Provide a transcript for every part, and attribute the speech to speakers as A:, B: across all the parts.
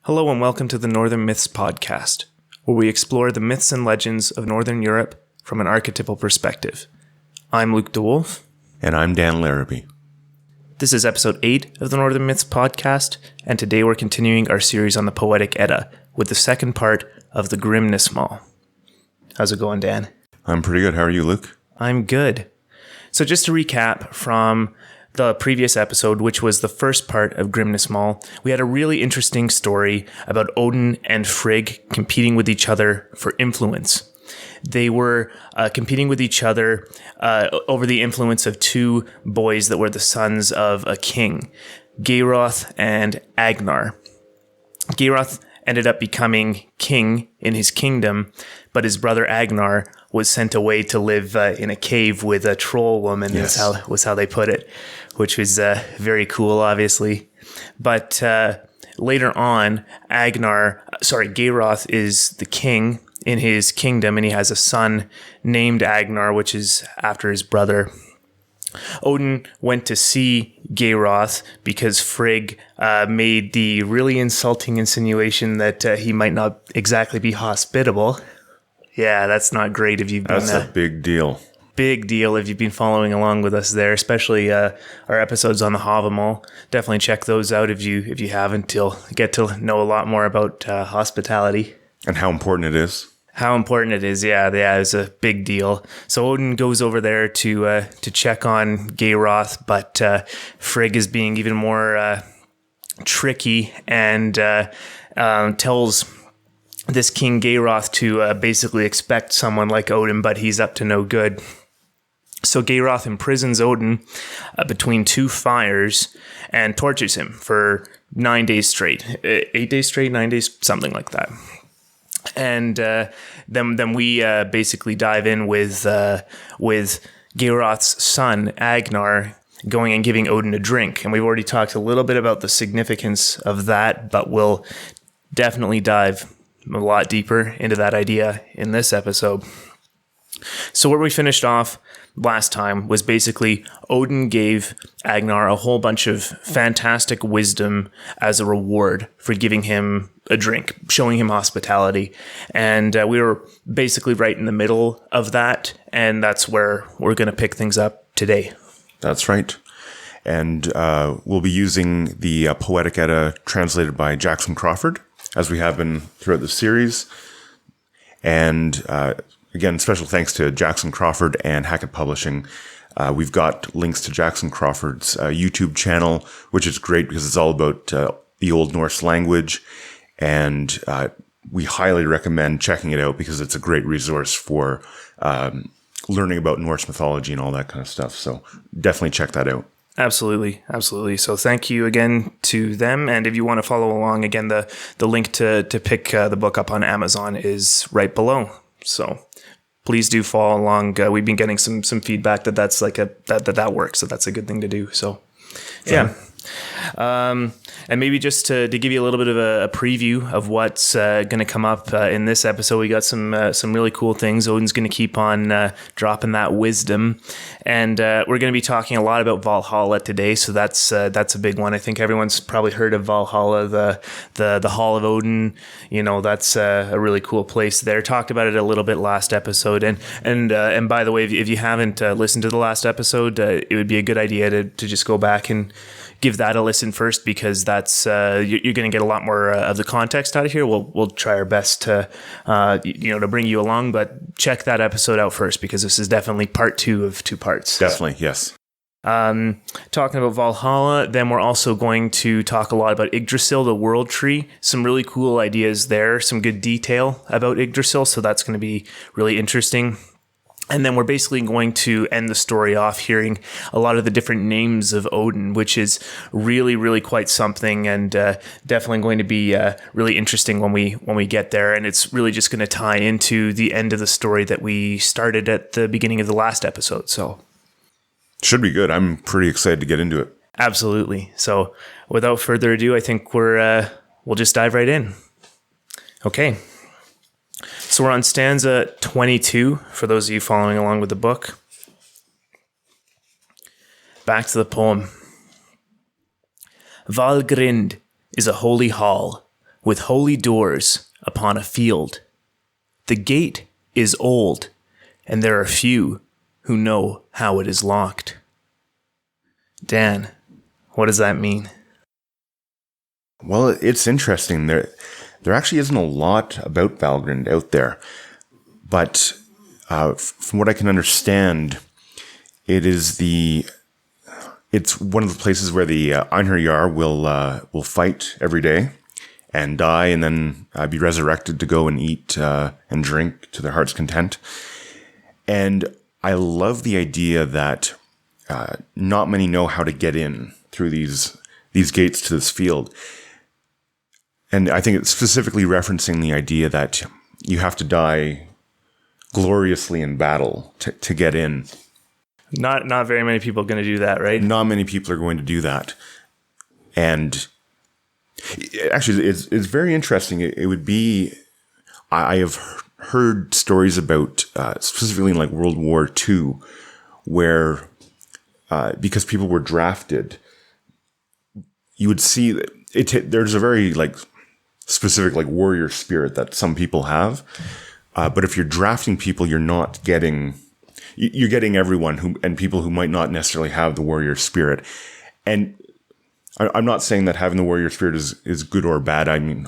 A: Hello and welcome to the Northern Myths podcast, where we explore the myths and legends of Northern Europe from an archetypal perspective. I'm Luke DeWolf.
B: And I'm Dan Larrabee.
A: This is episode 8 of the Northern Myths podcast, and today we're continuing our series on the Poetic Edda with the second part of the Grimnismal. How's it going, Dan?
B: I'm pretty good. How are you, Luke?
A: I'm good. So just to recap from the previous episode, which was the first part of Grimnismal, we had a really interesting story about Odin and Frigg competing with each other for influence. They were competing with each other over the influence of two boys that were the sons of a king, Geirroth and Agnar. Geirroth ended up becoming king in his kingdom, but his brother Agnar was sent away to live in a cave with a troll woman.
B: Yes.
A: was how they put it, which was very cool, obviously. But later on, Geirroth is the king in his kingdom, and he has a son named Agnar, which is after his brother. Odin went to see Geirroth because Frigg made the really insulting insinuation that he might not exactly be hospitable. Yeah, that's not great if you've been...
B: That's a big deal.
A: Big deal if you've been following along with us there, especially our episodes on the Havamal. Definitely check those out if you haven't. You'll get to know a lot more about hospitality.
B: And how important it is.
A: How important it is, yeah, it's a big deal. So Odin goes over there to check on Geirroth, but Frigg is being even more tricky and tells this King Geirroth to basically expect someone like Odin, but he's up to no good. So Geirroth imprisons Odin between two fires and tortures him for 9 days straight. 8 days straight, 9 days, something like that. And then we basically dive in with Geirroth's son, Agnar, going and giving Odin a drink. And we've already talked a little bit about the significance of that, but we'll definitely dive a lot deeper into that idea in this episode. So where we finished off last time was basically Odin gave Agnar a whole bunch of fantastic wisdom as a reward for giving him a drink, showing him hospitality. And we were basically right in the middle of that, and that's where we're going to pick things up today.
B: That's right. And we'll be using the Poetic Edda translated by Jackson Crawford, as we have been throughout the series. And again, special thanks to Jackson Crawford and Hackett Publishing. We've got links to Jackson Crawford's YouTube channel, which is great because it's all about the Old Norse language. And we highly recommend checking it out because it's a great resource for learning about Norse mythology and all that kind of stuff. So definitely check that out.
A: Absolutely. So thank you again to them. And if you want to follow along, again, the link to pick the book up on Amazon is right below. So please do follow along. We've been getting some feedback that's like that works. So that's a good thing to do. So yeah. And maybe just to give you a little bit of a preview of what's going to come up in this episode, we got some really cool things. Odin's going to keep on dropping that wisdom, and we're going to be talking a lot about Valhalla today. So that's a big one. I think everyone's probably heard of Valhalla, the Hall of Odin. You know, that's a really cool place there. Talked about it a little bit last episode, and by the way, if you haven't listened to the last episode, it would be a good idea to just go back and give that a listen first, because that's you're going to get a lot more of the context out of here. We'll try our best to to bring you along, but check that episode out first, because this is definitely part 2 of 2 parts.
B: Definitely, yes.
A: Talking about Valhalla, then we're also going to talk a lot about Yggdrasil the World Tree. Some really cool ideas there, some good detail about Yggdrasil, so that's going to be really interesting. And then we're basically going to end the story off hearing a lot of the different names of Odin, which is really, really quite something, and definitely going to be really interesting when we get there. And it's really just going to tie into the end of the story that we started at the beginning of the last episode. So
B: should be good. I'm pretty excited to get into it.
A: Absolutely. So without further ado, I think we'll just dive right in. Okay. So we're on stanza 22, for those of you following along with the book. Back to the poem. Valgrind is a holy hall, with holy doors upon a field. The gate is old, and there are few who know how it is locked. Dan, what does that mean?
B: Well, it's interesting. There actually isn't a lot about Valgrind out there, but from what I can understand, it's one of the places where the Einherjar will fight every day and die, and then be resurrected to go and eat and drink to their heart's content. And I love the idea that not many know how to get in through these gates to this field. And I think it's specifically referencing the idea that you have to die gloriously in battle to get in.
A: Not very many people are going to do that, right?
B: Not many people are going to do that. And actually, it's very interesting. It would be, I have heard stories about, specifically in like World War II, where, because people were drafted, you would see that there's a very like specific like warrior spirit that some people have. But if you're drafting people, you're getting everyone and people who might not necessarily have the warrior spirit. And I'm not saying that having the warrior spirit is good or bad. I mean,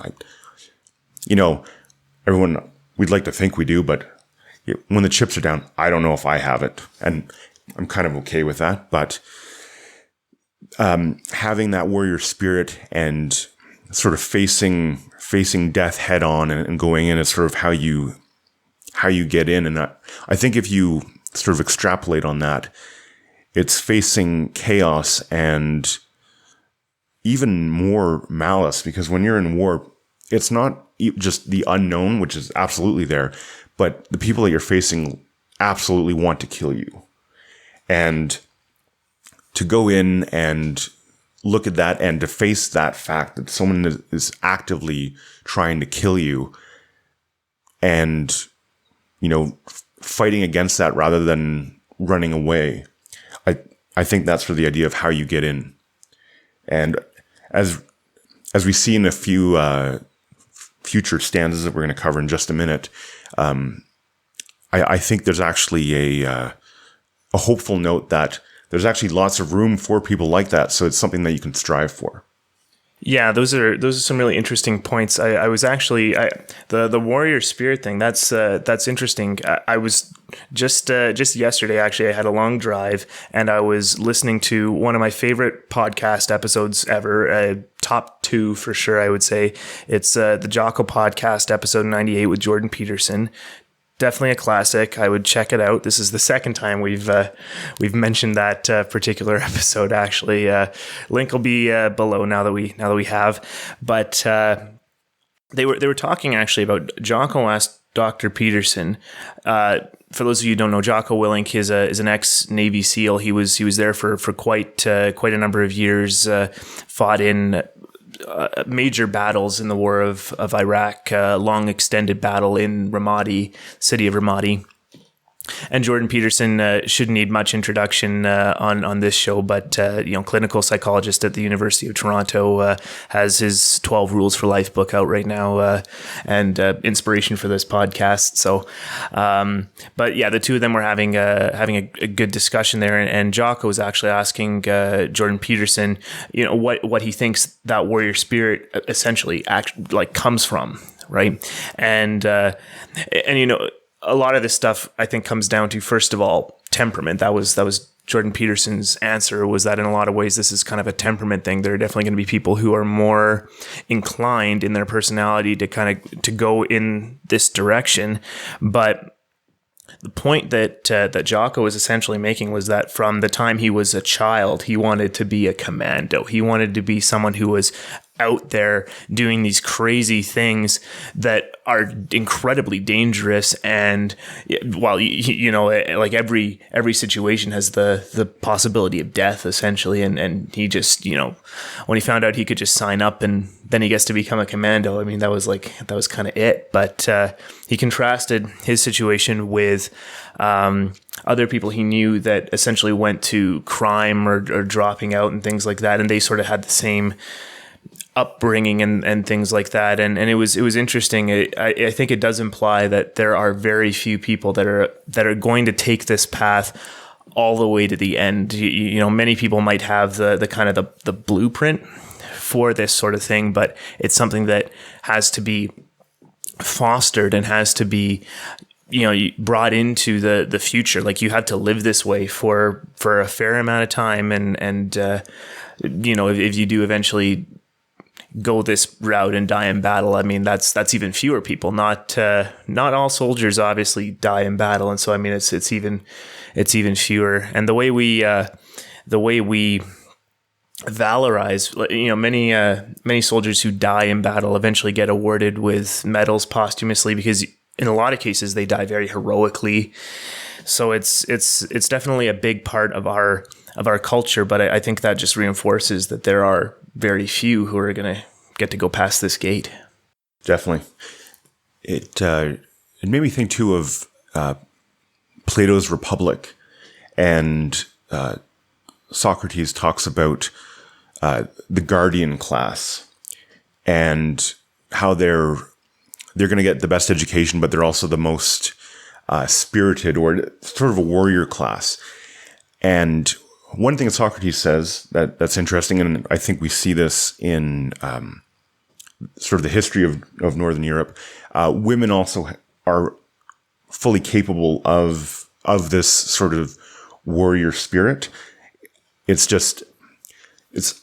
B: everyone, we'd like to think we do, but when the chips are down, I don't know if I have it. And I'm kind of okay with that. But having that warrior spirit and sort of facing death head on and going in is sort of how you get in. And I think if you sort of extrapolate on that, it's facing chaos and even more malice, because when you're in war, it's not just the unknown, which is absolutely there, but the people that you're facing absolutely want to kill you. And to go in and look at that and to face that fact that someone is actively trying to kill you and, fighting against that rather than running away. I think that's for the idea of how you get in. And as we see in a few future stanzas that we're going to cover in just a minute, I think there's actually a hopeful note that there's actually lots of room for people like that. So it's something that you can strive for.
A: Yeah, those are some really interesting points. I was actually the warrior spirit thing. That's interesting. I was just yesterday. Actually, I had a long drive and I was listening to one of my favorite podcast episodes ever. Top 2 for sure, I would say. It's the Jocko podcast, episode 98 with Jordan Peterson. Definitely a classic. I would check it out. This is the second time we've mentioned that particular episode. Actually, link will be below now that we have. But they were talking actually about Jocko asked Dr. Peterson. For those of you who don't know, Jocko Willink is an ex-Navy SEAL. He was there for quite a number of years. Fought in major battles in the war of Iraq, long extended battle in Ramadi, city of Ramadi. And Jordan Peterson shouldn't need much introduction on this show, but clinical psychologist at the University of Toronto, has his 12 Rules for Life book out right now, and inspiration for this podcast. So, but yeah, the two of them were having a good discussion there, and Jocko was actually asking Jordan Peterson, what he thinks that warrior spirit essentially comes from, right? And a lot of this stuff, I think, comes down to, first of all, temperament. That was Jordan Peterson's answer, was that in a lot of ways, this is kind of a temperament thing. There are definitely going to be people who are more inclined in their personality to go in this direction. But the point that Jocko was essentially making was that from the time he was a child, he wanted to be a commando. He wanted to be someone who was out there doing these crazy things that are incredibly dangerous. And while like every situation has the possibility of death essentially, and he just when he found out he could just sign up and then he gets to become a commando, I mean that was kind of it. But he contrasted his situation with other people he knew that essentially went to crime or dropping out and things like that, and they sort of had the same upbringing and things like that. And it was interesting. I think it does imply that there are very few people that are going to take this path all the way to the end. You know, many people might have the kind of the blueprint for this sort of thing, but it's something that has to be fostered and has to be, you know, brought into the future. Like, you have to live this way for a fair amount of time. And you know, if you do eventually go this route and die in battle, I mean, that's even fewer people. Not all soldiers obviously die in battle. And so, I mean, it's even fewer. And the way we valorize, you know, many soldiers who die in battle eventually get awarded with medals posthumously, because in a lot of cases they die very heroically. So it's definitely a big part of our culture, but I think that just reinforces that there are very few who are going to get to go past this gate.
B: Definitely. It made me think too of Plato's Republic, and Socrates talks about the guardian class and how they're going to get the best education, but they're also the most spirited, or sort of a warrior class. And one thing that Socrates says that's interesting, and I think we see this in sort of the history of Northern Europe, women also are fully capable of this sort of warrior spirit. It's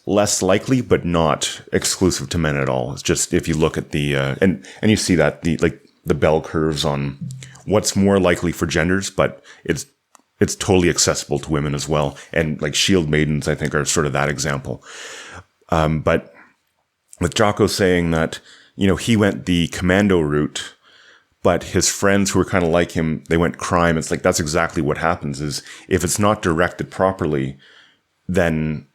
B: less likely, but not exclusive to men at all. It's just, if you look at the and you see that the bell curves on what's more likely for genders, but it's totally accessible to women as well. And like shield maidens, I think, are sort of that example. But with Jocko saying that, you know, he went the commando route, but his friends who were kind of like him, they went crime. It's like, that's exactly what happens, is if it's not directed properly, then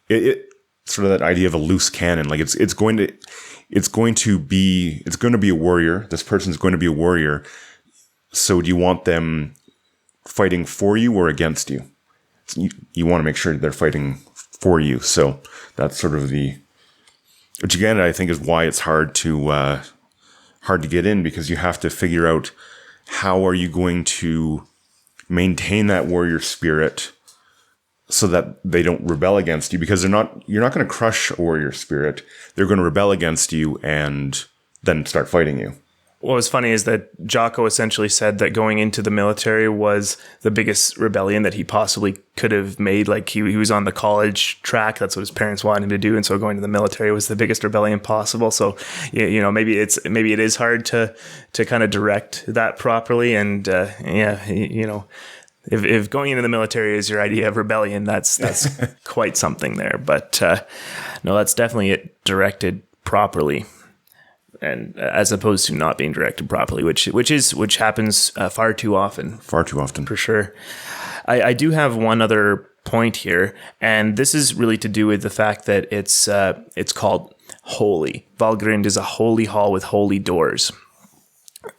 B: it sort of that idea of a loose cannon. Like, it's going to be a warrior. This person's going to be a warrior. So do you want them fighting for you or against you? You want to make sure they're fighting for you. So that's sort of which again, I think is why it's hard to get in, because you have to figure out how are you going to maintain that warrior spirit so that they don't rebel against you, because you're not going to crush a warrior spirit. They're going to rebel against you and then start fighting you.
A: What was funny is that Jocko essentially said that going into the military was the biggest rebellion that he possibly could have made. Like, he was on the college track. That's what his parents wanted him to do. And so going to the military was the biggest rebellion possible. So, you know, maybe it is hard to kind of direct that properly. And, you know, if going into the military is your idea of rebellion, that's quite something there. But, no, that's definitely it directed properly. And as opposed to not being directed properly, which happens far too often.
B: Far too often.
A: For sure. I do have one other point here, and this is really to do with the fact that it's called holy. Valgrind is a holy hall with holy doors.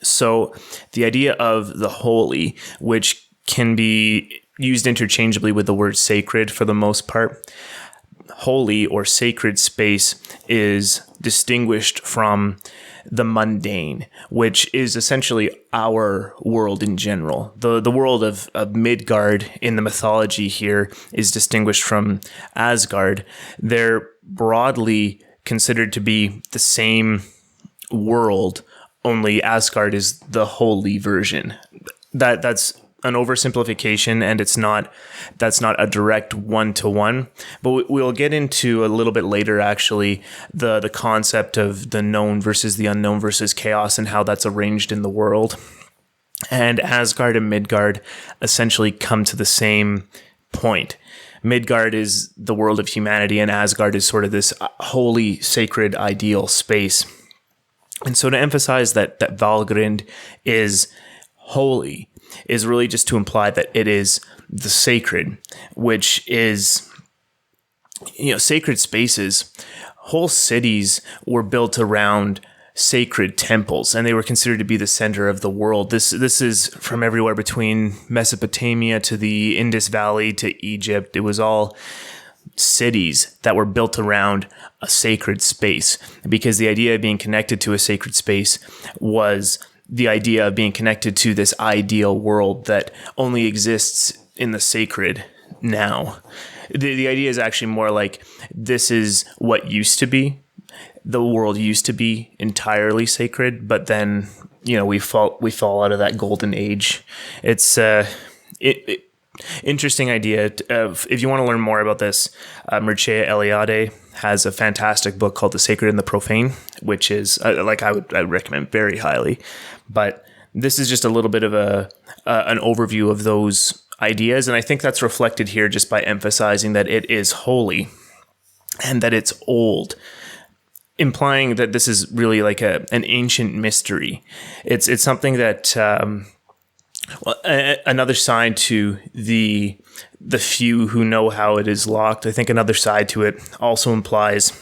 A: So the idea of the holy, which can be used interchangeably with the word sacred for the most part. Holy or sacred space is distinguished from the mundane, which is essentially our world in general. The world of Midgard in the mythology here is distinguished from Asgard. They're broadly considered to be the same world, only Asgard is the holy version. That's an oversimplification, and that's not a direct one-to-one, but we'll get into a little bit later, actually, the concept of the known versus the unknown versus chaos and how that's arranged in the world. And Asgard and Midgard essentially come to the same point. Midgard is the world of humanity, and Asgard is sort of this holy, sacred, ideal space. And so to emphasize that Valgrind is holy is really just to imply that it is the sacred, which is, you know, sacred spaces. Whole cities were built around sacred temples, and they were considered to be the center of the world. This is from everywhere between Mesopotamia to the Indus Valley to Egypt. It was all cities that were built around a sacred space, because the idea of being connected to a sacred space was the idea of being connected to this ideal world that only exists in the sacred now. The idea is actually more like this is what used to be. The world used to be entirely sacred, but then, we fall out of that golden age. It's interesting idea. If you want to learn more about this, Mircea Eliade has a fantastic book called The Sacred and the Profane, which is I would recommend very highly. But this is just a little bit of an overview of those ideas, and I think that's reflected here just by emphasizing that it is holy and that it's old, implying that this is really like an ancient mystery. It's something that another side to the few who know how it is locked. I think another side to it also implies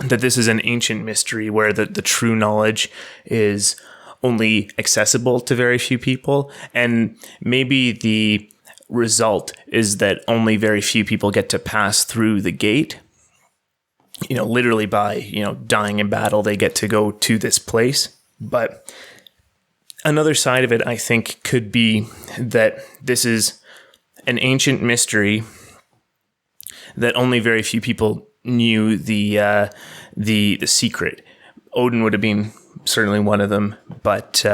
A: that this is an ancient mystery where the true knowledge is only accessible to very few people, and maybe the result is that only very few people get to pass through the gate. Literally by dying in battle, they get to go to this place. But another side of it, I think, could be that this is an ancient mystery that only very few people knew the secret. Odin would have been certainly one of them, but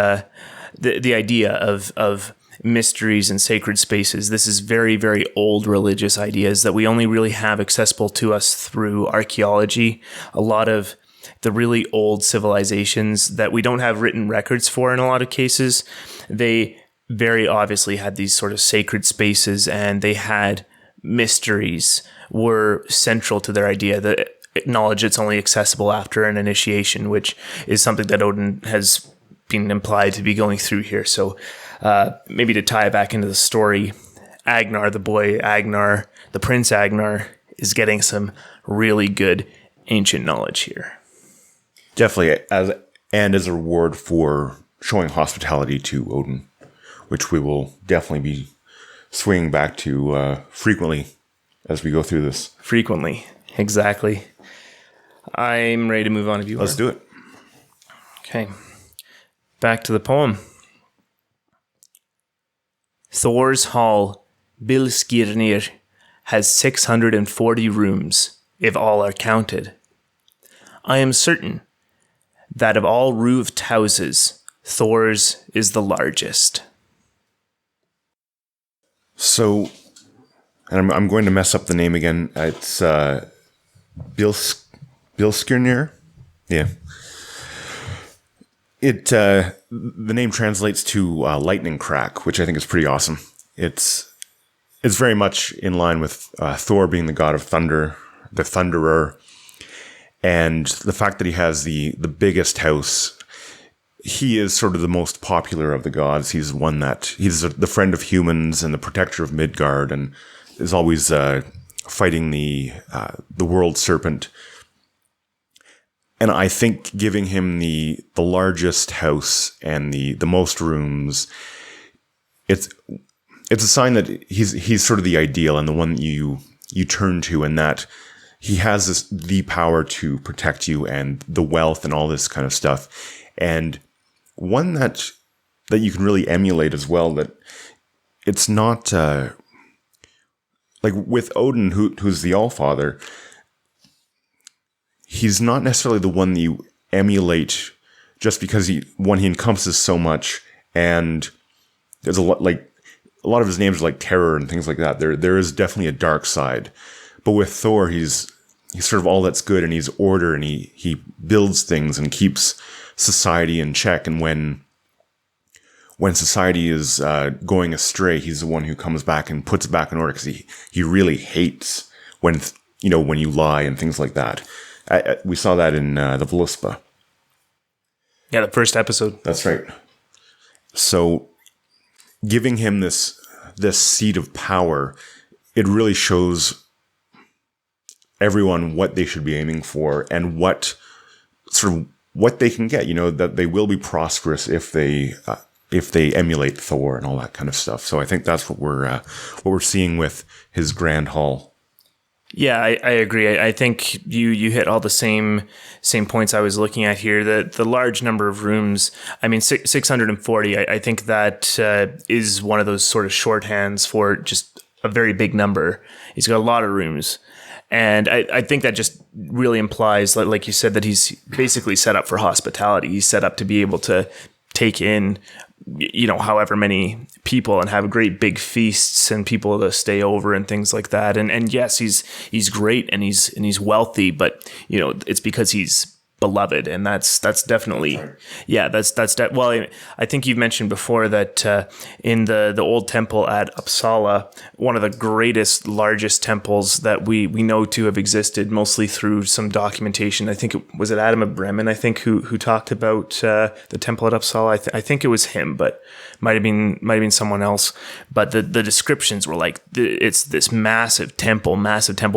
A: the idea of mysteries and sacred spaces, this is very, very old religious ideas that we only really have accessible to us through archaeology. A lot of the really old civilizations that we don't have written records for in a lot of cases, they very obviously had these sort of sacred spaces, and they had mysteries were central to their idea. The knowledge that's only accessible after an initiation, which is something that Odin has been implied to be going through here. So maybe to tie it back into the story, Agnar, the boy Agnar, the Prince Agnar, is getting some really good ancient knowledge here.
B: Definitely, as a reward for showing hospitality to Odin, which we will definitely be swinging back to frequently as we go through this.
A: Frequently, exactly. I'm ready to move on if you are.
B: Let's do it.
A: Okay. Back to the poem. Thor's hall, Bilskirnir, has 640 rooms, if all are counted. I am certain that of all roofed houses, Thor's is the largest.
B: So, and I'm going to mess up the name again. It's Bilskirnir. Yeah. The name translates to lightning crack, which I think is pretty awesome. It's very much in line with Thor being the god of thunder, the thunderer, and the fact that he has the biggest house. He is sort of the most popular of the gods. He's one that he's the friend of humans and the protector of Midgard, and is always fighting the world serpent. And I think giving him the largest house and the most rooms, it's a sign that he's sort of the ideal and the one that you turn to, and that he has the power to protect you and the wealth and all this kind of stuff. And one that you can really emulate as well, that it's not like with Odin, who's the Allfather. He's not necessarily the one that you emulate just because he encompasses so much, and there's a lot of his names are like terror and things like that. There is definitely a dark side. But with Thor, he's sort of all that's good, and he's order, and he builds things and keeps society in check. And when society is going astray, he's the one who comes back and puts it back in order, because he really hates when you lie and things like that. We saw that in the Völuspá.
A: Yeah, the first episode.
B: That's right. So giving him this seat of power, it really shows everyone what they should be aiming for and what they can get. That they will be prosperous if they emulate Thor and all that kind of stuff. So I think that's what we're seeing with his grand hall.
A: Yeah, I agree. I think you hit all the same points I was looking at here. The large number of rooms. I mean, 640. I think that is one of those sort of shorthands for just a very big number. He's got a lot of rooms. And I think that just really implies, like you said, that he's basically set up for hospitality. He's set up to be able to take in, however many people and have great big feasts and people to stay over and things like that. And yes, he's great and he's wealthy, but it's because he's beloved, and that's definitely well, I think you've mentioned before that in the old temple at Uppsala, one of the greatest, largest temples that we know to have existed, mostly through some documentation. I think it was Adam of Bremen, I think, who talked about the temple at Uppsala. I think it was him, but might have been someone else. But the descriptions were like, it's this massive temple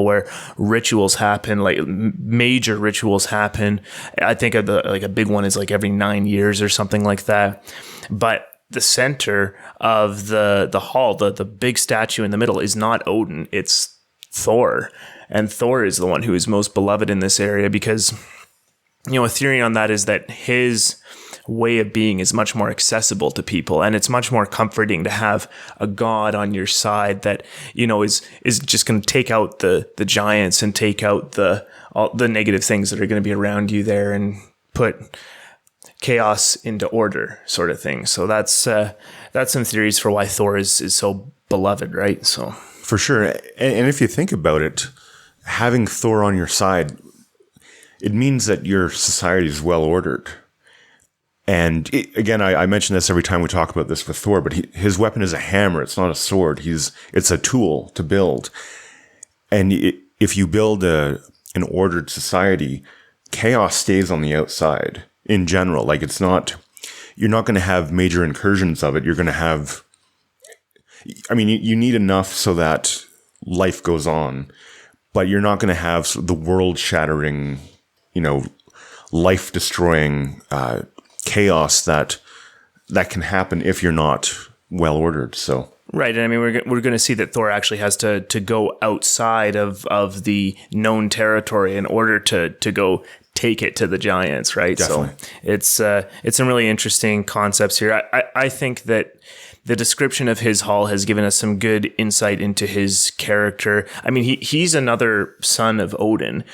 A: where rituals happen, like major rituals happen. I think a big one is like every 9 years or something like that. But the center of the hall, the big statue in the middle, is not Odin, it's Thor. And Thor is the one who is most beloved in this area because, a theory on that is that his way of being is much more accessible to people, and it's much more comforting to have a god on your side that is just going to take out the giants and take out all the negative things that are going to be around you there and put chaos into order, sort of thing. So that's some theories for why Thor is so beloved, right? So
B: for sure. And if you think about it, having Thor on your side, it means that your society is well ordered. And again, I mention this every time we talk about this with Thor, but his weapon is a hammer. It's not a sword. It's a tool to build. And if you build an ordered society, chaos stays on the outside in general. Like you're not going to have major incursions of it. You're going to have, you need enough so that life goes on, but you're not going to have the world shattering, life destroying, chaos that can happen if you're not well ordered. So
A: right, and we're going to see that Thor actually has to go outside of the known territory in order to go take it to the giants, right?
B: Definitely.
A: So it's some really interesting concepts here. I think that the description of his hall has given us some good insight into his character. I mean, he's another son of Odin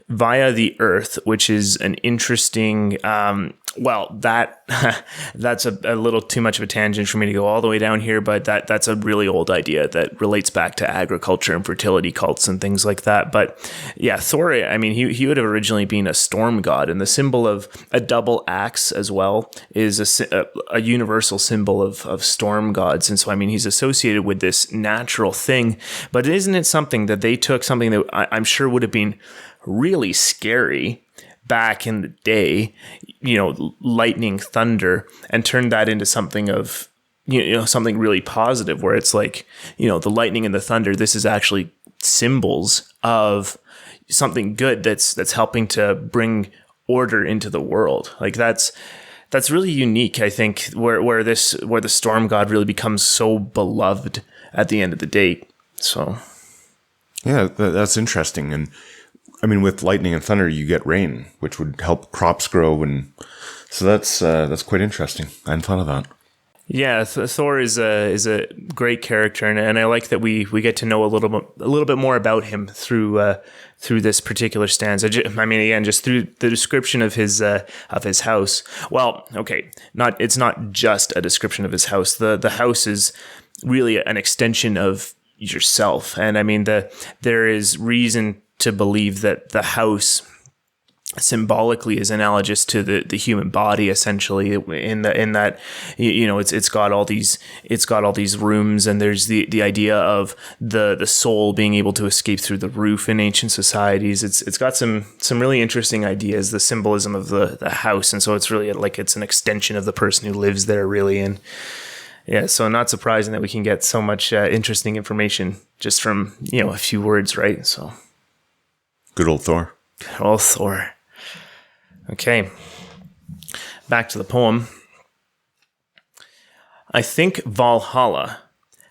A: via the earth, which is an interesting. That's a little too much of a tangent for me to go all the way down here, but that's a really old idea that relates back to agriculture and fertility cults and things like that. But yeah, Thor, I mean, he would have originally been a storm god, and the symbol of a double axe as well is a universal symbol of storm gods. And so, I mean, he's associated with this natural thing, but isn't it something that they took something that I'm sure would have been really scary back in the day, lightning, thunder, and turned that into something of, something really positive, where it's like, the lightning and the thunder, this is actually symbols of something good that's helping to bring order into the world. Like that's really unique, I think, where the storm god really becomes so beloved at the end of the day. So
B: yeah, that's interesting. And I mean, with lightning and thunder, you get rain, which would help crops grow, and so that's quite interesting. I hadn't thought of that.
A: Yeah, Thor is a great character, and I like that we get to know a little bit more about him through this particular stanza. I mean, again, just through the description of his house. Well, okay, it's not just a description of his house. The house is really an extension of yourself, and I mean there is reason to believe that the house symbolically is analogous to the human body, essentially, in that it's got all these rooms, and there's the idea of the soul being able to escape through the roof in ancient societies. It's got some really interesting ideas, the symbolism of the house, and so it's really like it's an extension of the person who lives there, really. And yeah, so not surprising that we can get so much interesting information just from a few words, right? So
B: good old Thor.
A: Good old Thor. Okay, back to the poem. I think Valhalla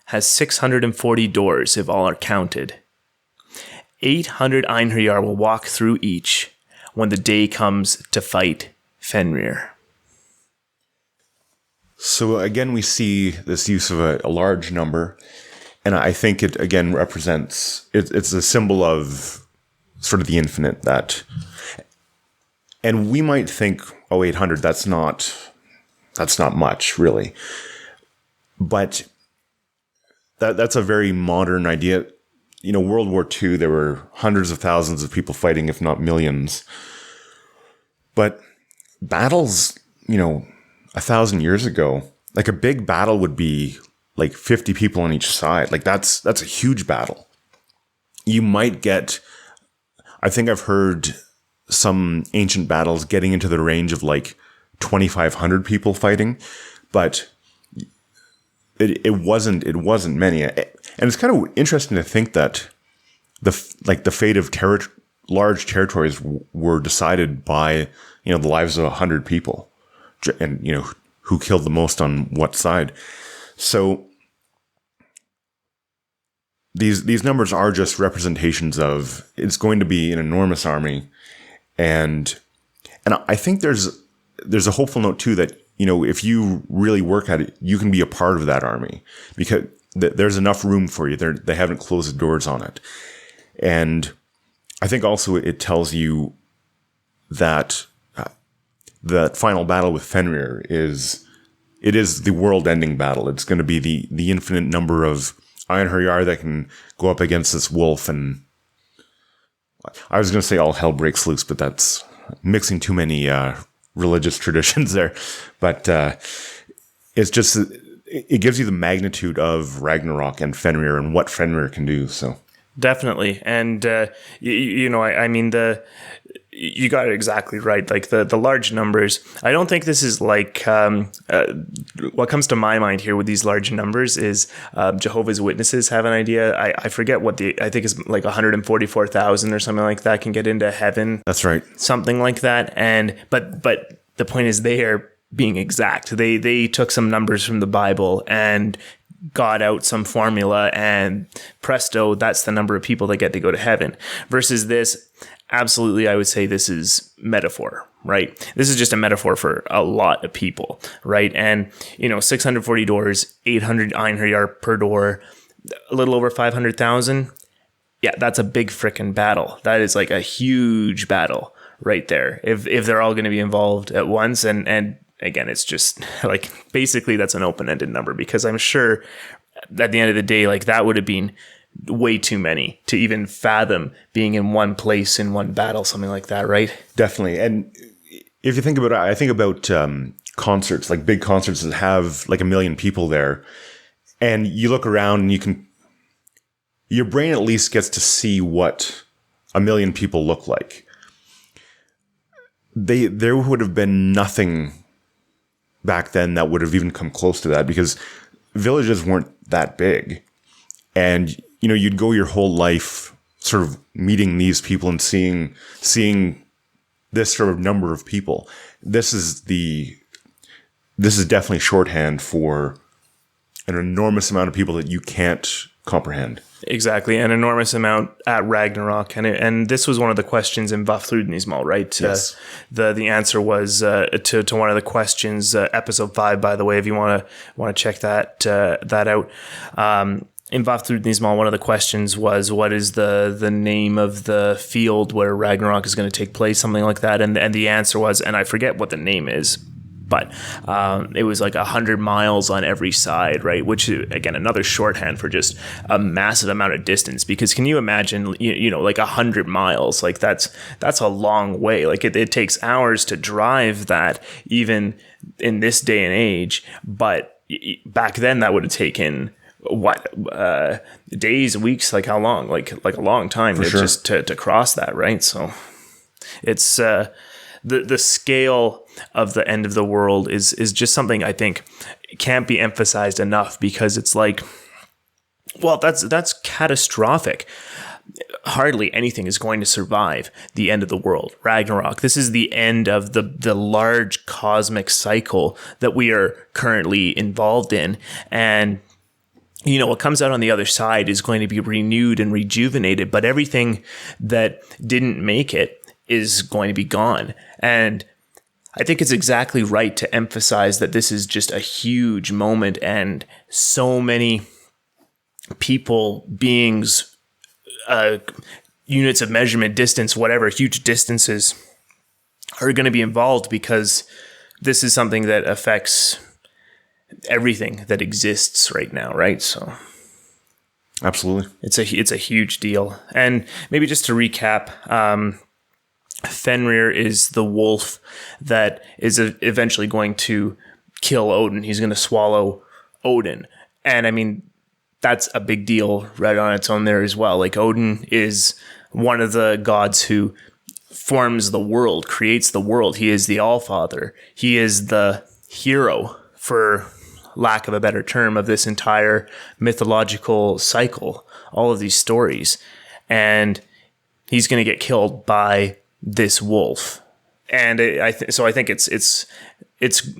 A: has 640 doors if all are counted, 800 Einherjar will walk through each when the day comes to fight Fenrir.
B: So again, we see this use of a large number, and I think it again represents, it's a symbol of sort of the infinite, that, and we might think, oh, 800, that's not much, really. But that's a very modern idea. You know, World War II, there were hundreds of thousands of people fighting, if not millions. But battles, 1,000 years ago, like a big battle would be like 50 people on each side. Like that's a huge battle. You might get, I think I've heard some ancient battles getting into the range of like 2,500 people fighting, but it wasn't many. And it's kind of interesting to think that the fate of large territories were decided by, the lives of 100 people, and, who killed the most on what side. So these numbers are just representations of, it's going to be an enormous army. And I think there's a hopeful note too, that, if you really work at it, you can be a part of that army, because there's enough room for you. They haven't closed the doors on it. And I think also it tells you that the final battle with Fenrir is the world-ending battle. It's going to be the infinite number of Einherjar that can go up against this wolf, and I was going to say all hell breaks loose, but that's mixing too many religious traditions there. But it's just, it gives you the magnitude of Ragnarok and Fenrir and what Fenrir can do. So
A: definitely, and I mean you got it exactly right. Like the large numbers, I don't think this is like, what comes to my mind here with these large numbers is Jehovah's Witnesses have an idea. I forget what I think it's like 144,000 or something like that can get into heaven.
B: That's right.
A: Something like that. And, but the point is they are being exact. They took some numbers from the Bible and got out some formula, and presto, that's the number of people that get to go to heaven. Versus this, absolutely, I would say this is metaphor, right? This is just a metaphor for a lot of people, right? And, 640 doors, 800 Einherjar per door, a little over 500,000. Yeah, that's a big frickin' battle. That is like a huge battle right there. If they're all going to be involved at once, and again, it's just like, basically that's an open-ended number, because I'm sure at the end of the day, like that would have been way too many to even fathom being in one place in one battle, something like that, right?
B: Definitely. And if you think about it, I think about concerts, like big concerts that have like 1 million people there, and you look around and your brain at least gets to see what 1 million people look like. There would have been nothing back then that would have even come close to that, because villages weren't that big. And, you'd go your whole life sort of meeting these people and seeing this sort of number of people. This is definitely shorthand for an enormous amount of people that you can't comprehend.
A: Exactly, an enormous amount at Ragnarok, and this was one of the questions in Vafthrudnismal, right?
B: Yes.
A: The answer was to one of the questions, episode 5, by the way, if you want to check that out. In Vafthrudnismal, one of the questions was, what is the name of the field where Ragnarok is going to take place, something like that, and the answer was, and I forget what the name is, but it was like 100 miles on every side, right? Which, again, another shorthand for just a massive amount of distance. Because can you imagine, like 100 miles? Like that's a long way. Like it takes hours to drive that, even in this day and age. But back then, that would have taken days, weeks? Like how long? Like a long time to, sure, just to cross that, right? So it's the scale of the end of the world is just something I think can't be emphasized enough, because it's like, well, that's catastrophic. Hardly anything is going to survive the end of the world. Ragnarok. This is the end of the large cosmic cycle that we are currently involved in. And what comes out on the other side is going to be renewed and rejuvenated, but everything that didn't make it is going to be gone. And I think it's exactly right to emphasize that this is just a huge moment, and so many people, beings, units of measurement, distance, whatever, huge distances are going to be involved, because this is something that affects everything that exists right now, right? So
B: Absolutely.
A: it's a huge deal. And maybe just to recap, Fenrir is the wolf that is eventually going to kill Odin. He's going to swallow Odin. And I mean, that's a big deal right on its own there as well. Like, Odin is one of the gods who forms the world, creates the world. He is the Allfather. He is the hero, for lack of a better term, of this entire mythological cycle, all of these stories. And he's going to get killed by this wolf. And so I think it's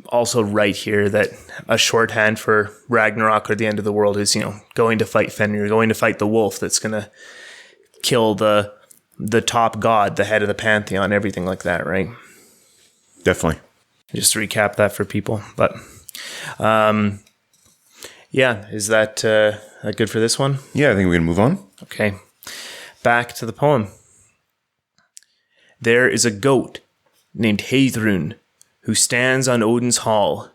A: also right here that a shorthand for Ragnarok, or the end of the world, is, going to fight Fenrir, going to fight the wolf that's going to kill the top god, the head of the pantheon, everything like that, right?
B: Definitely.
A: Just to recap that for people. But yeah, is that good for this one?
B: Yeah, I think we can move on.
A: Okay. Back to the poem. There is a goat named Heidrun who stands on Odin's hall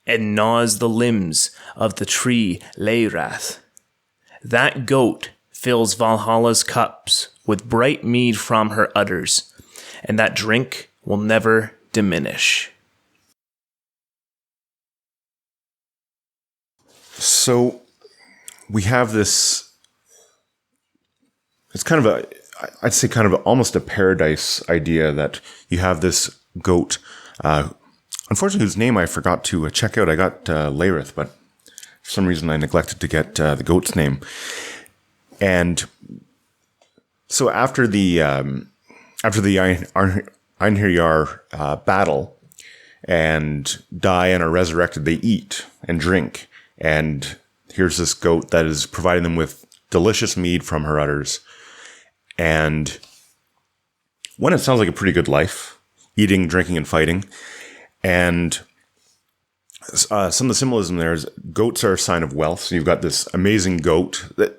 A: and gnaws the limbs of the tree Leirath. That goat fills Valhalla's cups with bright mead from her udders, and that drink will never diminish.
B: So we have this, it's kind of I'd say almost a paradise idea, that you have this goat, unfortunately whose name I forgot to check out. I got Leirath, but for some reason I neglected to get the goat's name. And so after the Einherjar battle, and die and are resurrected, they eat and drink. And here's this goat that is providing them with delicious mead from her udders. And one, it sounds like a pretty good life, eating, drinking, and fighting. And some of the symbolism there is goats are a sign of wealth. So you've got this amazing goat, that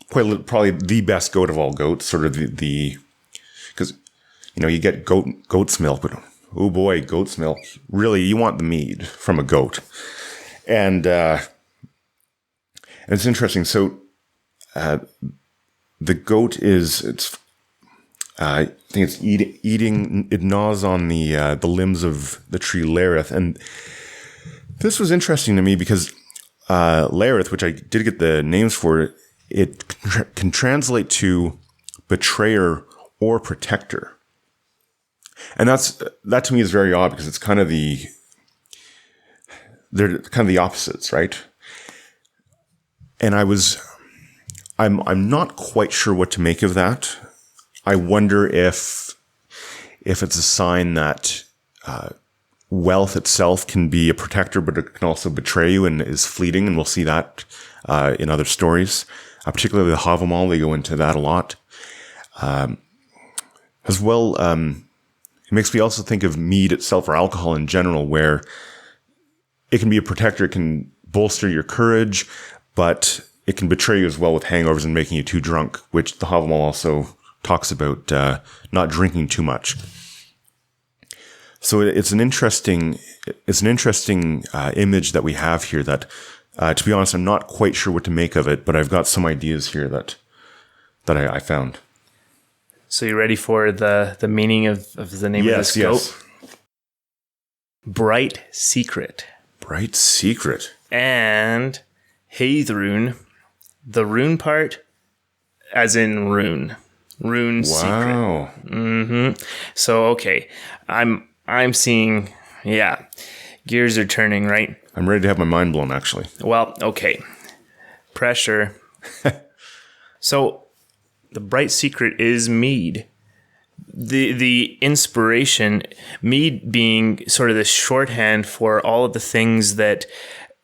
B: probably the best goat of all goats, sort of because you get goat's milk, but oh boy, goat's milk. Really, you want the mead from a goat. And it's interesting. So the goat I think it's eating, it gnaws on the limbs of the tree Leirath. And this was interesting to me because Leirath, which I did get the names for, it can translate to betrayer or protector. And that to me is very odd, because it's they're kind of the opposites, right? And I'm not quite sure what to make of that. I wonder if it's a sign that wealth itself can be a protector, but it can also betray you and is fleeting. And we'll see that in other stories, particularly the Havamal. They go into that a lot. As well, it makes me also think of mead itself, or alcohol in general, where it can be a protector. It can bolster your courage, but it can betray you as well with hangovers and making you too drunk, which the Havamal also talks about, not drinking too much. So it's an interesting image that we have here that, to be honest, I'm not quite sure what to make of it, but I've got some ideas here that I found.
A: So you ready for the meaning of the name of this goat?
B: Yes.
A: Bright Secret.
B: Bright Secret.
A: And Heidrun, the rune part, as in rune. Rune Secret.
B: Wow.
A: Mm-hmm. So, okay. I'm seeing, gears are turning, right?
B: I'm ready to have my mind blown, actually.
A: Well, okay. Pressure. So, the bright secret is mead. The inspiration, mead being sort of the shorthand for all of the things that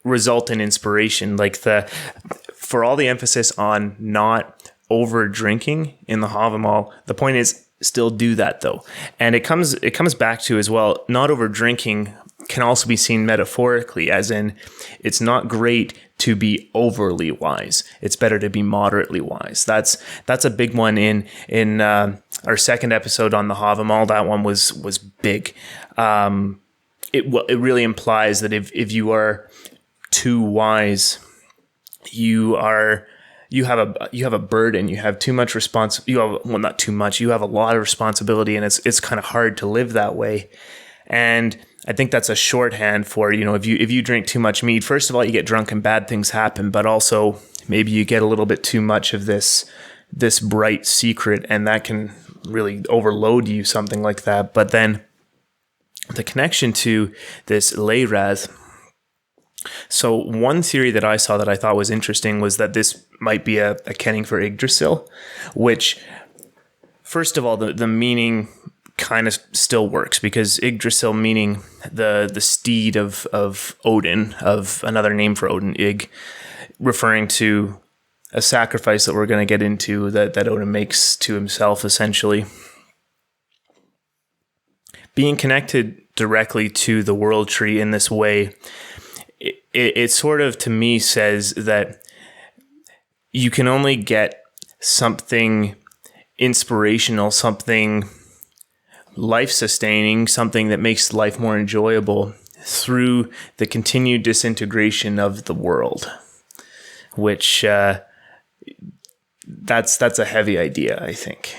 A: result in inspiration. Like for all the emphasis on not over drinking in the Havamal, the point is still do that though. And it comes back to as well, not over drinking can also be seen metaphorically, as in it's not great to be overly wise. It's better to be moderately wise. That's a big one in our second episode on the Havamal. That one was big. It really implies that if you are too wise, you have a burden. You have too much not too much. You have a lot of responsibility, and it's kind of hard to live that way. And I think that's a shorthand for, if you drink too much mead, first of all, you get drunk and bad things happen, but also maybe you get a little bit too much of this bright secret, and that can really overload you, something like that. But then the connection to this Leiraz. So one theory that I saw that I thought was interesting was that this might be a kenning for Yggdrasil, which, first of all, the meaning kind of still works, because Yggdrasil meaning the steed of Odin, of another name for Odin, Ygg, referring to a sacrifice that we're going to get into that Odin makes to himself, essentially. Being connected directly to the world tree in this way, it sort of, to me, says that you can only get something inspirational, something life-sustaining, something that makes life more enjoyable through the continued disintegration of the world, which that's a heavy idea, I think.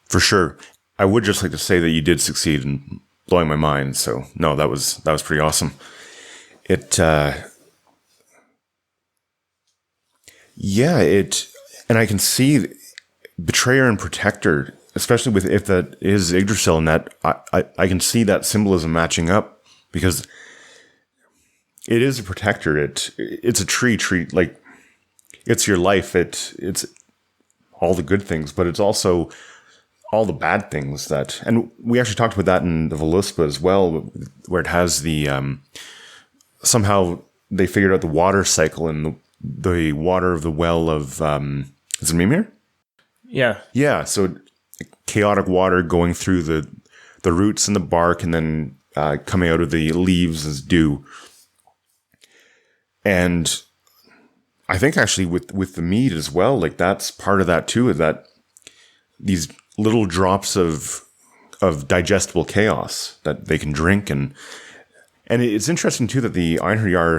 B: For sure. I would just like to say that you did succeed in blowing my mind. So no, that was pretty awesome. And I can see betrayer and protector, especially with, if that is Yggdrasil, and that I can see that symbolism matching up, because it is a protector. It's a tree, like it's your life. It's all the good things, but it's also all the bad things that, and we actually talked about that in the Voluspa as well, where it has the, somehow they figured out the water cycle, and the water of the well of, is it Ymir?
A: Yeah.
B: Yeah. So chaotic water going through the roots and the bark, and then coming out of the leaves as dew. And I think actually with the mead as well, like that's part of that too, is that these little drops of digestible chaos that they can drink. And it's interesting too that the Einherjar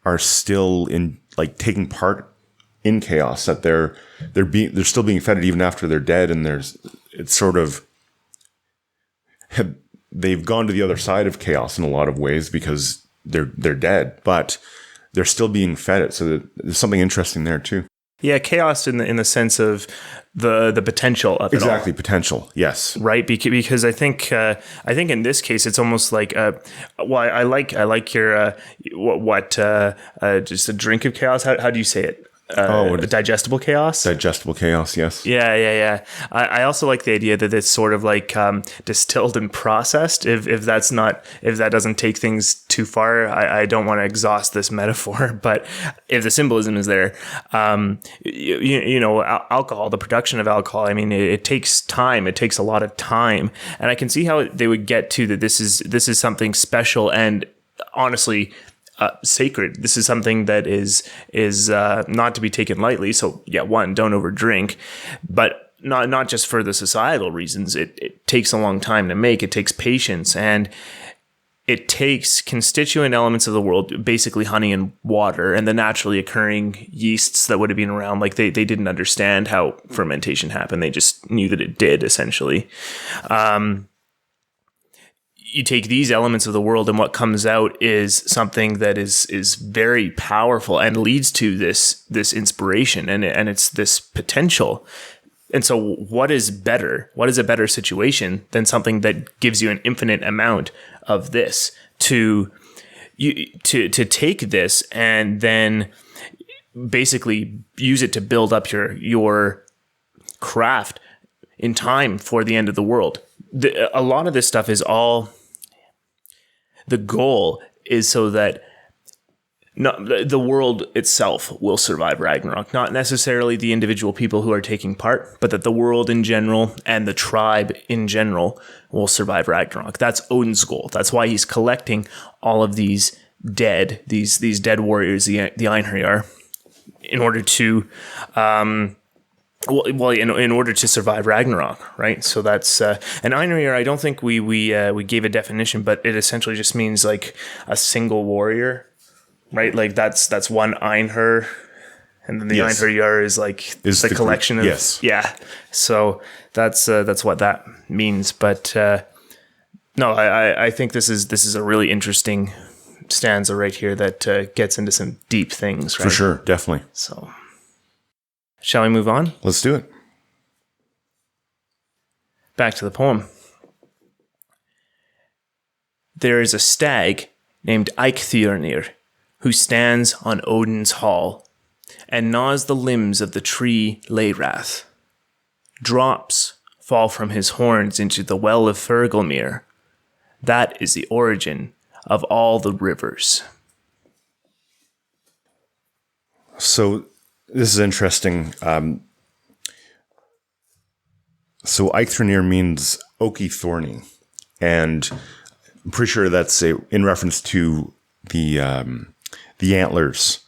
B: are still in, like, taking part in chaos, that they're still being fed it even after they're dead. And it's sort of, they've gone to the other side of chaos in a lot of ways because they're dead, but they're still being fed it. So there's something interesting there too.
A: Yeah, chaos in the sense of the potential of it all.
B: Exactly, potential. Yes,
A: right. Because I think in this case it's almost like I like your just a drink of chaos. How do you say it? Digestible chaos.
B: Digestible chaos. Yes.
A: Yeah. I also like the idea that it's sort of like distilled and processed. If that doesn't take things too far, I don't want to exhaust this metaphor. But if the symbolism is there, alcohol, the production of alcohol. I mean, it takes time. It takes a lot of time, and I can see how they would get to that. This is something special and honestly sacred. This is something that is not to be taken lightly. So yeah, one, don't overdrink, but not just for the societal reasons. It takes a long time to make. It takes patience, and it takes constituent elements of the world, basically honey and water, and the naturally occurring yeasts that would have been around. Like they didn't understand how fermentation happened. They just knew that it did, essentially. You take these elements of the world, and what comes out is something that is very powerful and leads to this inspiration, and it's this potential. And so what is better? What is a better situation than something that gives you an infinite amount of this to take this and then basically use it to build up your craft in time for the end of the world. A lot of this stuff is all, the goal is so that the world itself will survive Ragnarok. Not necessarily the individual people who are taking part, but that the world in general and the tribe in general will survive Ragnarok. That's Odin's goal. That's why he's collecting all of these dead warriors, the Eikthyrnir, in order to in order to survive Ragnarok, right? So that's an Eikthyrnir. I don't think we gave a definition, but it essentially just means like a single warrior, right? Like that's one Einher, and then the Eikthyrnir is like the collection of So that's what that means. But no, I think this is a really interesting stanza right here that gets into some deep things, right?
B: For sure, definitely.
A: So, shall we move on?
B: Let's do it.
A: Back to the poem. There is a stag named Eikthyrnir who stands on Odin's hall and gnaws the limbs of the tree Leirath. Drops fall from his horns into the well of Hvergelmir. That is the origin of all the rivers.
B: So this is interesting. So Eikthyrnir means oaky thorny, and I'm pretty sure that's in reference to the antlers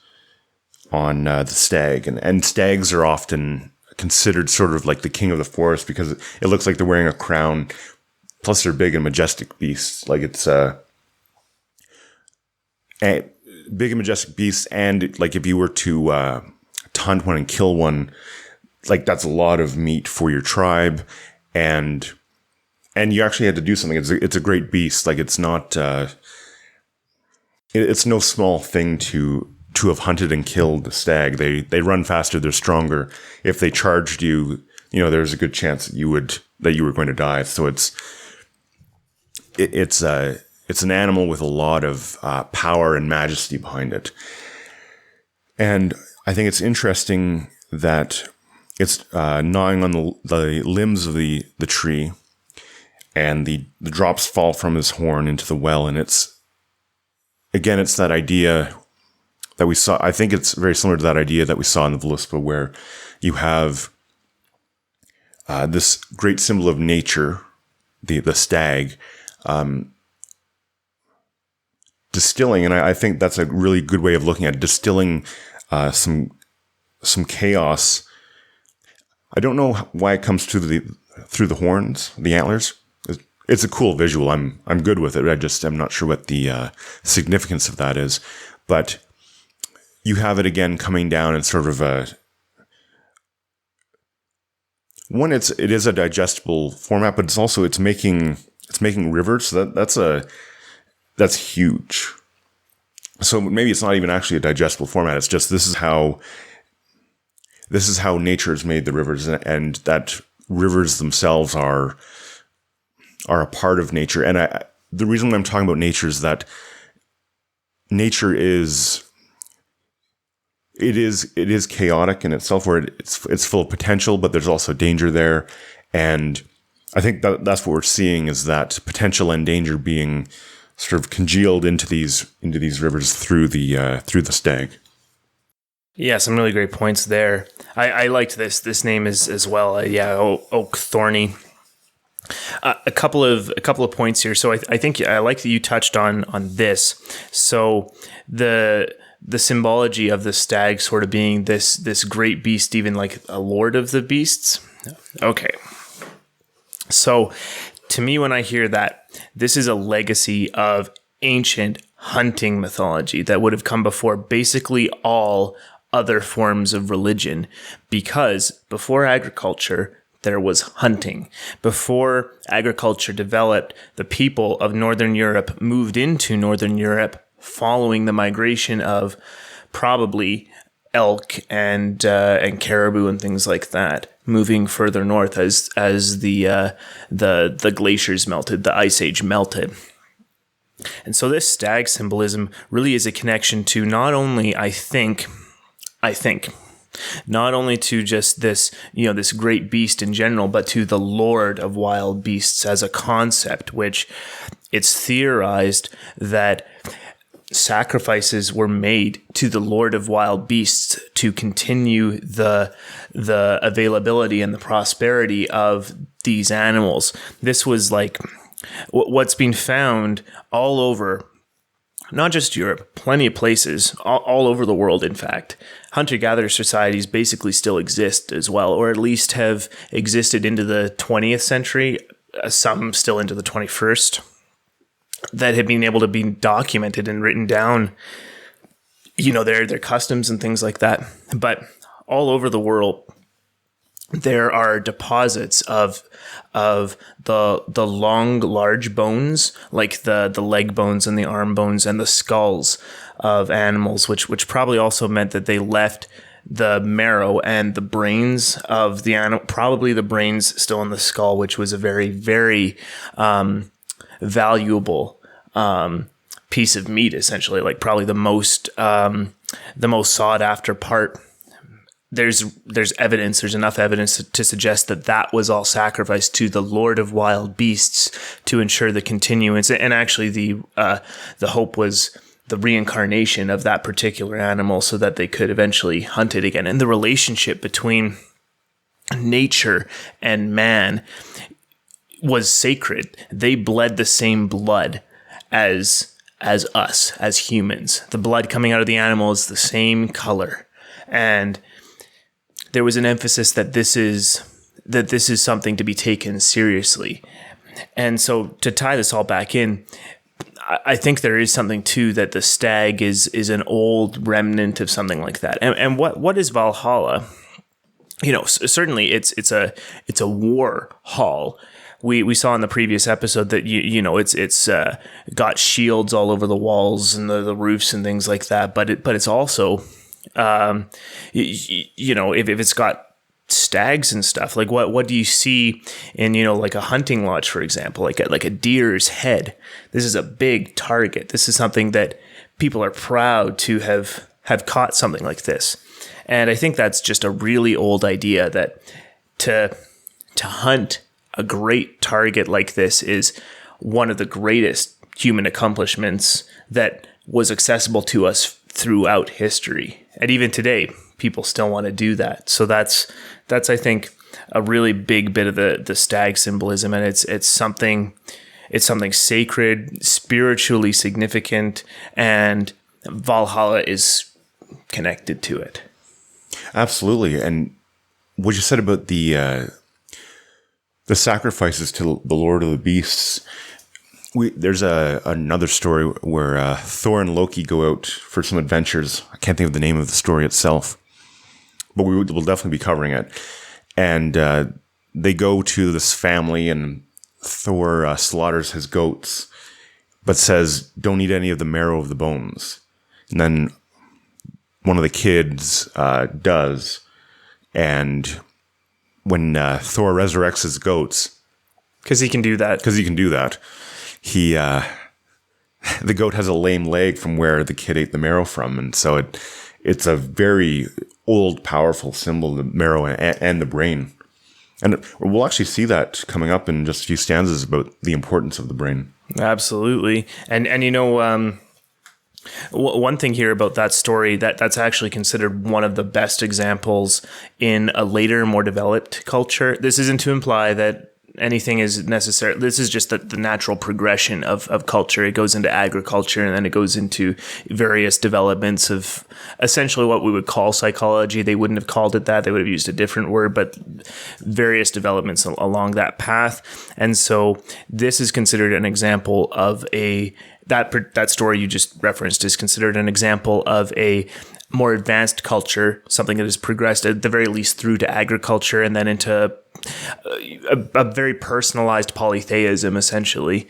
B: on the stag, and stags are often considered sort of like the king of the forest because it looks like they're wearing a crown. Plus, they're big and majestic beasts. Like it's big and majestic beasts, and like if you were to hunt one and kill one, like that's a lot of meat for your tribe, and you actually had to do something. It's a great beast. Like it's not. It's no small thing to have hunted and killed the stag. They run faster. They're stronger. If they charged you, there's a good chance that you were going to die. So it's an animal with a lot of power and majesty behind it. And I think it's interesting that it's gnawing on the limbs of the tree, and the drops fall from his horn into the well. And it's that idea that we saw. I think it's very similar to that idea that we saw in the Völuspá, where you have this great symbol of nature, the stag, distilling, and I think that's a really good way of looking at it, distilling some chaos. I don't know why it comes through the horns, the antlers. It's a cool visual. I'm good with it. I'm not sure what the significance of that is, but you have it again coming down in sort of it is a digestible format, but it's making rivers. So that's huge. So maybe it's not even actually a digestible format. It's just this is how nature has made the rivers, and that rivers themselves are a part of nature. And the reason I'm talking about nature is that nature is chaotic in itself, where it's full of potential, but there's also danger there. And I think that's what we're seeing, is that potential and danger being sort of congealed into these rivers through the stag.
A: Yeah, some really great points there. I liked this name as well. Eikthyrnir. A couple of points here. So I think I like that you touched on this. So the symbology of the stag sort of being this great beast, even like a lord of the beasts. Okay. So to me, when I hear that, this is a legacy of ancient hunting mythology that would have come before basically all other forms of religion, because before agriculture, there was hunting. Before agriculture developed, the people of Northern Europe moved into Northern Europe following the migration of probably elk and caribou and things like that, moving further north as the glaciers melted, the ice age melted. And so this stag symbolism really is a connection to not only, I think, not only to just this, this great beast in general, but to the lord of wild beasts as a concept, which it's theorized that sacrifices were made to the Lord of Wild Beasts to continue the availability and the prosperity of these animals. This was like what's been found all over, not just Europe, plenty of places, all over the world, in fact. Hunter-gatherer societies basically still exist as well, or at least have existed into the 20th century, some still into the 21st, that have been able to be documented and written down, their customs and things like that. But all over the world, there are deposits of the long, large bones, like the leg bones and the arm bones and the skulls of animals, which probably also meant that they left the marrow and the brains of the animal, probably the brains still in the skull, which was a very, very valuable piece of meat, essentially, like probably the most sought after part. There's enough evidence to suggest that was all sacrificed to the Lord of Wild Beasts to ensure the continuance. And actually the hope was the reincarnation of that particular animal so that they could eventually hunt it again. And the relationship between nature and man was sacred. They bled the same blood as us, as humans. The blood coming out of the animal is the same color. And there was an emphasis that this is something to be taken seriously. And so to tie this all back in, I think there is something too that the stag is an old remnant of something like that. And what is Valhalla? Certainly it's a war hall. We saw in the previous episode that it's got shields all over the walls and the roofs and things like that. But it's also if it's got stags and stuff, like what do you see in like a hunting lodge, for example, like a deer's head? This is a big target. This is something that people are proud to have caught something like this. And I think that's just a really old idea, that to hunt a great target like this is one of the greatest human accomplishments that was accessible to us throughout history. And even today, people still want to do that. So that's I think a really big bit of the stag symbolism, and it's something sacred, spiritually significant, and Valhalla is connected to it.
B: Absolutely. And what you said about the sacrifices to the Lord of the Beasts, there's another story where Thor and Loki go out for some adventures. I can't think of the name of the story itself, but we'll definitely be covering it. And they go to this family, and Thor slaughters his goats, but says, "Don't eat any of the marrow of the bones." And then one of the kids does, and when Thor resurrects his goats,
A: because he can do that,
B: he the goat has a lame leg from where the kid ate the marrow from, and so it's a very old, powerful symbol, the marrow and the brain. And we'll actually see that coming up in just a few stanzas about the importance of the brain.
A: Absolutely. And one thing here about that story, that's actually considered one of the best examples in a later, more developed culture. This isn't to imply that anything is necessary. This is just the natural progression of culture. It goes into agriculture, and then it goes into various developments of essentially what we would call psychology. They wouldn't have called it that. They would have used a different word, but various developments along that path. And so this is considered an example of that story you just referenced is considered an example of a more advanced culture, something that has progressed at the very least through to agriculture and then into a very personalized polytheism, essentially.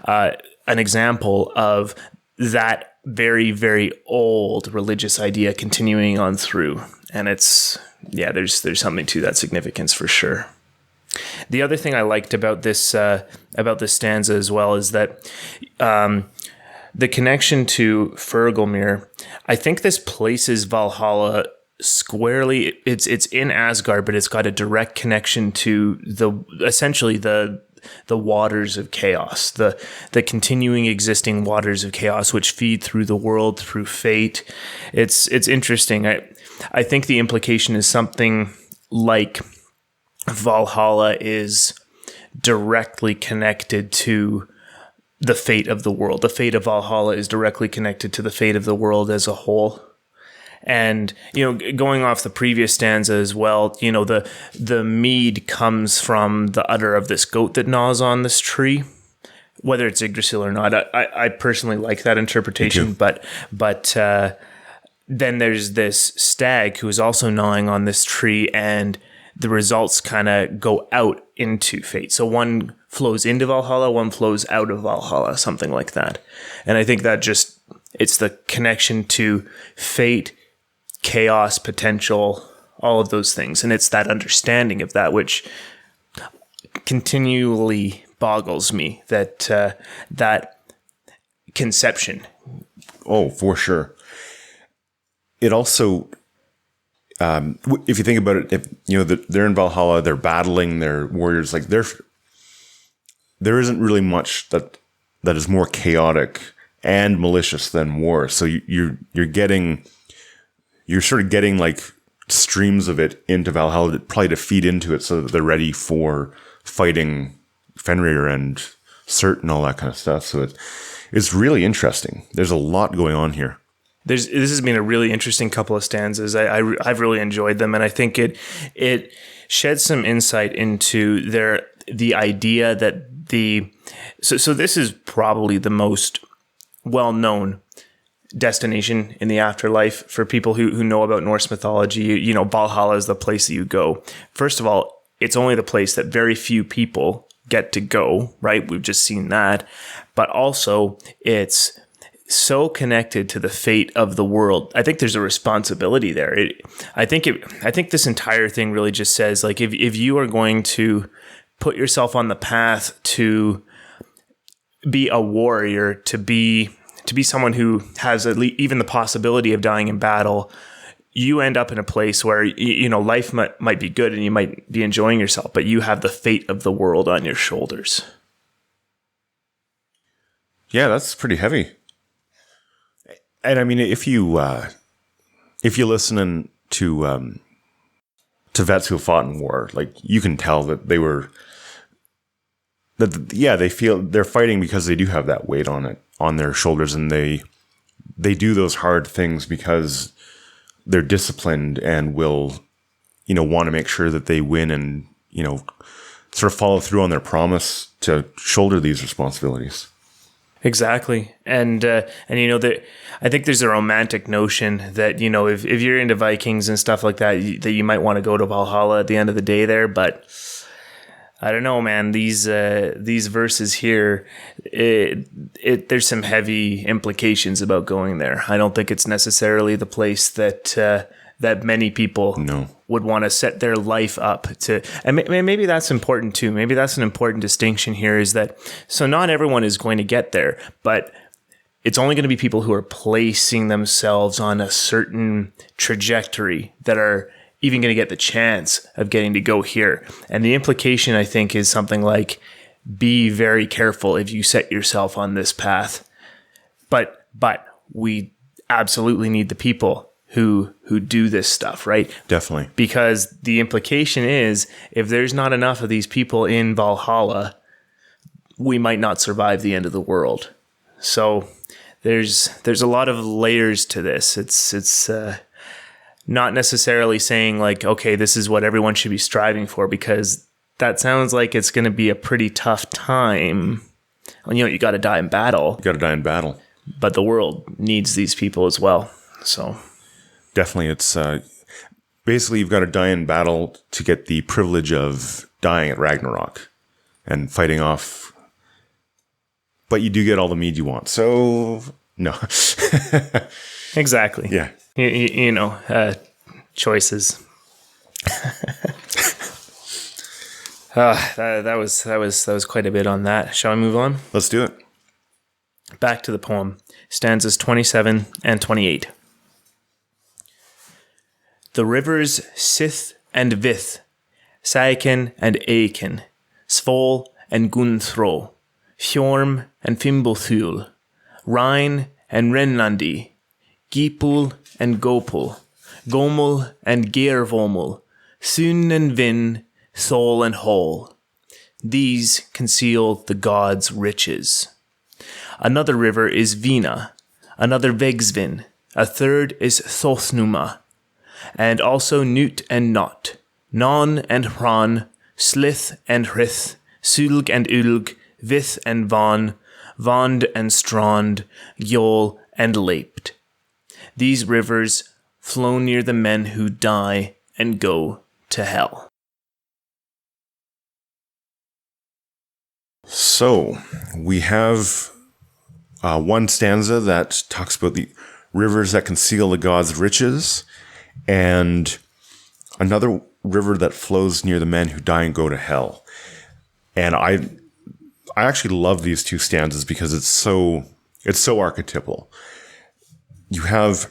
A: An example of that very, very old religious idea continuing on through. And there's something to that significance for sure. The other thing I liked about this stanza as well is that the connection to Hvergelmir, I think this places Valhalla squarely. It's in Asgard, but it's got a direct connection to essentially the the waters of chaos, the continuing existing waters of chaos, which feed through the world, through fate. It's interesting. I think the implication is something like Valhalla is directly connected to the fate of the world. The fate of Valhalla is directly connected to the fate of the world as a whole. And, going off the previous stanza as well, the mead comes from the udder of this goat that gnaws on this tree, whether it's Yggdrasil or not. I personally like that interpretation, but then there's this stag who is also gnawing on this tree, and the results kind of go out into fate. So one flows into Valhalla, one flows out of Valhalla, something like that. And I think that it's the connection to fate, chaos, potential, all of those things. And it's that understanding of that which continually boggles me, that conception.
B: Oh, for sure. It also, if you think about it, they're in Valhalla, they're battling, they're warriors, like there isn't really much that is more chaotic and malicious than war. So you're sort of getting like streams of it into Valhalla, probably to feed into it so that they're ready for fighting Fenrir and Surt and all that kind of stuff. So it's really interesting. There's a lot going on here.
A: This has been a really interesting couple of stanzas. I've really enjoyed them, and I think it sheds some insight into the idea that so this is probably the most well-known destination in the afterlife for people who know about Norse mythology. Valhalla is the place that you go. First of all, it's only the place that very few people get to go, right? We've just seen that. But also, it's so connected to the fate of the world. I think there's a responsibility there. I think this entire thing really just says, like, if you are going to put yourself on the path to be a warrior, to be someone who has at least even the possibility of dying in battle, you end up in a place where life might be good and you might be enjoying yourself, but you have the fate of the world on your shoulders.
B: Yeah, that's pretty heavy. And I mean, if you listen to vets who fought in war, like, you can tell that they feel they're fighting because they do have that weight on their shoulders, and they do those hard things because they're disciplined and will, want to make sure that they win and, sort of follow through on their promise to shoulder these responsibilities.
A: Exactly. And that I think there's a romantic notion that, if you're into Vikings and stuff like that, that you might want to go to Valhalla at the end of the day there. But I don't know, man, these verses here, there's some heavy implications about going there. I don't think it's necessarily the place that many people would want to set their life up to. And maybe that's important too. Maybe that's an important distinction here, is that, so not everyone is going to get there, but it's only going to be people who are placing themselves on a certain trajectory that are even going to get the chance of getting to go here. And the implication, I think, is something like, be very careful if you set yourself on this path. But we absolutely need the people who do this stuff, right?
B: Definitely. Because
A: the implication is, if there's not enough of these people in Valhalla, we might not survive the end of the world. So there's a lot of layers to this. It's not necessarily saying like, okay, this is what everyone should be striving for, because that sounds like it's going to be a pretty tough time. You got to die in battle. But the world needs these people as well. So
B: definitely, it's basically, you've got to die in battle to get the privilege of dying at Ragnarok and fighting off. But you do get all the mead you want. So no.
A: Exactly.
B: Yeah.
A: Choices. That was quite a bit on that. Shall we move on?
B: Let's do it.
A: Back to the poem. Stanzas 27 and 28. The rivers Sith and Vith, Saiken and Aiken, Svol and Gunthro, Hjorm and Fimbulthul, Rhine and Renlandi, Gipul and Gopul, Gomul and Geirvomul, Sun and Vin, Thol and Hol. These conceal the gods' riches. Another river is Vina, another Vegsvin, a third is Thothnuma, and also Nut and Not, Non and Hran, Slith and Hrith, Sulg and Ulg, Vith and Von, Vond and Strand, Gjol and Leipt. These rivers flow near the men who die and go to hell.
B: So, we have one stanza that talks about the rivers that conceal the gods' riches, and another river that flows near the men who die and go to hell. And I actually love these two stanzas because it's so archetypal. You have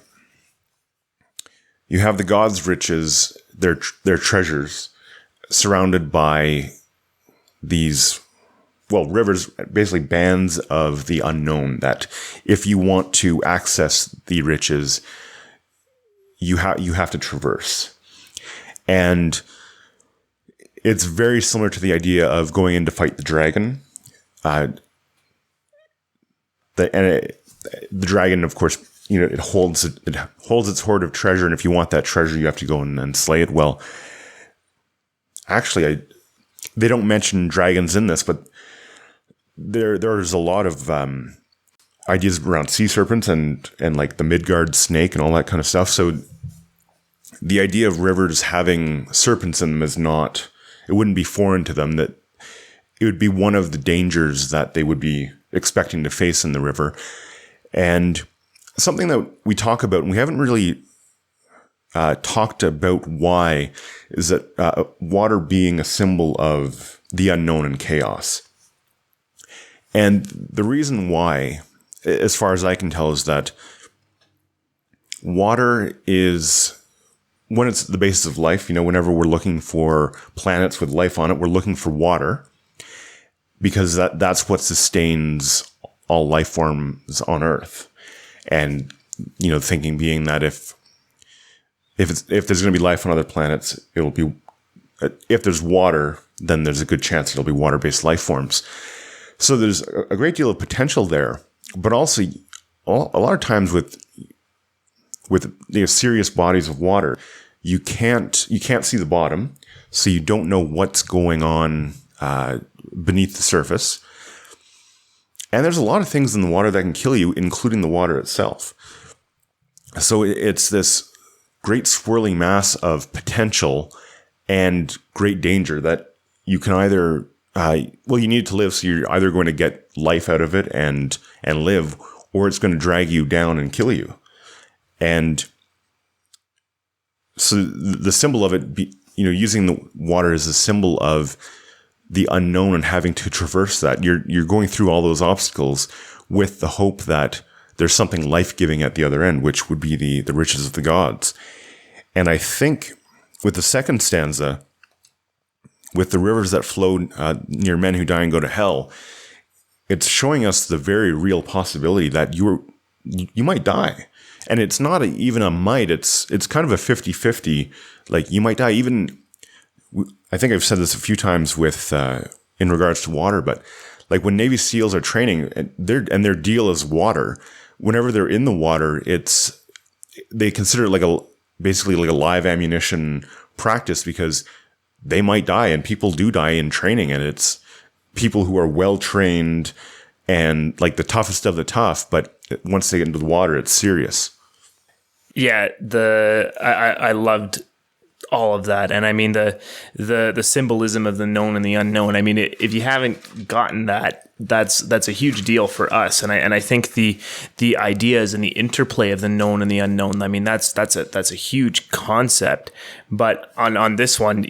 B: the gods' riches, their treasures, surrounded by these, rivers, basically bands of the unknown, that if you want to access the riches, you have to traverse. And it's very similar to the idea of going in to fight the dragon. The dragon, of course, it holds its hoard of treasure, and if you want that treasure, you have to go in and slay it. Well, actually, they don't mention dragons in this, but there's a lot of ideas around sea serpents and like the Midgard snake and all that kind of stuff. So the idea of rivers having serpents in them it wouldn't be foreign to them, that it would be one of the dangers that they would be expecting to face in the river. And something that we talk about, and we haven't really talked about why, is that water being a symbol of the unknown and chaos. And the reason why, as far as I can tell, is that water is, when it's the basis of life, whenever we're looking for planets with life on it, we're looking for water, because that's what sustains all life forms on Earth. And, thinking being that if there's going to be life on other planets, it'll be, if there's water, then there's a good chance it'll be water-based life forms. So there's a great deal of potential there, but also a lot of times with serious bodies of water, you can't see the bottom, so you don't know what's going on beneath the surface. And there's a lot of things in the water that can kill you, including the water itself. So it's this great swirling mass of potential and great danger that you can either, you need to live, so you're either going to get life out of it and live, or it's going to drag you down and kill you. And so the symbol of it, using the water as a symbol of the unknown and having to traverse that, you're going through all those obstacles with the hope that there's something life-giving at the other end, which would be the riches of the gods. And I think with the second stanza, with the rivers that flow near men who die and go to hell, it's showing us the very real possibility that you might die. And it's not even a might, it's kind of a 50-50, like you might die. Even, I think I've said this a few times with in regards to water, but like when Navy SEALs are training and their deal is water, whenever they're in the water, they consider it basically like a live ammunition practice, because they might die, and people do die in training, and it's people who are well trained and like the toughest of the tough, but once they get into the water, it's serious.
A: Yeah, I loved all of that, and I mean the symbolism of the known and the unknown. I mean, if you haven't gotten that, that's a huge deal for us, and I think the ideas and the interplay of the known and the unknown. I mean, that's a huge concept. But on this one,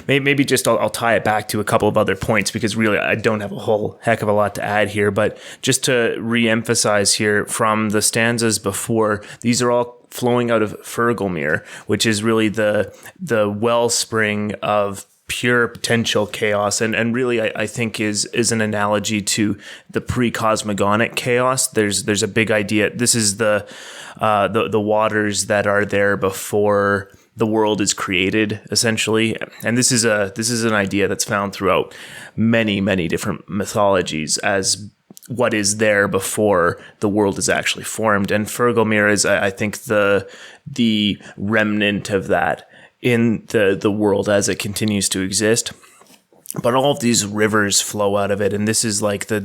A: maybe just I'll tie it back to a couple of other points, because really I don't have a whole heck of a lot to add here. But just to re-emphasize here from the stanzas before, these are all flowing out of Hvergelmir, which is really the wellspring of pure potential chaos, and really I think is an analogy to the pre-cosmogonic chaos. There's a big idea. This is the waters that are there before the world is created, essentially. And this is an idea that's found throughout many different mythologies as what is there before the world is actually formed. And Hvergelmir is, I think, the remnant of that in the world as it continues to exist. But all of these rivers flow out of it, and this is like the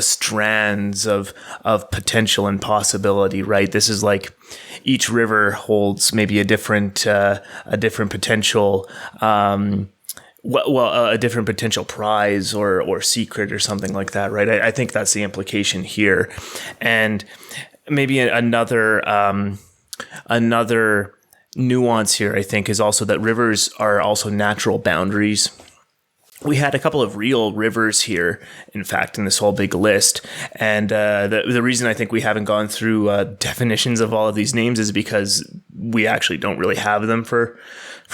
A: strands of potential and possibility, right? This is like each river holds maybe a different potential, a different potential prize or secret or something like that, right? I think that's the implication here, and maybe another nuance here, I think, is also that rivers are also natural boundaries. We had a couple of real rivers here, in fact, in this whole big list. And the reason I think we haven't gone through definitions of all of these names is because we actually don't really have them for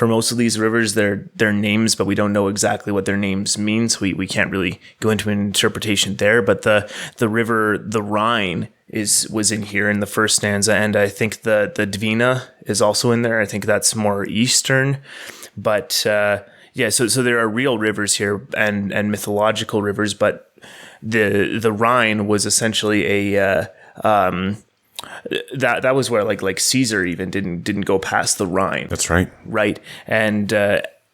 A: most of these rivers. They're names, but we don't know exactly what their names mean, so we can't really go into an interpretation there. But the river, the Rhine, was in here in the first stanza, and I think the Dvina is also in there. I think that's more eastern, but so there are real rivers here and mythological rivers, but the Rhine was essentially a that was where like Caesar even didn't go past the Rhine.
B: That's right.
A: Right, and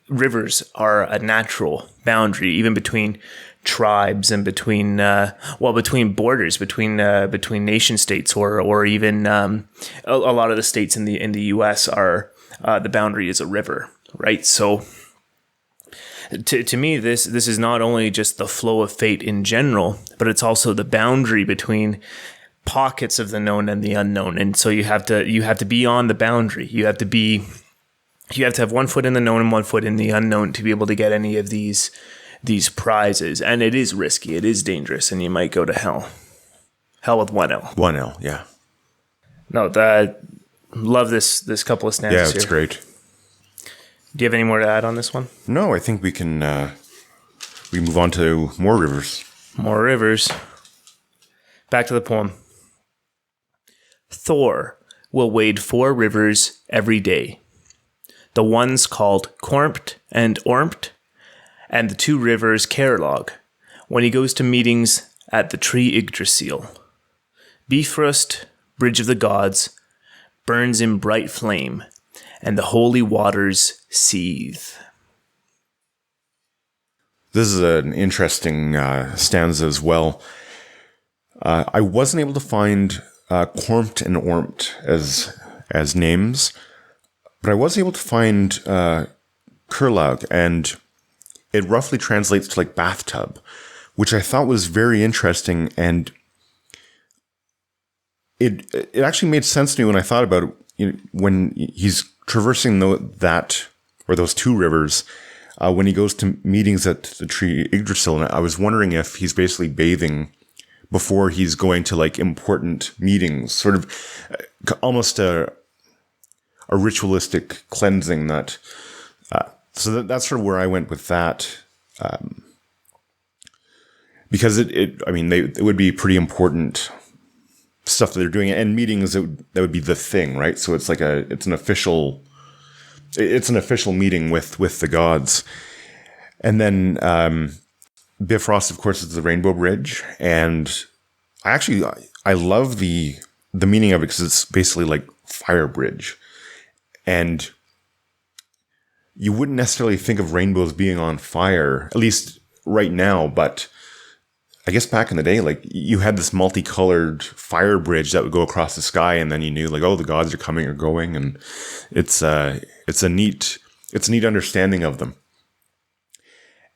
A: rivers are a natural boundary, even between tribes and between borders, between nation states, or even a lot of the states in the U.S. are the boundary is a river, right? So to me, this is not only just the flow of fate in general, but it's also the boundary between pockets of the known and the unknown. And so you have to be on the boundary. You have to have 1 foot in the known and 1 foot in the unknown to be able to get any of these prizes. And it is risky, it is dangerous, and you might go to hell with one L.
B: One L, yeah.
A: No, love this couple of stanzas.
B: Yeah, it's great.
A: Do you have any more to add on this one?
B: No, I think we can we move on to more rivers.
A: More rivers. Back to the poem. Thor will wade 4 rivers every day. The ones called Kormt and Ormt, and the 2 rivers Kerlog, when he goes to meetings at the tree Yggdrasil. Bifrost, bridge of the gods, burns in bright flame, and the holy waters seethe.
B: This is an interesting stanza as well. I wasn't able to find Kormt and Ormt as names, but I was able to find Kerlaug, and it roughly translates to like bathtub, which I thought was very interesting, and it actually made sense to me when I thought about it. When he's traversing those 2 rivers, when he goes to meetings at the tree Yggdrasil, and I was wondering if he's basically bathing before he's going to like important meetings, sort of almost a ritualistic cleansing that. So that's sort of where I went with that, because it would be pretty important stuff that they're doing, and meetings that would be the thing, right? So it's like it's an official meeting with the gods, and then Bifrost, of course, is the Rainbow Bridge, and I love the meaning of it because it's basically like fire bridge, and you wouldn't necessarily think of rainbows being on fire, at least right now, but I guess back in the day, like you had this multicolored fire bridge that would go across the sky, and then you knew like, oh, the gods are coming or going, and it's a neat understanding of them.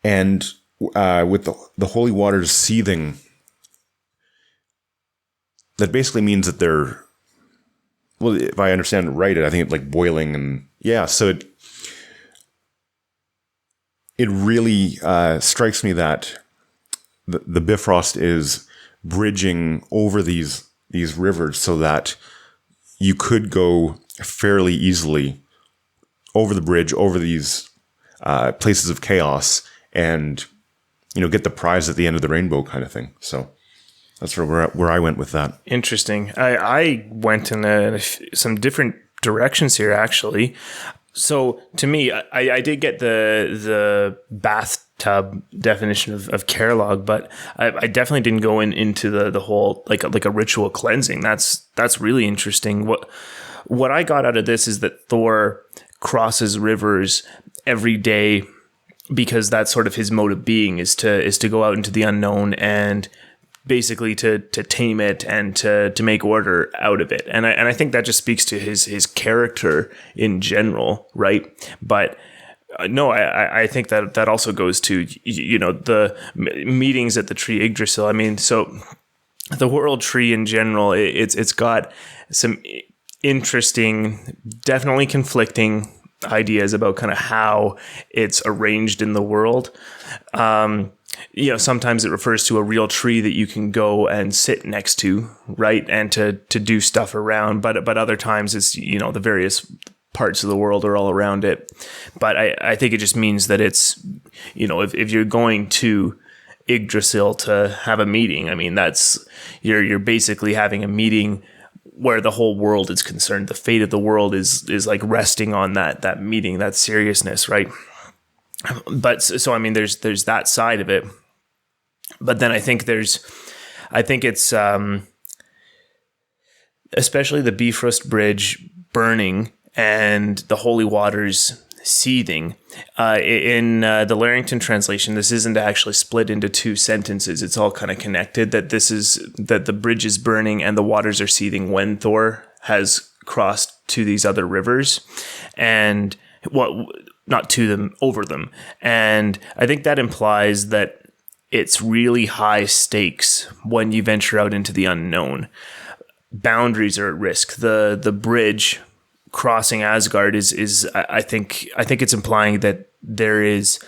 B: And with the holy waters seething, that basically means that they're, well, if I understand it right, I think it's like boiling, and yeah, so it really strikes me that the Bifrost is bridging over these rivers so that you could go fairly easily over the bridge, over these places of chaos and, get the prize at the end of the rainbow kind of thing. So that's where I went with that.
A: Interesting. I went in some different directions here, actually. So to me, I did get the bathtub definition of Kerlog, but I definitely didn't go into the whole like a ritual cleansing. That's really interesting. What I got out of this is that Thor crosses rivers every day because that's sort of his mode of being is to go out into the unknown and basically to tame it and to make order out of it. And I think that just speaks to his character in general, right? But no, I think that also goes to, the meetings at the tree Yggdrasil. I mean, so the world tree in general, it's got some interesting, definitely conflicting ideas about kind of how it's arranged in the world. Sometimes it refers to a real tree that you can go and sit next to, right? And to do stuff around. But other times it's, the various parts of the world are all around it. But I think it just means that it's, if you're going to Yggdrasil to have a meeting, I mean, that's, you're basically having a meeting where the whole world is concerned. The fate of the world is like resting on that meeting, that seriousness, right? But so I mean, there's that side of it, but then I think it's especially the Bifrost bridge burning and the holy waters seething. In the Larrington translation, this isn't actually split into two sentences. It's all kind of connected. That the bridge is burning and the waters are seething when Thor has crossed to these other rivers, and not to them, over them. And I think that implies that it's really high stakes when you venture out into the unknown. Boundaries are at risk. The bridge crossing Asgard is I think it's implying that there is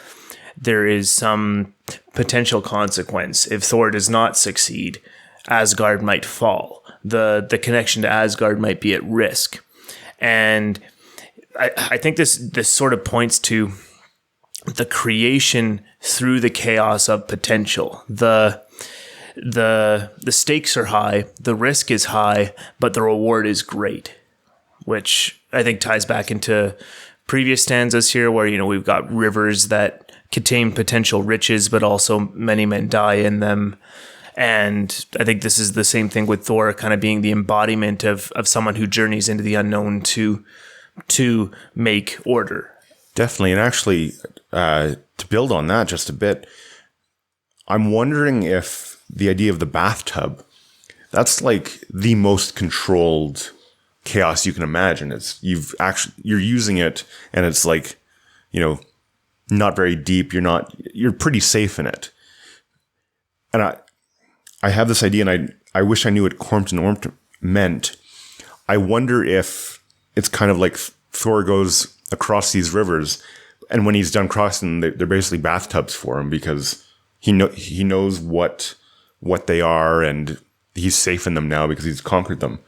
A: some potential consequence. If Thor does not succeed, Asgard might fall. The connection to Asgard might be at risk. And I think this sort of points to the creation through the chaos of potential. The stakes are high, the risk is high, but the reward is great, which I think ties back into previous stanzas here where, we've got rivers that contain potential riches, but also many men die in them. And I think this is the same thing with Thor kind of being the embodiment of someone who journeys into the unknown to make order.
B: Definitely. And actually, to build on that just a bit, I'm wondering if the idea of the bathtub, that's like the most controlled chaos you can imagine. You're using it and it's like, not very deep. You're pretty safe in it. And I have this idea and I wish I knew what cormped and ormped meant. I wonder if it's kind of like Thor goes across these rivers, and when he's done crossing, they're basically bathtubs for him because he knows what they are, and he's safe in them now because he's conquered them.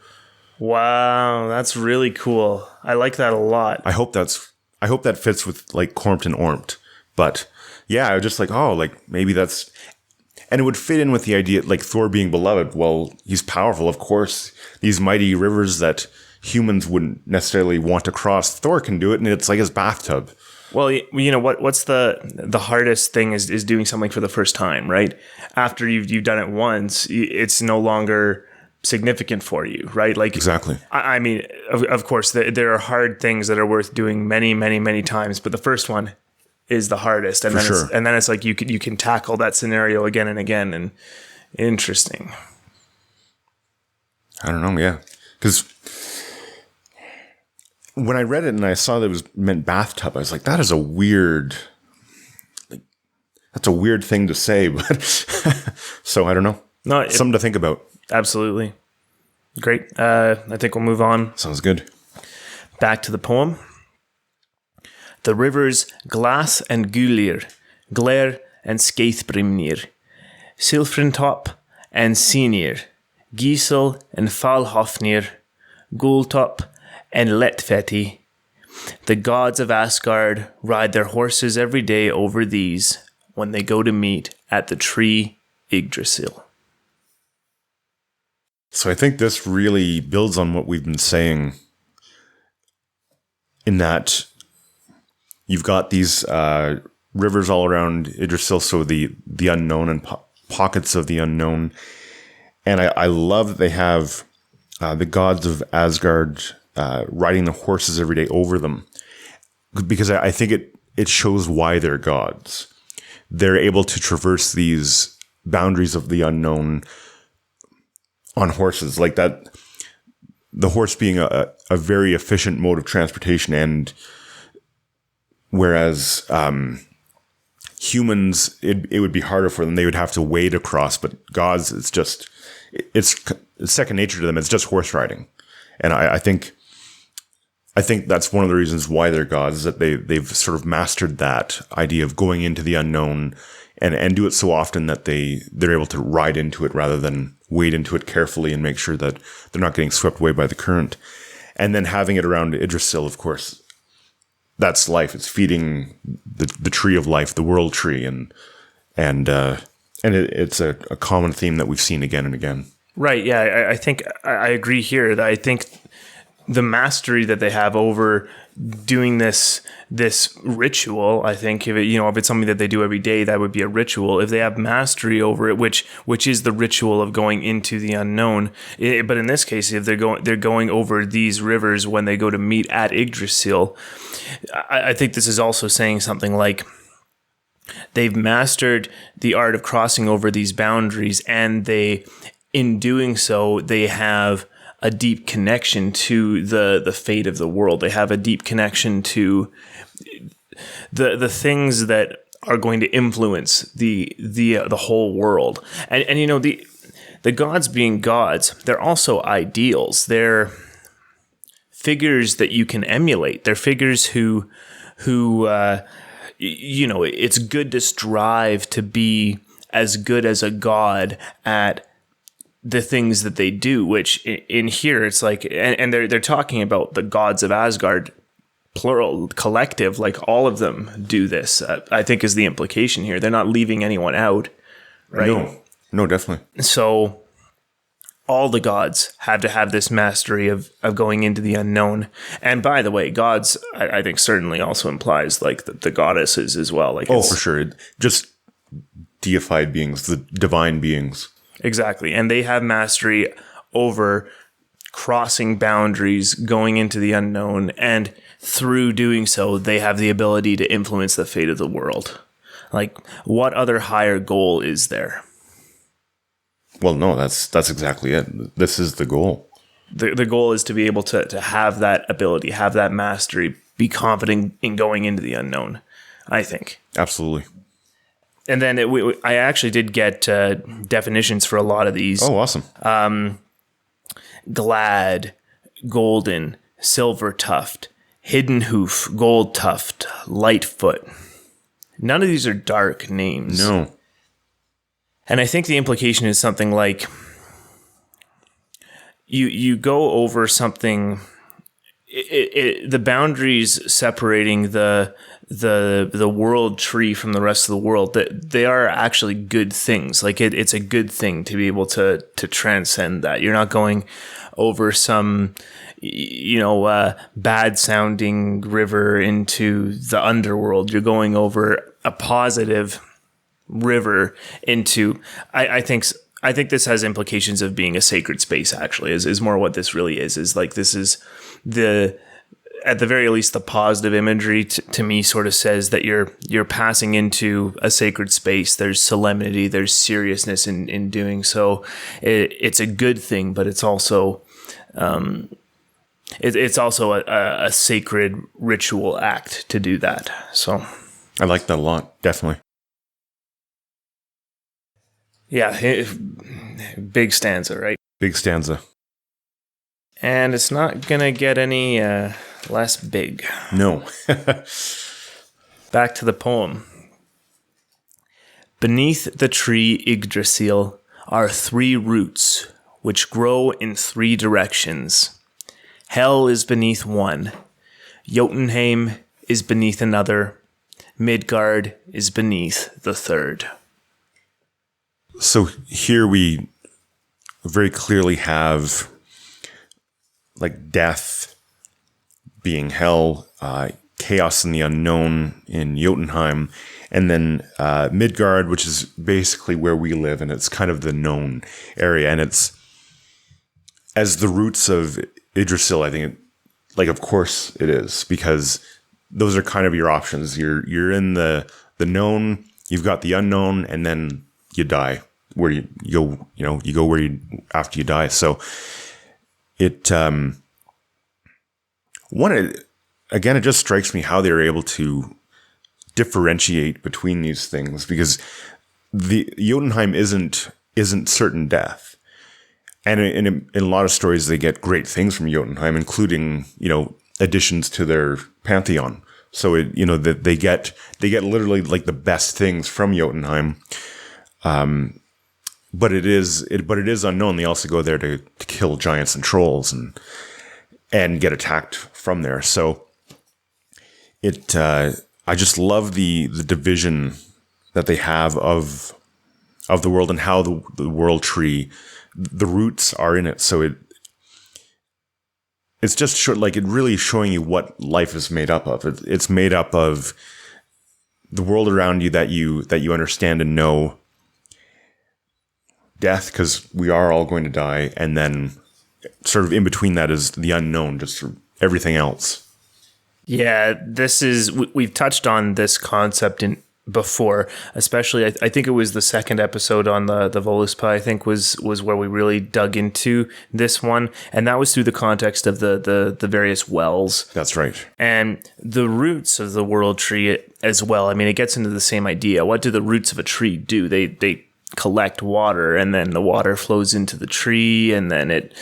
A: Wow, that's really cool. I like that a lot.
B: I hope that fits with like cormped and ormped. But yeah, I was just like, maybe that's, and it would fit in with the idea like Thor being beloved. Well, he's powerful, of course. These mighty rivers that humans wouldn't necessarily want to cross, Thor can do it, and it's like his bathtub.
A: Well, what's the hardest thing is doing something for the first time, right? After you've done it once, it's no longer significant for you, right? Like
B: exactly.
A: I mean, of course, there are hard things that are worth doing many, many, many times, but the first one is the hardest, and then it's like you can tackle that scenario again and again, and interesting.
B: I don't know, yeah, because when I read it and I saw that it was meant bathtub, I was like, that is that's a weird thing to say, but so I don't know. No, something to think about.
A: Absolutely. Great. I think we'll move on.
B: Sounds good.
A: Back to the poem. The rivers Glas and Gulir, Glair and Skeithbrimnir, Silfrintop and Sinir, Gisel and Falhofnir, Gultop and Letfeti, The gods of Asgard ride their horses every day over these when they go to meet at the tree Yggdrasil.
B: So I think this really builds on what we've been saying, in that you've got these rivers all around Yggdrasil, so the unknown and pockets of the unknown. And I love that they have the gods of Asgard riding the horses every day over them, because I think it shows why they're gods. They're able to traverse these boundaries of the unknown on horses, like that. The horse being a very efficient mode of transportation, and whereas humans, it would be harder for them. They would have to wade across, but gods, it's second nature to them. It's just horse riding. And I think that's one of the reasons why they're gods, is that they've sort of mastered that idea of going into the unknown and do it so often that they're able to ride into it rather than wade into it carefully and make sure that they're not getting swept away by the current. And then having it around Yggdrasil, of course, that's life. It's feeding the tree of life, the world tree, and it's a common theme that we've seen again and again.
A: Right. Yeah. I think I agree here. That I think the mastery that they have over doing this ritual, I think if it's something that they do every day, that would be a ritual. If they have mastery over it, which is the ritual of going into the unknown. But in this case, if they're going over these rivers when they go to meet at Yggdrasil, I think this is also saying something like they've mastered the art of crossing over these boundaries, and in doing so, they have a deep connection to the fate of the world. They have a deep connection to the things that are going to influence the whole world. And the gods being gods, they're also ideals. They're figures that you can emulate. They're figures who it's good to strive to be as good as a god at the things that they do, which in here it's like, and they're talking about the gods of Asgard, plural, collective, like all of them do this, I think is the implication here. They're not leaving anyone out, right?
B: No, definitely.
A: So all the gods have to have this mastery of going into the unknown. And by the way, gods, I think certainly also implies like the goddesses as well. Like,
B: for sure. Just deified beings, the divine beings.
A: Exactly. And they have mastery over crossing boundaries, going into the unknown, and through doing so, they have the ability to influence the fate of the world. Like, what other higher goal is there?
B: Well, no, that's exactly it. This is the goal.
A: The goal is to be able to have that ability, have that mastery, be confident in going into the unknown, I think.
B: Absolutely.
A: And then I actually did get definitions for a lot of these.
B: Oh, awesome.
A: Glad, golden, silver tuft, hidden hoof, gold tuft, lightfoot. None of these are dark names.
B: No.
A: And I think the implication is something like you go over something, the boundaries separating the world tree from the rest of the world, that they are actually good things. Like it's a good thing to be able to transcend that. You're not going over some bad sounding river into the underworld. You're going over a positive river into, I think this has implications of being a sacred space, actually, is more what this really is like, this is at the very least, the positive imagery to me sort of says that you're passing into a sacred space. There's solemnity, there's seriousness in doing so. It's a good thing, but it's also it's also a sacred ritual act to do that. So
B: I like that a lot, definitely.
A: Yeah, big stanza, right?
B: Big stanza.
A: And it's not going to get any less big.
B: No.
A: Back to the poem. Beneath the tree Yggdrasil are 3 roots, which grow in 3 directions. Hell is beneath one. Jotunheim is beneath another. Midgard is beneath the third.
B: So here we very clearly have like death being hell, chaos and the unknown in Jotunheim, and then Midgard, which is basically where we live, and it's kind of the known area, and it's as the roots of Yggdrasil. I think, of course it is, because those are kind of your options. You're in the known, you've got the unknown, and then you die. Where you go, you go where you after you die. So it it just strikes me how they're able to differentiate between these things, because the Jotunheim isn't certain death, and in a lot of stories they get great things from Jotunheim, including additions to their pantheon. So that they get literally like the best things from Jotunheim. But it is unknown. They also go there to kill giants and trolls and get attacked from there. So I just love the division that they have of the world, and how the world tree, the roots are in it. So it's just it really showing you what life is made up of. It's made up of the world around you that you understand and know. Death, because we are all going to die, and then sort of in between that is the unknown, just everything else.
A: Yeah, we've touched on this concept before, especially I think it was the second episode on the Voluspa, I think was where we really dug into this one, and that was through the context of the various wells.
B: That's right.
A: And the roots of the world tree as well. I mean, it gets into the same idea. What do the roots of a tree do? They collect water, and then the water flows into the tree, and then it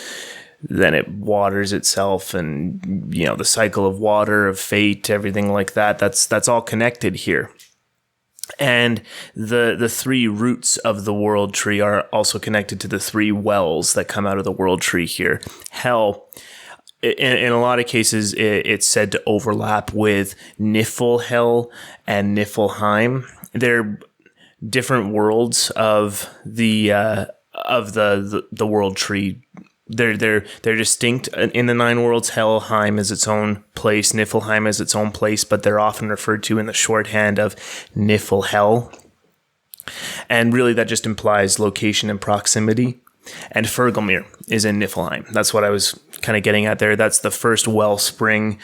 A: waters itself, and the cycle of water, of fate, everything like that. That's all connected here. And the three roots of the world tree are also connected to the three wells that come out of the world tree here. Hell, in a lot of cases, it's said to overlap with Niflhel and Niflheim. They're different worlds of the world tree. They're distinct in the nine worlds. Helheim is its own place, Niflheim is its own place, but they're often referred to in the shorthand of Niflhel. And really that just implies location and proximity. And Hvergelmir is in Niflheim. That's what I was kind of getting at there. That's the first wellspring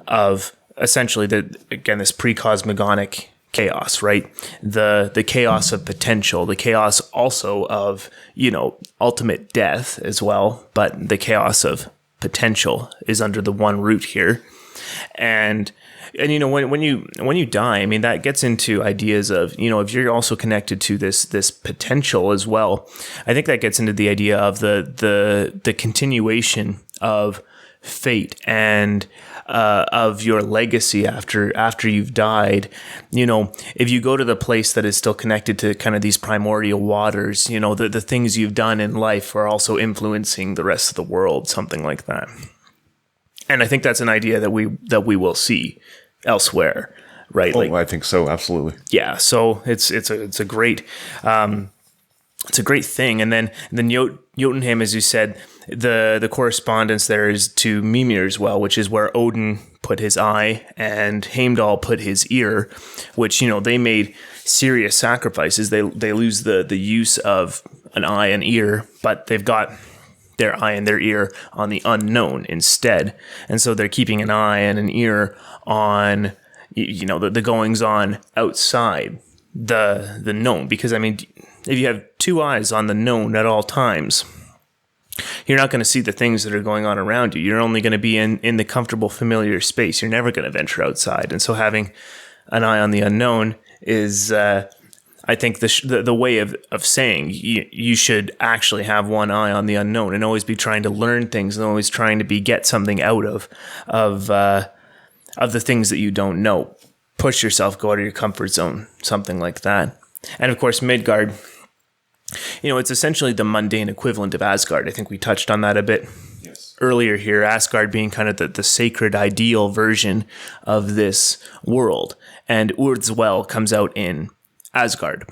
A: of essentially this pre-cosmogonic chaos, right? The chaos of potential, the chaos also of, ultimate death as well, but the chaos of potential is under the one root here. And when you die, I mean, that gets into ideas of, if you're also connected to this potential as well, I think that gets into the idea of the continuation of fate and of your legacy after you've died. If you go to the place that is still connected to kind of these primordial waters, the things you've done in life are also influencing the rest of the world, something like that. And I think that's an idea that we will see elsewhere, right?
B: Oh, I think so, absolutely.
A: Yeah, so it's a great thing. And then Jotunheim, as you said, the correspondence there is to Mimir's well, which is where Odin put his eye and Heimdall put his ear, which, they made serious sacrifices. They lose the use of an eye and ear, but they've got their eye and their ear on the unknown instead. And so they're keeping an eye and an ear on, the goings on outside the known. Because, I mean, if you have two eyes on the known at all times, you're not going to see the things that are going on around you. You're only going to be in the comfortable, familiar space. You're never going to venture outside. And so having an eye on the unknown is, I think, the way of saying you should actually have one eye on the unknown and always be trying to learn things and always trying to get something out of the things that you don't know. Push yourself, go out of your comfort zone, something like that. And of course, Midgard, it's essentially the mundane equivalent of Asgard. I think we touched on that a bit earlier here, Asgard being kind of the sacred ideal version of this world. And Urd's well comes out in Asgard.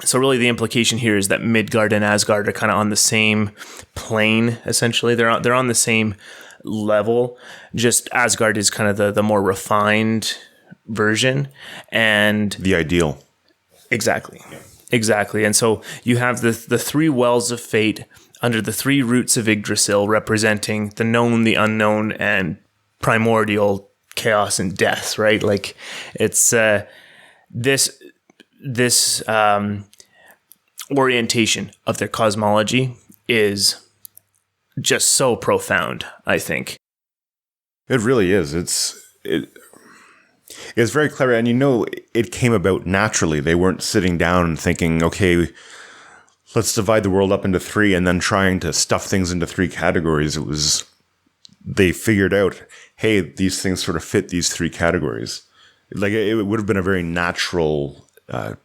A: So really the implication here is that Midgard and Asgard are kind of on the same plane, essentially. They're on the same level. Just Asgard is kind of the more refined version. And
B: the ideal.
A: Exactly. Yeah. Exactly. And so you have the three wells of fate under the three roots of Yggdrasil, representing the known, the unknown, and primordial chaos and death, right? Like it's this orientation of their cosmology is just so profound, I think.
B: It really is. It's very clever, and it came about naturally. They weren't sitting down and thinking, okay, let's divide the world up into three and then trying to stuff things into three categories. They figured out, hey, these things sort of fit these three categories. Like it would have been a very natural, it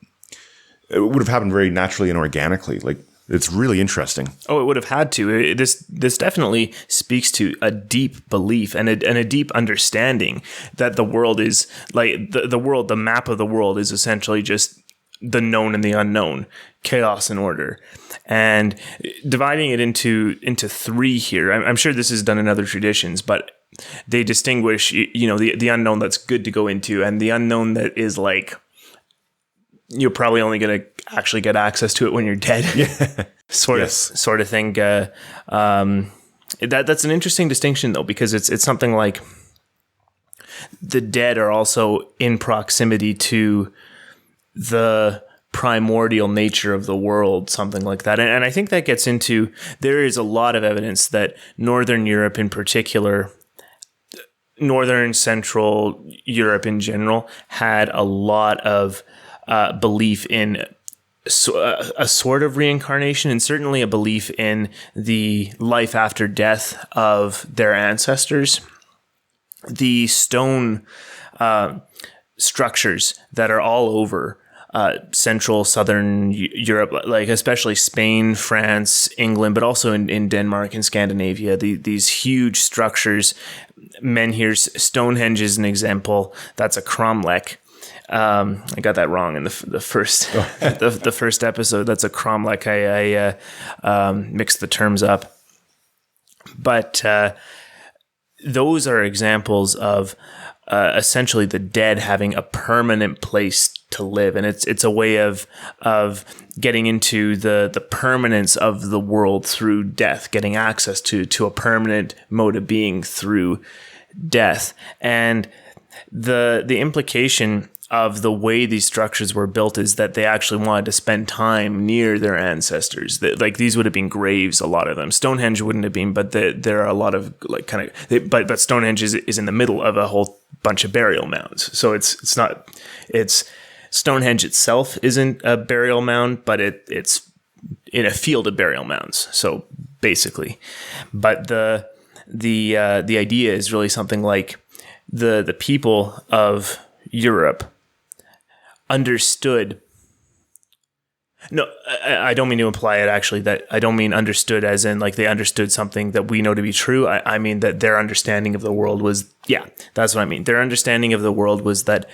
B: would have happened very naturally and organically. Like it's really interesting. Oh,
A: it would have had to. This definitely speaks to a deep belief and a deep understanding that the world is like the world. The map of the world is essentially just the known and the unknown, chaos and order, and dividing it into three here. I'm sure this is done in other traditions, but they distinguish, the unknown that's good to go into, and the unknown that is like you're probably only going to actually get access to it when you're dead. Yeah. sort of thing. That's an interesting distinction though, because it's something like the dead are also in proximity to the primordial nature of the world, something like that. And I think that gets into, there is a lot of evidence that Northern Europe in particular, Northern Central Europe in general, had a lot of belief in a sort of reincarnation, and certainly a belief in the life after death of their ancestors. The stone structures that are all over Central, Southern Europe, like especially Spain, France, England, but also in Denmark and Scandinavia, these huge structures. Menhir's Stonehenge is an example. That's a cromlech. I got that wrong in the first the first episode. That's a cromlech. I mixed the terms up, but those are examples of essentially the dead having a permanent place to live, and it's a way of getting into the permanence of the world through death, getting access to a permanent mode of being through death, and the implication of the way these structures were built is that they actually wanted to spend time near their ancestors. Like these would have been graves, a lot of them. Stonehenge wouldn't have been, but there are a lot of like kind of. But Stonehenge is in the middle of a whole bunch of burial mounds. So it's Stonehenge itself isn't a burial mound, but it's in a field of burial mounds. So basically, but the idea is really something like the people of Europe understood. No, I don't mean to imply it actually, that I don't mean understood as in like they understood something that we know to be true. I mean that their understanding of the world was, that's what I mean. Their understanding of the world was that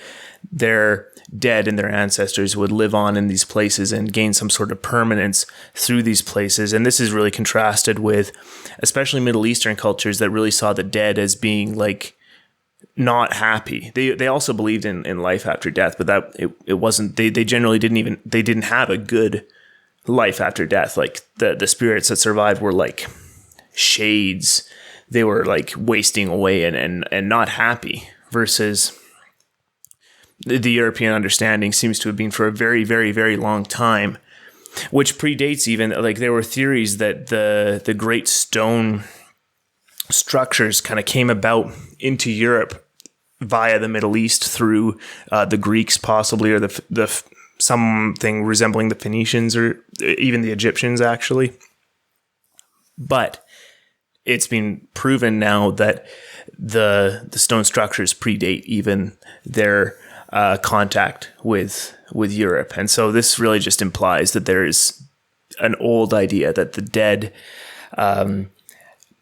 A: their dead and their ancestors would live on in these places and gain some sort of permanence through these places. And this is really contrasted with especially Middle Eastern cultures that really saw the dead as being like not happy. They also believed in life after death, but that it wasn't. They generally didn't have a good life after death. Like the spirits that survived were like shades. They were like wasting away and not happy. Versus the European understanding seems to have been for a very, very, very long time, which predates even like there were theories that the great stone structures kind of came about into Europe via the Middle East through the Greeks possibly, or the something resembling the Phoenicians or even the Egyptians actually. But it's been proven now that the stone structures predate even their contact with Europe. And so this really just implies that there is an old idea that the dead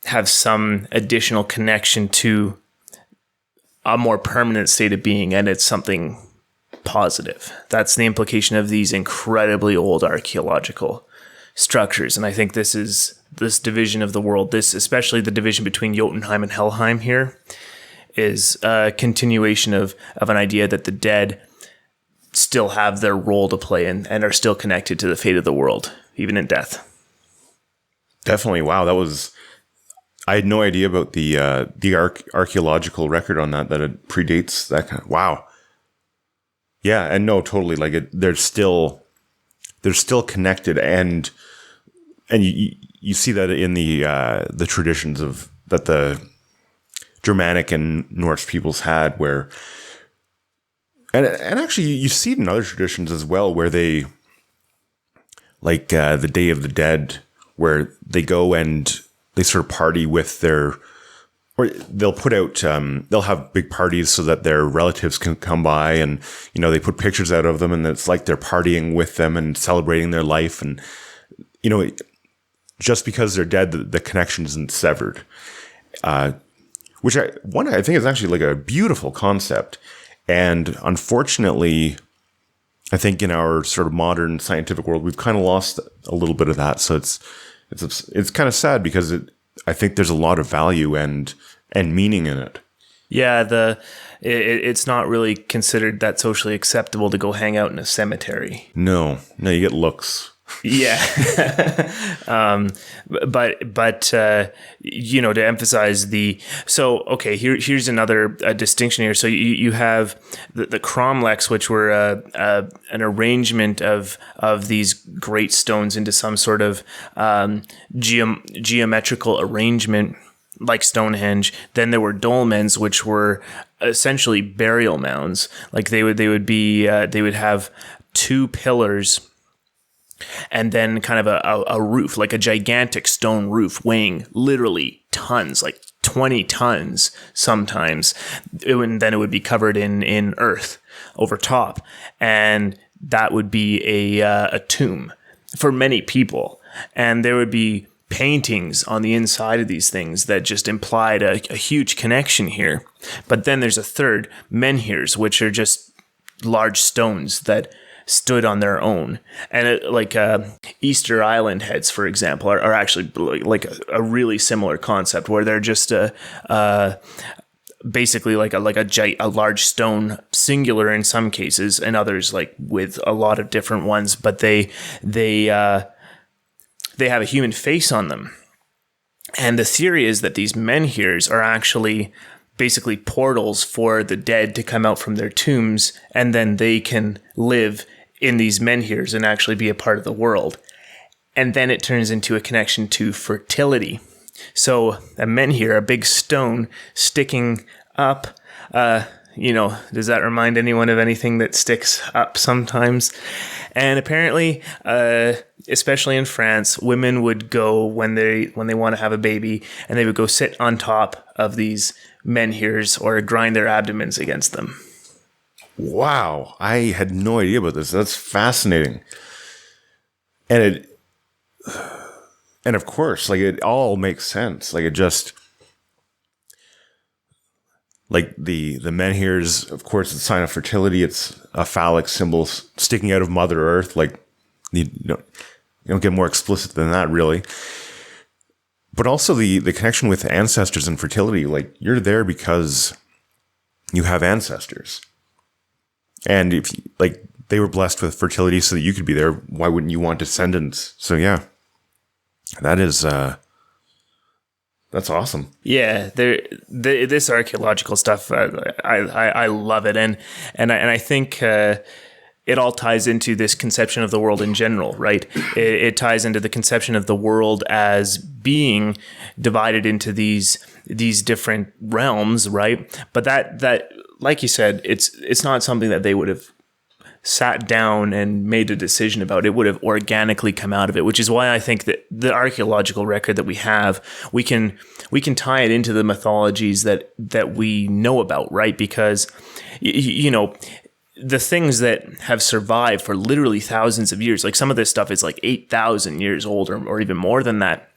A: have some additional connection to a more permanent state of being, and it's something positive. That's the implication of these incredibly old archaeological structures. And I think this division of the world, especially the division between Jotunheim and Helheim here, is a continuation of an idea that the dead still have their role to play and are still connected to the fate of the world, even in death.
B: Definitely. Wow. I had no idea about the archaeological record on that it predates that kind of, wow. Yeah. And no, totally. Like they're still connected, and you see that in the traditions that the Germanic and Norse peoples had, where, and actually you see it in other traditions as well, where they, like the Day of the Dead, where they go and they sort of party with or they'll put out, they'll have big parties so that their relatives can come by, and, they put pictures out of them, and it's like they're partying with them and celebrating their life. And, just because they're dead, the connection isn't severed. Which I think is actually like a beautiful concept. And unfortunately, I think in our sort of modern scientific world, we've kind of lost a little bit of that. So it's kind of sad, because I think there's a lot of value and meaning in it.
A: Yeah, it's not really considered that socially acceptable to go hang out in a cemetery.
B: No, you get looks.
A: Yeah. But to emphasize here's another distinction here. So you have the cromlechs, which were an arrangement of these great stones into some sort of geometrical arrangement, like Stonehenge. Then there were dolmens, which were essentially burial mounds. Like they would have two pillars, and then kind of a roof, like a gigantic stone roof weighing literally tons, like 20 tons sometimes. And then it would be covered in earth over top. And that would be a tomb for many people. And there would be paintings on the inside of these things that just implied a huge connection here. But then there's a third, menhirs, which are just large stones that stood on their own. And Easter Island heads, for example, are actually like a really similar concept, where they're just basically like a large stone, singular in some cases, and others like with a lot of different ones, but they have a human face on them. And the theory is that these menhirs are actually basically portals for the dead to come out from their tombs, and then they can live in these menhirs and actually be a part of the world. And then it turns into a connection to fertility. So a menhir, a big stone sticking up, does that remind anyone of anything that sticks up sometimes? And apparently, especially in France, women would go when they want to have a baby, and they would go sit on top of these menhirs or grind their abdomens against them.
B: Wow, I had no idea about this. That's fascinating. And of course, like, it all makes sense. Like, it just, like the menhirs, of course, it's a sign of fertility. It's a phallic symbol sticking out of Mother Earth. Like, you don't get more explicit than that, really. But also the connection with ancestors and fertility. Like, you're there because you have ancestors. And if they were blessed with fertility so that you could be there, why wouldn't you want descendants? So yeah, that is that's awesome.
A: Yeah, this archaeological stuff, I love it, and I think it all ties into this conception of the world in general, right? It ties into the conception of the world as being divided into these different realms, right? But that like you said, it's not something that they would have sat down and made a decision about. It would have organically come out of it, which is why I think that the archaeological record that we have, we can tie it into the mythologies that we know about, right? Because the things that have survived for literally thousands of years, like some of this stuff is like 8,000 years old or even more than that.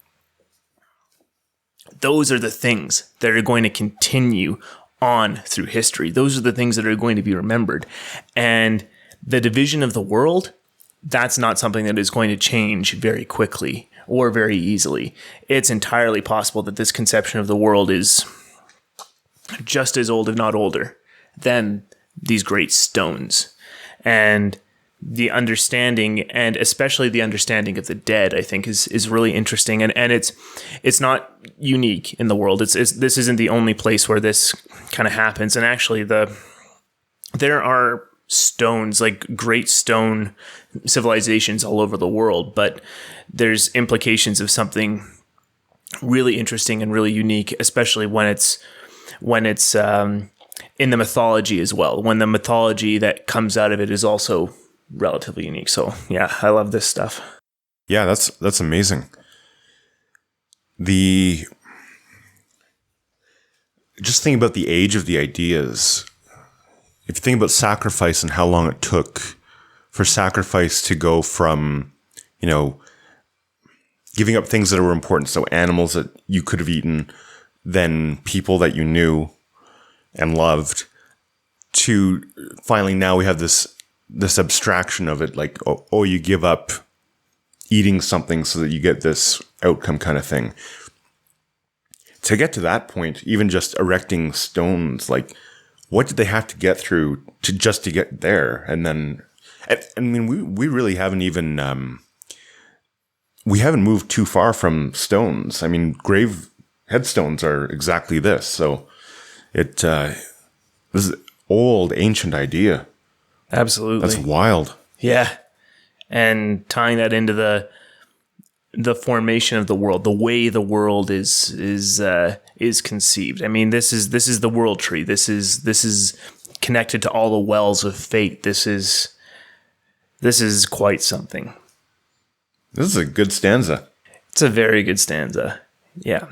A: those are the things that are going to continue on through history. Those are the things that are going to be remembered. And the division of the world, that's not something that is going to change very quickly or very easily. It's entirely possible that this conception of the world is just as old, if not older, than these great stones. And the understanding, and especially the understanding of the dead, I think is really interesting. And it's not unique in the world. This isn't the only place where this kind of happens. And actually there are stones, like great stone civilizations all over the world, but there's implications of something really interesting and really unique, especially when it's in the mythology as well, when the mythology that comes out of it is also relatively unique. So yeah, I love this stuff.
B: Yeah, that's amazing. Just think about the age of the ideas. If you think about sacrifice and how long it took for sacrifice to go from, giving up things that were important, so animals that you could have eaten, then people that you knew and loved, to finally now we have this abstraction of it, like, you give up eating something so that you get this outcome kind of thing. To get to that point, even just erecting stones, like, what did they have to get through to get there? And then, I mean, we really haven't even, we haven't moved too far from stones. I mean, grave headstones are exactly this. So this is an old, ancient idea.
A: Absolutely.
B: That's wild.
A: Yeah. And tying that into the formation of the world, the way the world is conceived. I mean, this is the world tree. This is connected to all the wells of fate. This is quite something.
B: This is a good stanza.
A: It's a very good stanza. Yeah.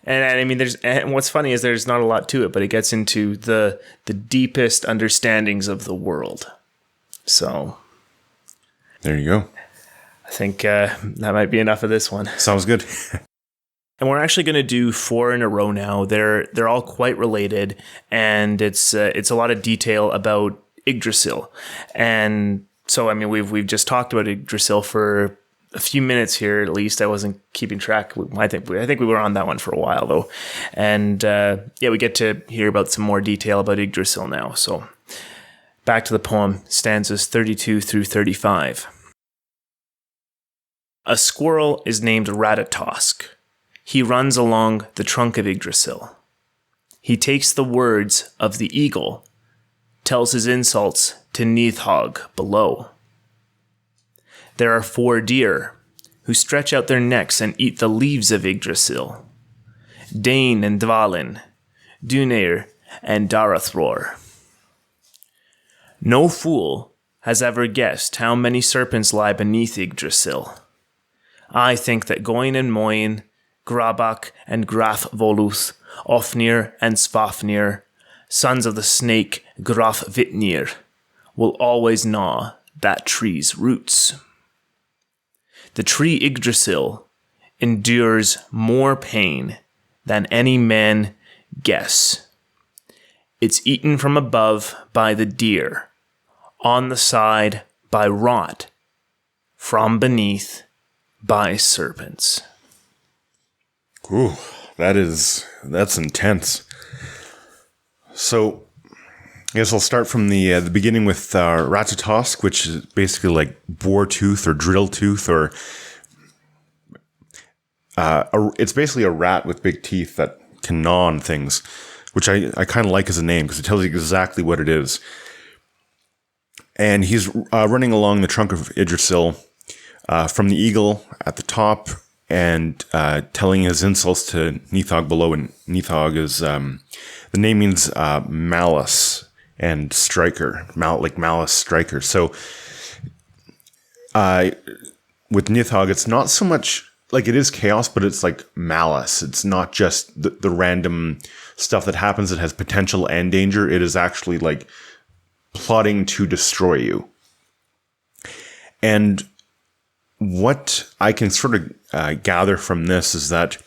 A: And I mean, and what's funny is there's not a lot to it, but it gets into the deepest understandings of the world. So
B: there you go.
A: I think that might be enough of this one.
B: Sounds good.
A: And we're actually going to do 4 in a row now. They're all quite related, and it's a lot of detail about Yggdrasil. And so, I mean, we've just talked about Yggdrasil for a few minutes here, at least. I wasn't keeping track. I think we were on that one for a while, though. And we get to hear about some more detail about Yggdrasil now. So back to the poem, stanzas 32 through 35. A squirrel is named Ratatosk. He runs along the trunk of Yggdrasil. He takes the words of the eagle, tells his insults to Nidhogg below. There are 4 deer who stretch out their necks and eat the leaves of Yggdrasil. Dane and Dvalin, Dunir and Darathror. No fool has ever guessed how many serpents lie beneath Yggdrasil. I think that Goin and Moin, Grabak and Grathvoluth, Ofnir and Svafnir, sons of the snake Grafvitnir, will always gnaw that tree's roots. The tree Yggdrasil endures more pain than any man guess. It's eaten from above by the deer, on the side by rot, from beneath by serpents.
B: Ooh, that's intense. So, I guess I'll start from the beginning with Ratatosk, which is basically like boar tooth or drill tooth, or it's basically a rat with big teeth that can gnaw on things, which I kind of like as a name because it tells you exactly what it is. And he's running along the trunk of Yggdrasil from the eagle at the top and telling his insults to Nidhogg below. And Nidhogg is, the name means malice and striker, like malice striker. So with Nidhogg, it's not so much like it is chaos, but it's like malice. It's not just the random stuff that happens that has potential and danger. It is actually like plotting to destroy you. And what I can sort of gather from this is that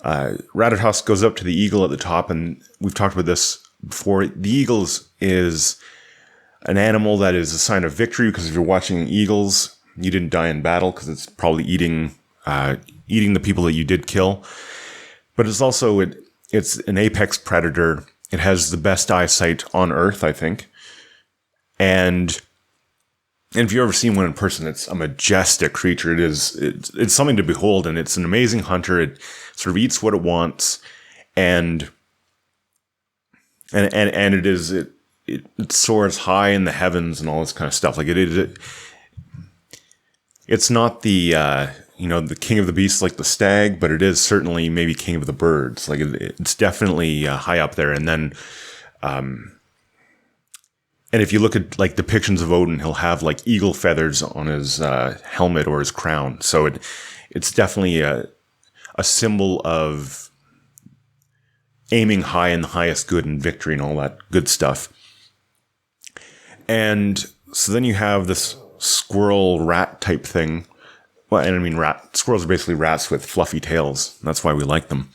B: Ratatosk goes up to the eagle at the top, and we've talked about this before. The eagle is an animal that is a sign of victory, because if you're watching eagles, you didn't die in battle, because it's probably eating the people that you did kill. But it's also it's an apex predator. It has the best eyesight on Earth, I think. And if you've ever seen one in person, it's a majestic creature. It's something to behold, and it's an amazing hunter. It sort of eats what it wants, and it soars high in the heavens and all this kind of stuff. Like it's not the the king of the beasts like the stag, but it is certainly maybe king of the birds. Like it's definitely high up there. And then, and if you look at like depictions of Odin, he'll have like eagle feathers on his helmet or his crown. So it's definitely a symbol of aiming high in the highest good and victory and all that good stuff. And so then you have this squirrel rat type thing. Well, and I mean, squirrels are basically rats with fluffy tails. That's why we like them.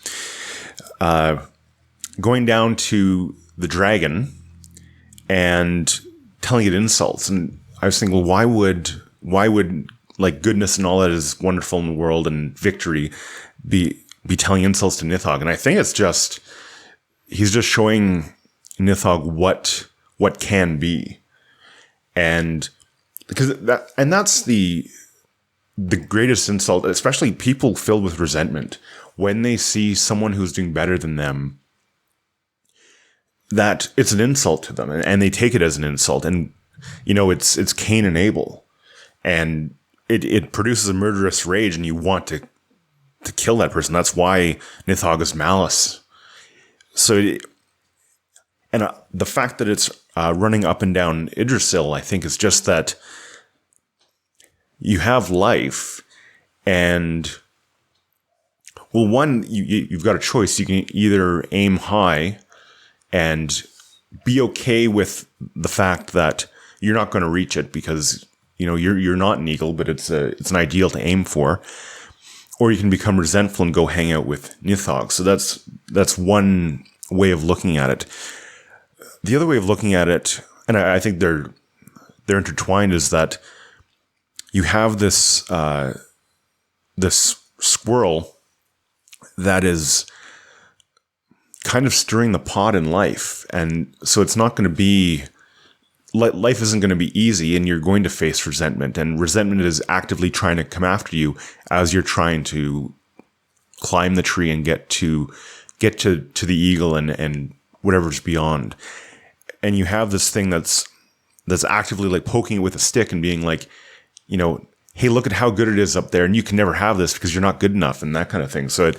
B: Going down to the dragon and telling it insults. And I was thinking, well, why would like goodness and all that is wonderful in the world and victory be telling insults to Nidhogg? And I think it's just, he's just showing Nidhogg what can be. And because that's the greatest insult, especially people filled with resentment, when they see someone who's doing better than them, that it's an insult to them, and they take it as an insult. And it's Cain and Abel, and it produces a murderous rage, and you want to kill that person. That's why Nidhogg is malice. So, the fact that it's running up and down Yggdrasil, I think, is just that you have life, and well, one, you've got a choice. You can either aim high and be okay with the fact that you're not going to reach it because you're not an eagle, but it's an ideal to aim for, or you can become resentful and go hang out with Nidhogg. So that's one way of looking at it. The other way of looking at it, and I think they're intertwined, is that you have this squirrel that is kind of stirring the pot in life, and so it's not going to be, life isn't going to be easy, and you're going to face resentment, and resentment is actively trying to come after you as you're trying to climb the tree and get to the eagle and whatever's beyond. And you have this thing that's actively like poking it with a stick and being like, hey, look at how good it is up there, and you can never have this because you're not good enough, and that kind of thing. So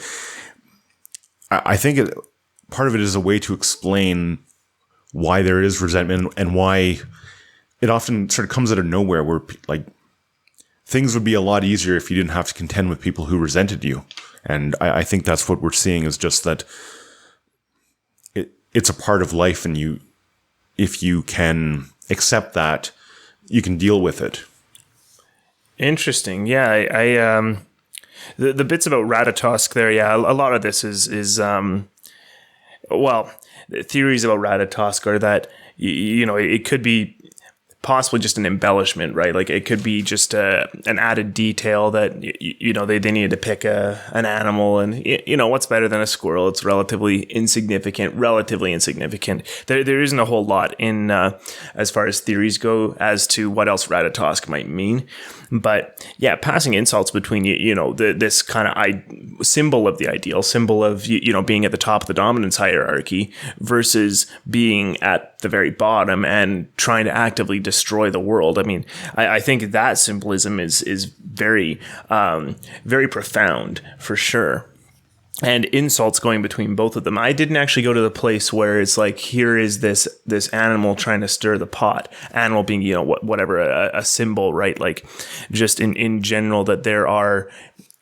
B: I think part of it is a way to explain why there is resentment and why it often sort of comes out of nowhere, where like things would be a lot easier if you didn't have to contend with people who resented you. And I think that's what we're seeing, is just that it's a part of life, and if you can accept that, you can deal with it.
A: Interesting. Yeah, I the bits about Ratatosk there. Yeah, a lot of this is the theories about Ratatosk are that it could be possibly just an embellishment, right? Like it could be just an added detail that they needed to pick an animal, and what's better than a squirrel? It's relatively insignificant. There isn't a whole lot in as far as theories go as to what else Ratatosk might mean. But yeah, passing insults between this kind of symbol of the ideal, symbol of being at the top of the dominance hierarchy versus being at the very bottom and trying to actively destroy the world. I mean, I think that symbolism is very very profound for sure. And insults going between both of them. I didn't actually go to the place where it's like, here is this animal trying to stir the pot. Animal being, whatever, a symbol, right? Like just in general, that there are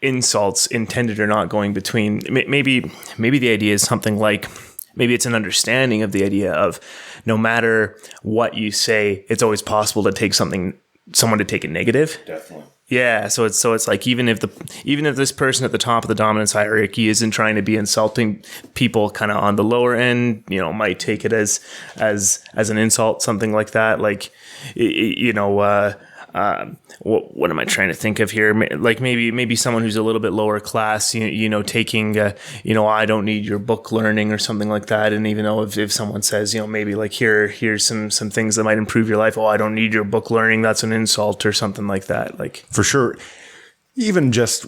A: insults, intended or not, going between. Maybe the idea is something like, maybe it's an understanding of the idea of no matter what you say, it's always possible to take someone to take a negative.
B: Definitely.
A: Yeah, so it's like even if this person at the top of the dominance hierarchy isn't trying to be insulting, people kind of on the lower end, might take it as an insult, something like that. Like, what am I trying to think of here? Like maybe someone who's a little bit lower class, taking, I don't need your book learning or something like that. And even though if someone says, maybe like here's some things that might improve your life. Oh, I don't need your book learning. That's an insult or something like that. Like,
B: for sure. Even just,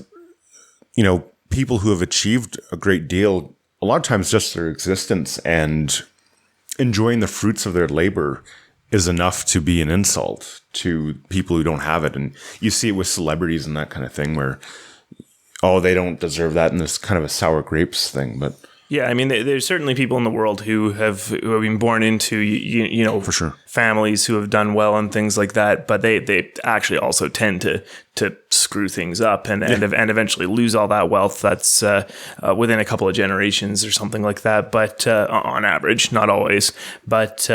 B: people who have achieved a great deal, a lot of times just their existence and enjoying the fruits of their labor is enough to be an insult to people who don't have it. And you see it with celebrities and that kind of thing where, oh, they don't deserve that. And this kind of a sour grapes thing. But
A: yeah, I mean, there's certainly people in the world who have been born into,
B: for sure,
A: families who have done well and things like that. But they actually also tend to screw things up and eventually lose all that wealth that's within a couple of generations or something like that. But on average, not always. But,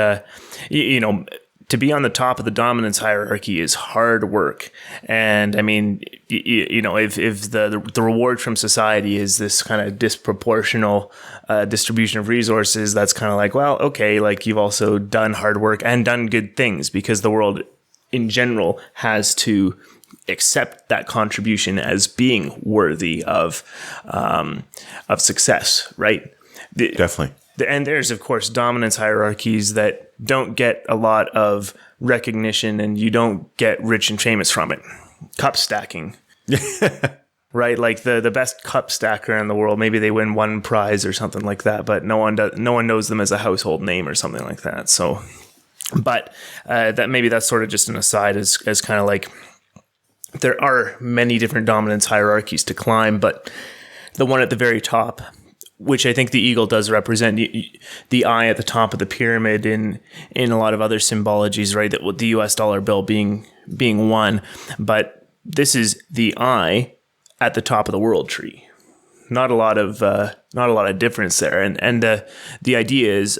A: to be on the top of the dominance hierarchy is hard work. And I mean, if the reward from society is this kind of disproportional distribution of resources, that's kind of like, well, okay, like you've also done hard work and done good things, because the world in general has to accept that contribution as being worthy of success, right?
B: Definitely.
A: And there's, of course, dominance hierarchies that don't get a lot of recognition and you don't get rich and famous from it. Cup stacking. Right? Like the best cup stacker in the world, maybe they win one prize or something like that, but no one knows them as a household name or something like that. So, but that's sort of just an aside as kind of like, there are many different dominance hierarchies to climb, but the one at the very top, which I think the eagle does represent, the eye at the top of the pyramid in a lot of other symbologies, right? That the US dollar bill being one, but this is the eye at the top of the world tree. Not a lot of difference there, and the idea is,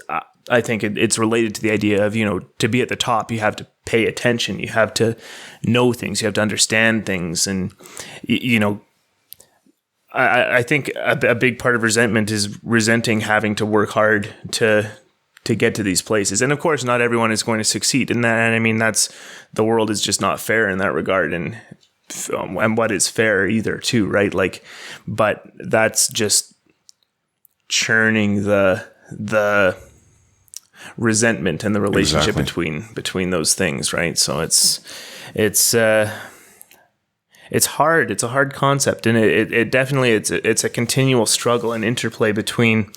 A: I think it's related to the idea of, to be at the top, you have to pay attention, you have to know things, you have to understand things, and I think a big part of resentment is resenting having to work hard to get to these places. And of course, not everyone is going to succeed in that. And I mean, the world is just not fair in that regard. And what is fair either too, right? Like, but that's just churning the resentment and the relationship between those things, right? So it's hard. It's a hard concept, and it definitely it's a continual struggle and interplay between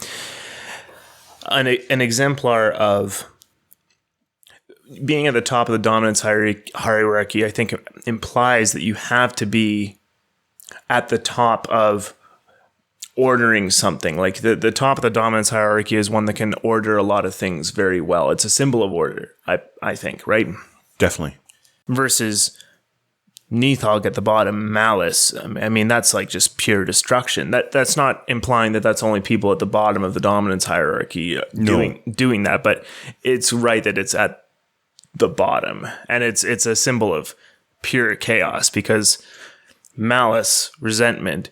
A: an exemplar of being at the top of the dominance hierarchy. I think implies that you have to be at the top of ordering something. Like the top of the dominance hierarchy is one that can order a lot of things very well. It's a symbol of order, I think, right?
B: Definitely.
A: Versus Nidhogg at the bottom, malice. I mean, that's like just pure destruction. That's not implying that that's only people at the bottom of the dominance hierarchy doing that, but it's right that it's at the bottom, and it's a symbol of pure chaos, because malice, resentment,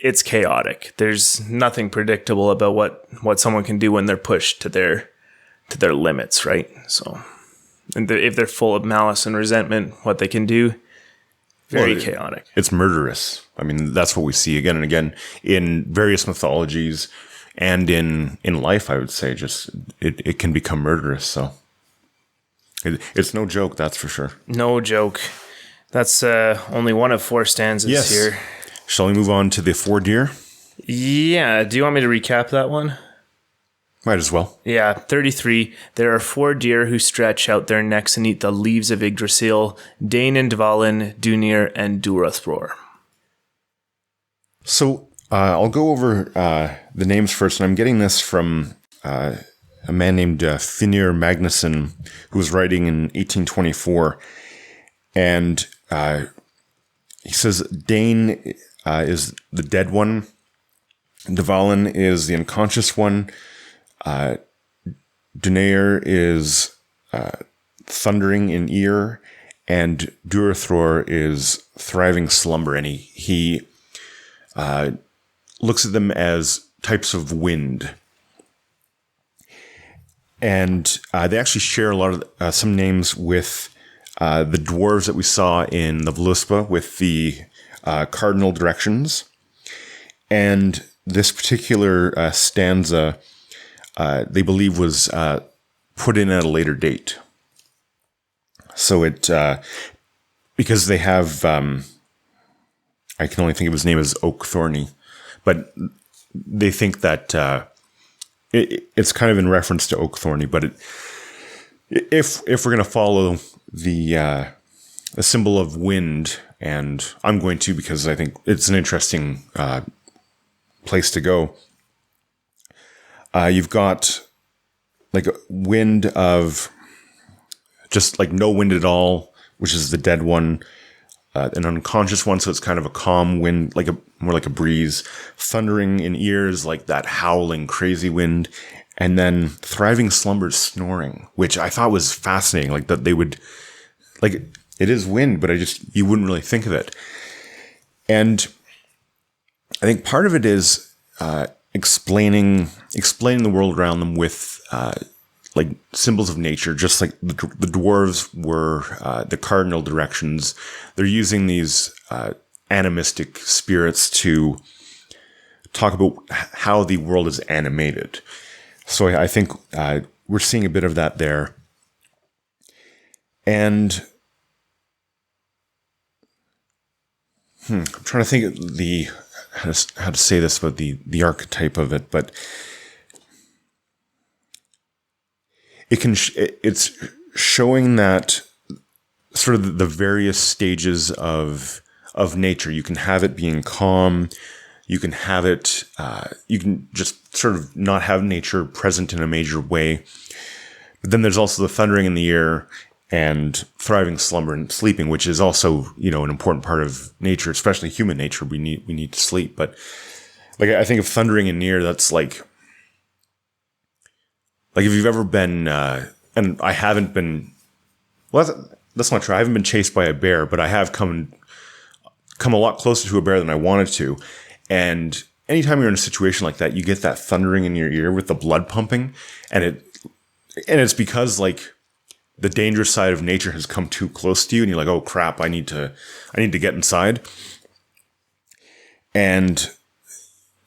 A: it's chaotic. There's nothing predictable about what someone can do when they're pushed to their limits, right? So, and if they're full of malice and resentment, what they can do, very chaotic.
B: It's murderous. I mean, that's what we see again and again in various mythologies and in life, I would say. Just it can become murderous. So it's no joke, that's for sure. No joke.
A: That's only one of 4 stanzas here.
B: Shall we move on to the 4 deer?
A: Yeah. Do you want me to recap that one?
B: Might as well.
A: Yeah, 33. There are 4 deer who stretch out their necks and eat the leaves of Yggdrasil, Dane and Dvalin, Dunir, and Durathror.
B: So I'll go over the names first, and I'm getting this from a man named Finnur Magnusson, who was writing in 1824. And he says Dane is the dead one, Dvalin is the unconscious one, Dunir is thundering in ear, and Durathror is thriving slumber, and he looks at them as types of wind. And they actually share a lot of some names with the dwarves that we saw in the Völuspá with the cardinal directions. And this particular stanza, they believe, was put in at a later date. So it, because they have, I can only think of his name as Eikthyrnir, but they think that it's kind of in reference to Eikthyrnir. But if we're going to follow the symbol of wind, and I'm going to because I think it's an interesting place to go. You've got like a wind of just like no wind at all, which is the dead one, an unconscious one, so it's kind of a calm wind, like more like a breeze. Thundering in ears, like that howling crazy wind, and then thriving slumbers, snoring, which I thought was fascinating. Like that they would, like it is wind, but you wouldn't really think of it. And I think part of it is explaining the world around them with like symbols of nature, just like the dwarves were the cardinal directions. They're using these animistic spirits to talk about how the world is animated. So I think we're seeing a bit of that there. And I'm trying to think of how to say this about the archetype of it, but it's showing that sort of the various stages of nature. You can have it being calm. You can have it, you can just sort of not have nature present in a major way. But then there's also the thundering in the ear and thriving slumber and sleeping, which is also, an important part of nature, especially human nature. We need to sleep. But like, I think of thundering in the ear, that's like if you've ever been, and I haven't been, well, that's not true. I haven't been chased by a bear, but I have come a lot closer to a bear than I wanted to. And anytime you're in a situation like that, you get that thundering in your ear with the blood pumping, and it's because like the dangerous side of nature has come too close to you, and you're like, oh crap, I need to get inside. And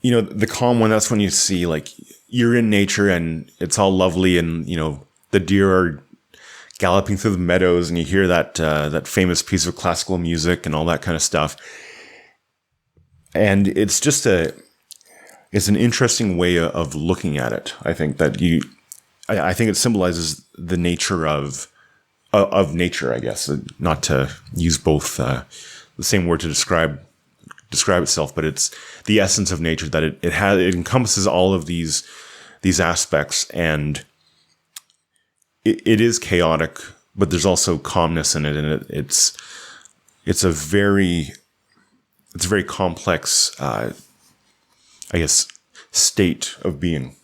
B: the calm one, that's when you see like you're in nature and it's all lovely, and the deer are galloping through the meadows, and you hear that famous piece of classical music and all that kind of stuff. And it's just it's an interesting way of looking at it. I think that I think it symbolizes the nature of nature, I guess, not to use both the same word to describe itself, but it's the essence of nature, that it encompasses all of these aspects, and it is chaotic, but there's also calmness in it, and it's a very complex, I guess, state of being.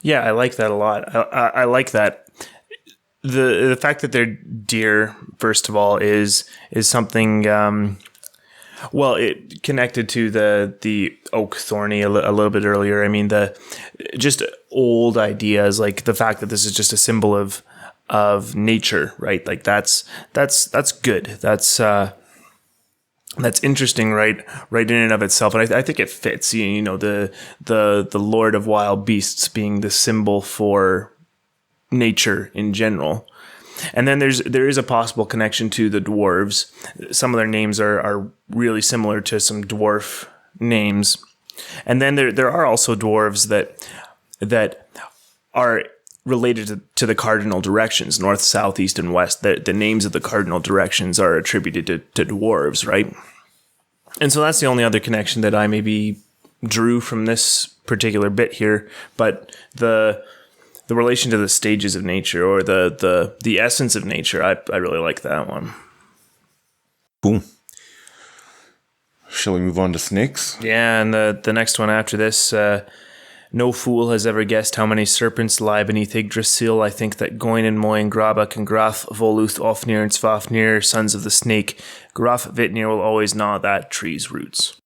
A: Yeah, I like that a lot. I like that. The fact that they're deer, first of all, is something. It connected to the Eikthyrnir a little bit earlier. I mean, the just old ideas, like the fact that this is just a symbol of nature, right? Like that's good. That's interesting, right in and of itself. And I think it fits, the Lord of Wild Beasts being the symbol for nature in general. And then there is a possible connection to the dwarves. Some of their names are really similar to some dwarf names. And then there are also dwarves that are related to the cardinal directions, north, south, east, and west. The names of the cardinal directions are attributed to dwarves, right? And so that's the only other connection that I maybe drew from this particular bit here. But the relation to the stages of nature, or the essence of nature, I really like that one.
B: Cool. Shall we move on to snakes?
A: Yeah, and the next one after this, No fool has ever guessed how many serpents lie beneath Yggdrasil. I think that Goin and Moin, Grabak and Graf, Voluth, Ofnir and Svafnir, sons of the snake, Graf Vitnir will always gnaw that tree's roots.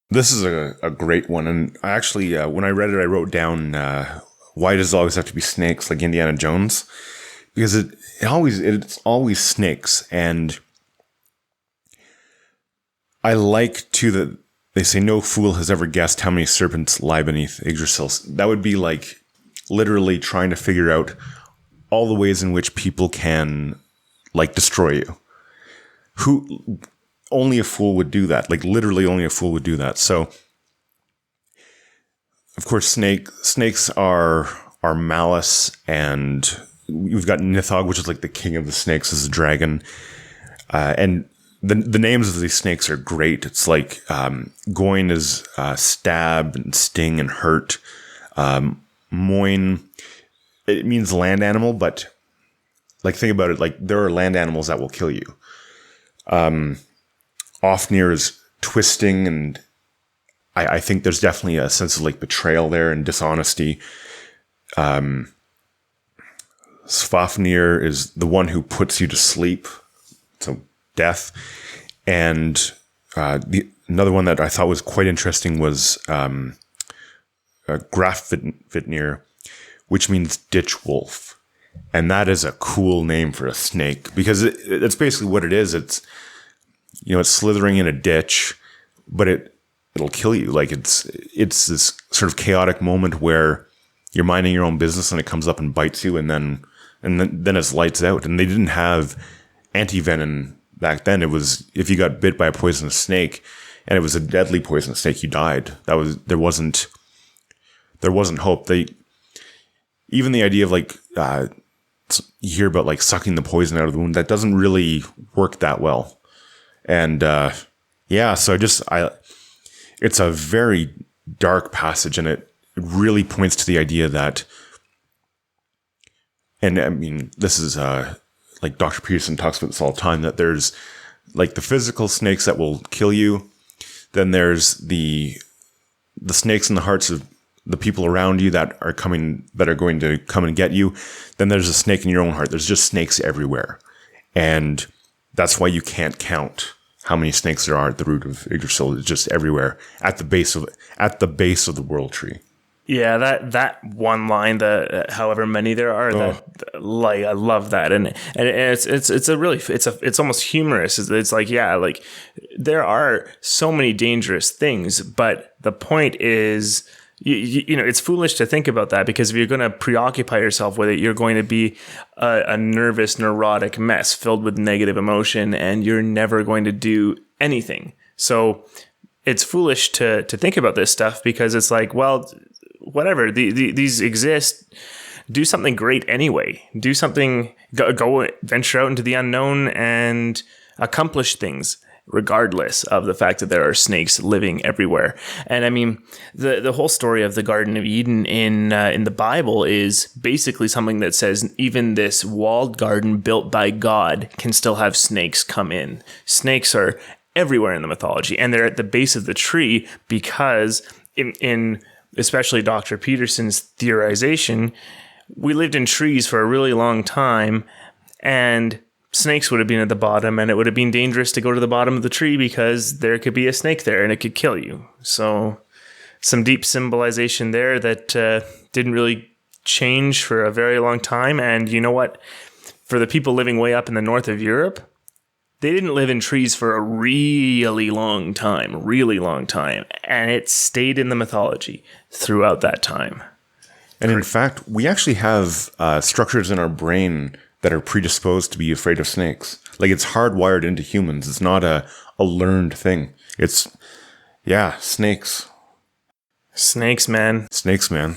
B: This is a great one. And I actually, when I read it, I wrote down, why does it always have to be snakes like Indiana Jones? Because it's always snakes. And I like too that they say no fool has ever guessed how many serpents lie beneath Yggdrasil. That would be like literally trying to figure out all the ways in which people can like destroy you. Only a fool would do that. Like literally only a fool would do that. So of course snakes are malice, and we've got Nidhogg, which is like the king of the snakes, as a dragon. And the names of these snakes are great. It's like Goin is stab and sting and hurt. Moin, it means land animal, but like think about it, like there are land animals that will kill you. Ofnir is twisting, and I think there's definitely a sense of like betrayal there and dishonesty. Svafnir is the one who puts you to sleep, so death. And another one that I thought was quite interesting was Graf Vitnir, which means ditch wolf. And that is a cool name for a snake, because it's basically what it is. It's, it's slithering in a ditch, but it'll kill you. Like it's this sort of chaotic moment where you're minding your own business and it comes up and bites you, and then it's lights out. And they didn't have anti-venom back then. It was, if you got bit by a poisonous snake and it was a deadly poisonous snake, you died. There wasn't hope. Even the idea of like, you hear about like sucking the poison out of the wound, that doesn't really work that well. And, so it's a very dark passage, and it really points to the idea that, and I mean, this is, like Dr. Peterson talks about this all the time, that there's like the physical snakes that will kill you. Then there's the snakes in the hearts of the people around you that are going to come and get you. Then there's a snake in your own heart. There's just snakes everywhere. And that's why you can't count how many snakes there are at the root of Yggdrasil. It's just everywhere at the base of the world tree. Yeah,
A: that one line, the however many there are, like I love that, and it's almost humorous. It's like, yeah, like there are so many dangerous things, but the point is, it's foolish to think about that, because if you're going to preoccupy yourself with it, you're going to be a nervous, neurotic mess filled with negative emotion, and you're never going to do anything. So it's foolish to think about this stuff, because it's like, well, whatever, these exist. Do something great anyway. Do something, go venture out into the unknown and accomplish things, regardless of the fact that there are snakes living everywhere. And I mean, the whole story of the Garden of Eden in the Bible is basically something that says even this walled garden built by God can still have snakes come in. Snakes are everywhere in the mythology, and they're at the base of the tree, because in especially Dr. Peterson's theorization, we lived in trees for a really long time, and snakes would have been at the bottom, and it would have been dangerous to go to the bottom of the tree because there could be a snake there and it could kill you. So some deep symbolization there that didn't really change for a very long time. And you know what? For the people living way up in the north of Europe, they didn't live in trees for a really long time, and it stayed in the mythology throughout that time.
B: And in fact, we actually have structures in our brain that are predisposed to be afraid of snakes. Like, it's hardwired into humans. It's not a learned thing. It's, snakes.
A: Snakes, man.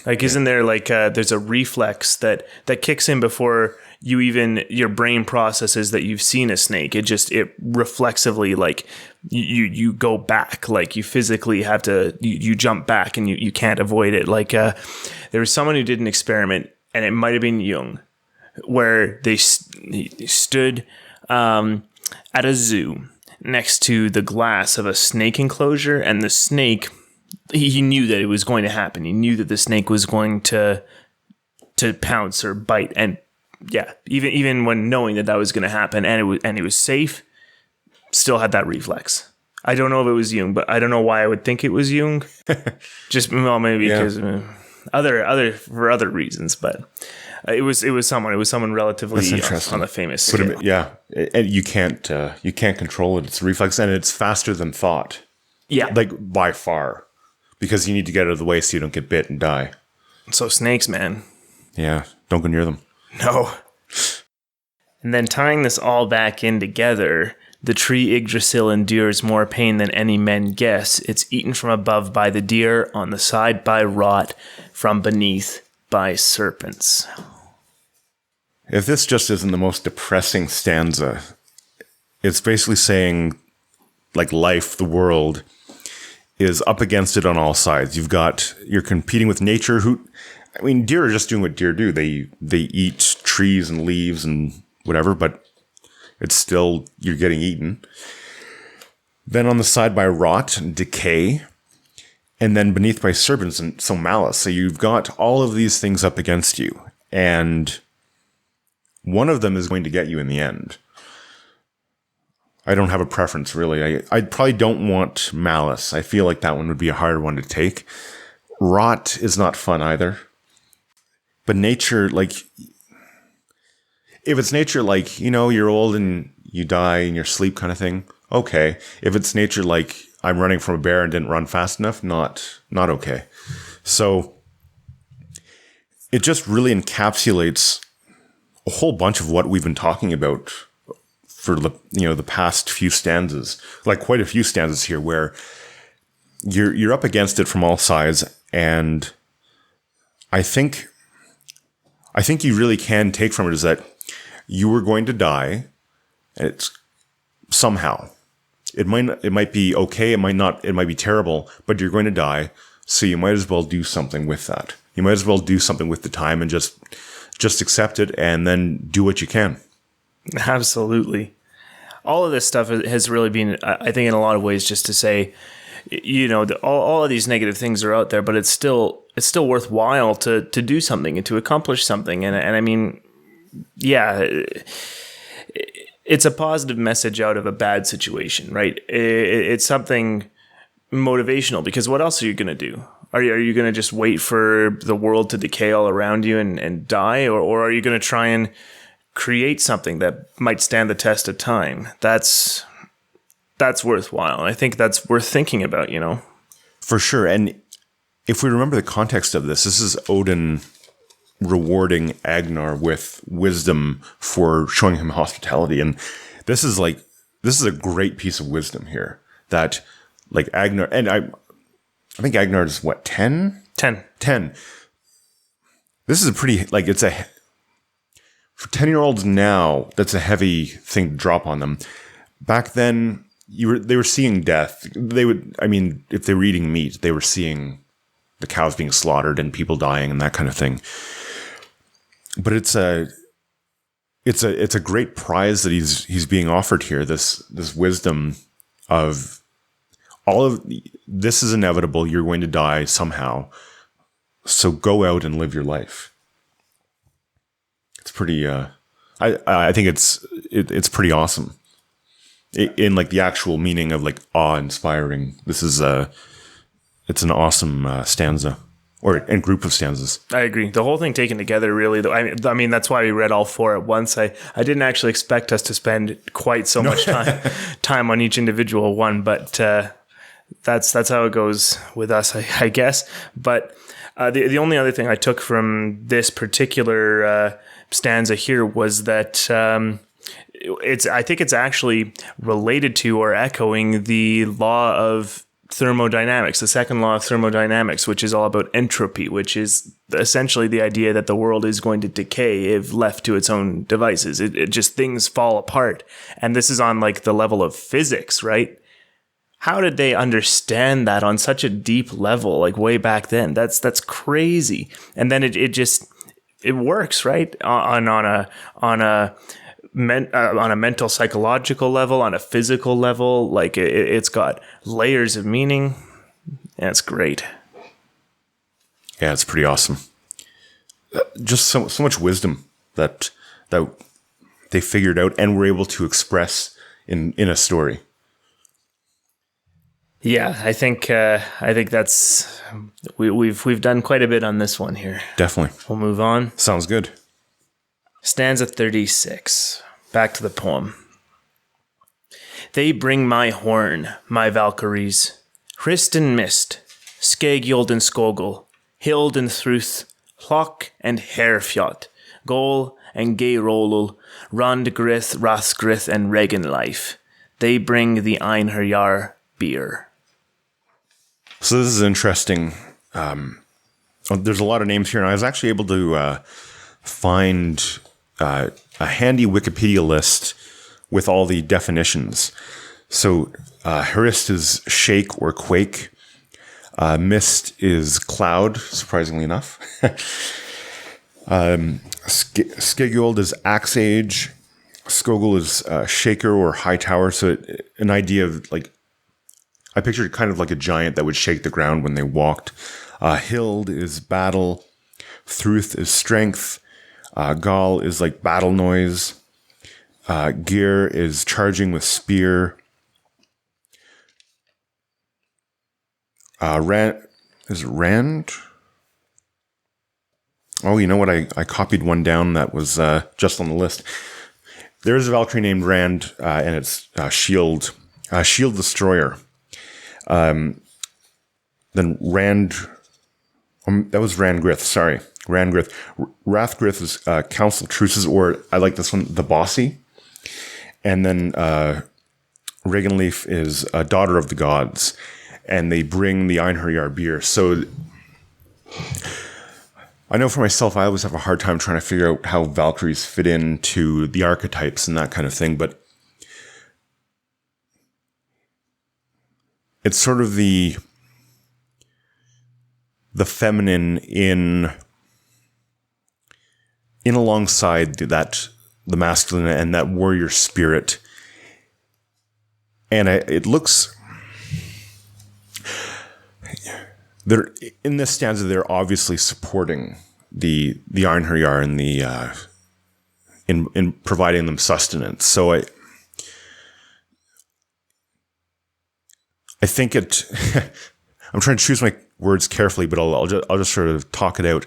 A: Like, isn't there like there's a reflex that kicks in before your brain processes that you've seen a snake. It reflexively, like you go back, like you physically have to, you jump back and you can't avoid it. Like there was someone who did an experiment, and it might have been Jung, where they stood at a zoo next to the glass of a snake enclosure, and the snake he knew that it was going to happen. He knew that the snake was going to pounce or bite, and yeah, even when knowing that was going to happen, and it was safe, still had that reflex. I don't know if it was Jung, but I don't know why I would think it was Jung. Just maybe because for other reasons, but it was someone relatively on the famous scale.
B: Yeah, and you can't control it. It's a reflex, and it's faster than thought.
A: Yeah,
B: like by far, because you need to get out of the way so you don't get bit and die.
A: So snakes, man.
B: Yeah, don't go near them.
A: No. And then tying this all back in together, the tree Yggdrasil endures more pain than any men guess. It's eaten from above by the deer, on the side by rot, from beneath by serpents.
B: If this just isn't the most depressing stanza, it's basically saying, like, life, the world, is up against it on all sides. You're competing with nature, deer are just doing what deer do. They eat trees and leaves and whatever, but it's still, you're getting eaten. Then on the side by rot and decay, and then beneath by serpents and so malice. So you've got all of these things up against you, and one of them is going to get you in the end. I don't have a preference, really. I probably don't want malice. I feel like that one would be a harder one to take. Rot is not fun either. But nature, like, if it's nature, like, you're old and you die in your sleep kind of thing, okay. If it's nature, like, I'm running from a bear and didn't run fast enough, not okay. So it just really encapsulates a whole bunch of what we've been talking about for the past few stanzas, like quite a few stanzas here, where you're up against it from all sides, and I think you really can take from it is that you were going to die. It's somehow. It might be okay. It might not. It might be terrible. But you're going to die, so you might as well do something with that. You might as well do something with the time and just accept it, and then do what you can.
A: Absolutely. All of this stuff has really been, I think, in a lot of ways, just to say, all of these negative things are out there, but it's still worthwhile to do something and to accomplish something. And I mean, yeah, it's a positive message out of a bad situation, right? It's something motivational, because what else are you going to do? Are you going to just wait for the world to decay all around you and die? Or are you going to try and create something that might stand the test of time? That's worthwhile. I think that's worth thinking about,
B: For sure. And if we remember the context of this is Odin rewarding Agnar with wisdom for showing him hospitality. And this is a great piece of wisdom here that, like, Agnar, and I think Agnar is what, 10? 10. This is a pretty, like, for 10-year-olds now, that's a heavy thing to drop on them. Back then, they were seeing death. If they were eating meat, they were seeing the cows being slaughtered and people dying and that kind of thing. But it's a great prize that he's being offered here. This wisdom of all of this is inevitable. You're going to die somehow. So go out and live your life. It's pretty. I think it's pretty awesome. In like the actual meaning of like awe-inspiring. This is it's an awesome stanza and group of stanzas.
A: I agree. The whole thing taken together, really. I mean, that's why we read all four at once. I didn't actually expect us to spend quite so much time on each individual one, but that's how it goes with us, I guess. But the only other thing I took from this particular stanza here was that I think it's actually related to or echoing the law of thermodynamics, the second law of thermodynamics, which is all about entropy, which is essentially the idea that the world is going to decay if left to its own devices. It just, things fall apart. And this is on like the level of physics, right? How did they understand that on such a deep level, like way back then? That's crazy. And then it works, right? On a mental, psychological level, on a physical level, like it's got layers of meaning. That's great.
B: Yeah, it's pretty awesome. Just so much wisdom that they figured out and were able to express in a story.
A: Yeah, I think that's we've done quite a bit on this one here.
B: Definitely.
A: We'll move on.
B: Sounds good.
A: Stanza 36. Back to the poem. They bring my horn, my Valkyries, Hrist and Mist, Skegjold and Skogul, Hild and Thruth, Hlock and Herfjot, Gol and Geirolul, Randgrith, Rathgrith, and Regenlife. They bring the Einherjar beer.
B: So this is interesting. There's a lot of names here, and I was actually able to find a handy Wikipedia list with all the definitions. So Hrist is shake or quake. Mist is cloud, surprisingly enough. Skegjold is axe age. Skogul is shaker or high tower. So an idea of like, I pictured kind of like a giant that would shake the ground when they walked. Hild is battle. Thruth is strength. Gal is like battle noise. Geir is charging with spear. Rand. Oh, you know what? I copied one down that was just on the list. There's a Valkyrie named Rand, and it's Shield Destroyer. Then Rand, that was Randgrith, sorry. Randgrith. Rathgrith is Council Truces, or I like this one, the Bossy. And then Regenleaf is Daughter of the Gods. And they bring the Einherjar beer. So I know for myself, I always have a hard time trying to figure out how Valkyries fit into the archetypes and that kind of thing. But it's sort of the feminine in alongside the masculine and that warrior spirit. And it looks, they're in this stanza, they're obviously supporting the Einherjar and the in providing them sustenance. So I think it. I'm trying to choose my words carefully, but I'll just sort of talk it out.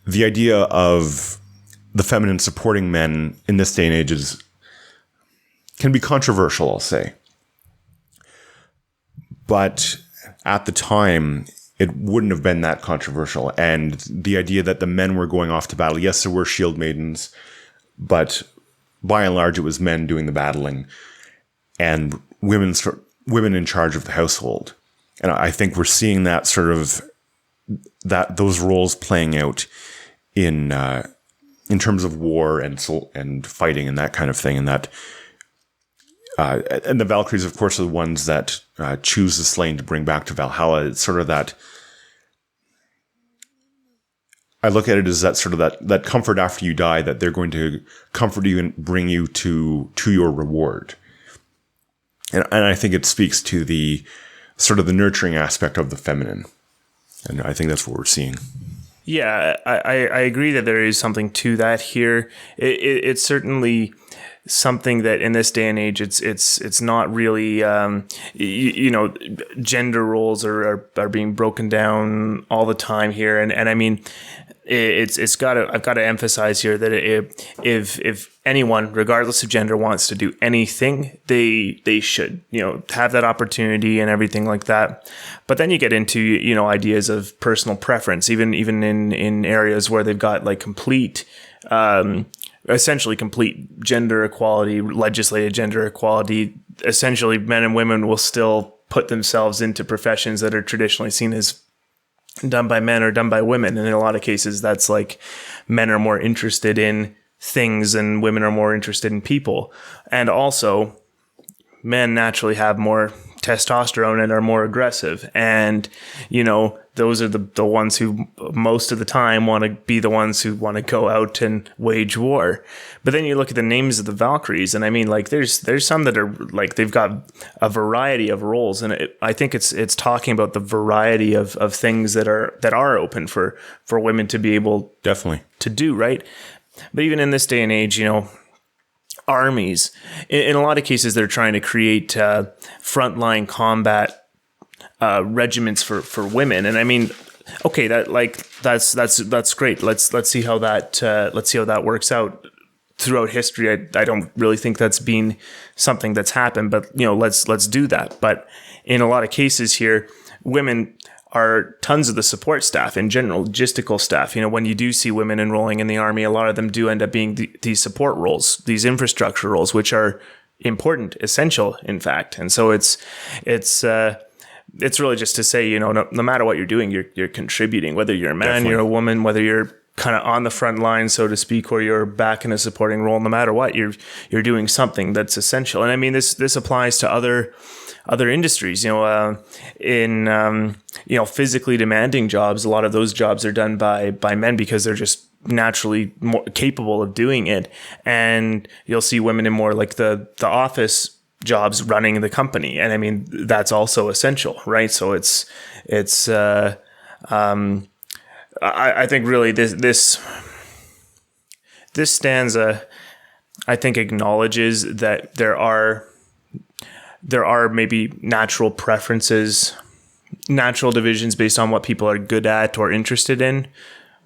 B: The idea of the feminine supporting men in this day and age can be controversial, I'll say. But at the time, it wouldn't have been that controversial. And the idea that the men were going off to battle, yes, there were shield maidens, but by and large, it was men doing the battling and women in charge of the household. And I think we're seeing that sort of those roles playing out in terms of war and fighting and that kind of thing. And that and the Valkyries, of course, are the ones that choose the slain to bring back to Valhalla. It's sort of that. I look at it as that sort of that comfort after you die, that they're going to comfort you and bring you to your reward. And I think it speaks to the sort of the nurturing aspect of the feminine. And I think that's what we're seeing.
A: Yeah, I agree that there is something to that here. It's certainly something that in this day and age, it's not really, gender roles are being broken down all the time here. And I mean, I've got to emphasize here that if anyone, regardless of gender, wants to do anything, they should, have that opportunity and everything like that. But then you get into, ideas of personal preference, even in areas where they've got like essentially complete gender equality, legislated gender equality. Essentially, men and women will still put themselves into professions that are traditionally seen as done by men or done by women. And in a lot of cases, that's like men are more interested in things and women are more interested in people. And also, men naturally have more testosterone and are more aggressive. And, those are the ones who most of the time want to be the ones who want to go out and wage war. But then you look at the names of the Valkyries, and I mean, like, there's some that are like, they've got a variety of roles. And I think it's talking about the variety of things that are open for women to be able
B: definitely
A: to do, right? But even in this day and age, armies, in a lot of cases, they're trying to create frontline combat regiments for women. And I mean, okay, that's great. Let's see how that works out throughout history. I don't really think that's been something that's happened, but let's do that. But in a lot of cases here, women are tons of the support staff in general, logistical staff. When you do see women enrolling in the army, a lot of them do end up being these support roles, these infrastructure roles, which are important, essential, in fact. And so it's really just to say, no matter what you're doing, you're contributing, whether you're a man,
B: Definitely.
A: you're a woman, whether you're kind of on the front line, so to speak, or you're back in a supporting role, no matter what, you're doing something that's essential. And I mean, this applies to other industries, in physically demanding jobs. A lot of those jobs are done by men because they're just naturally more capable of doing it. And you'll see women in more like the office jobs running the company. And I mean, that's also essential, right? So I think really this stanza, I think, acknowledges that there are maybe natural preferences, natural divisions based on what people are good at or interested in,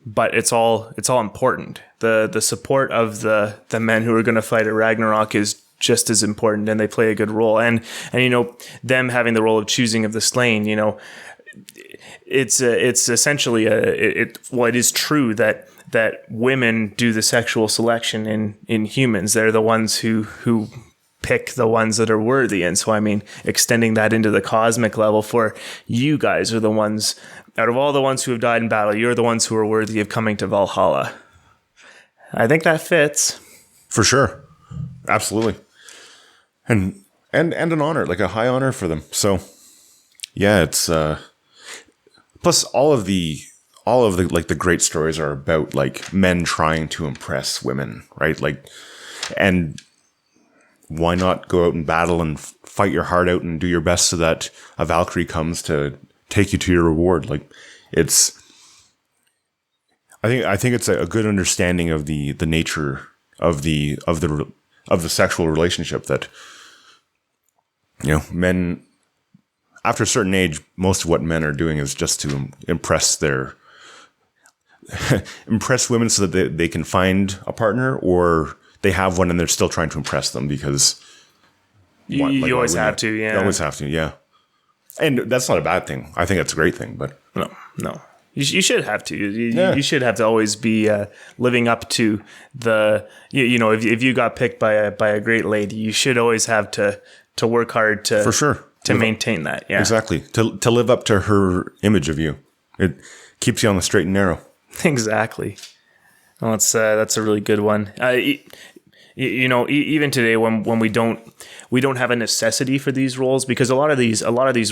A: but it's all important. The support of the men who are going to fight at Ragnarok is just as important, and they play a good role. And them having the role of choosing of the slain, it's essentially it is true that women do the sexual selection in humans. They're the ones who pick the ones that are worthy. And so, I mean, extending that into the cosmic level, for you guys are the ones, out of all the ones who have died in battle, you're the ones who are worthy of coming to Valhalla. I think that fits.
B: For sure. Absolutely. And an honor, like a high honor for them. So yeah, it's plus all of the like the great stories are about like men trying to impress women, right? Like, and why not go out and battle and fight your heart out and do your best so that a Valkyrie comes to take you to your reward? Like, I think it's a good understanding of the nature of the sexual relationship, that men, after a certain age, most of what men are doing is just to impress women so that they can find a partner, or they have one and they're still trying to impress them because
A: you always have to. Yeah,
B: you always have to. Yeah, and that's not a bad thing. I think it's a great thing. But
A: no. You should have to. You should have to always be living up to the. If you got picked by a great lady, you should always have to work hard to,
B: for sure,
A: to maintain that. Yeah,
B: exactly. To live up to her image of you. It keeps you on the straight and narrow.
A: Exactly. Well, that's a really good one. Even today, when we don't have a necessity for these roles, because a lot of these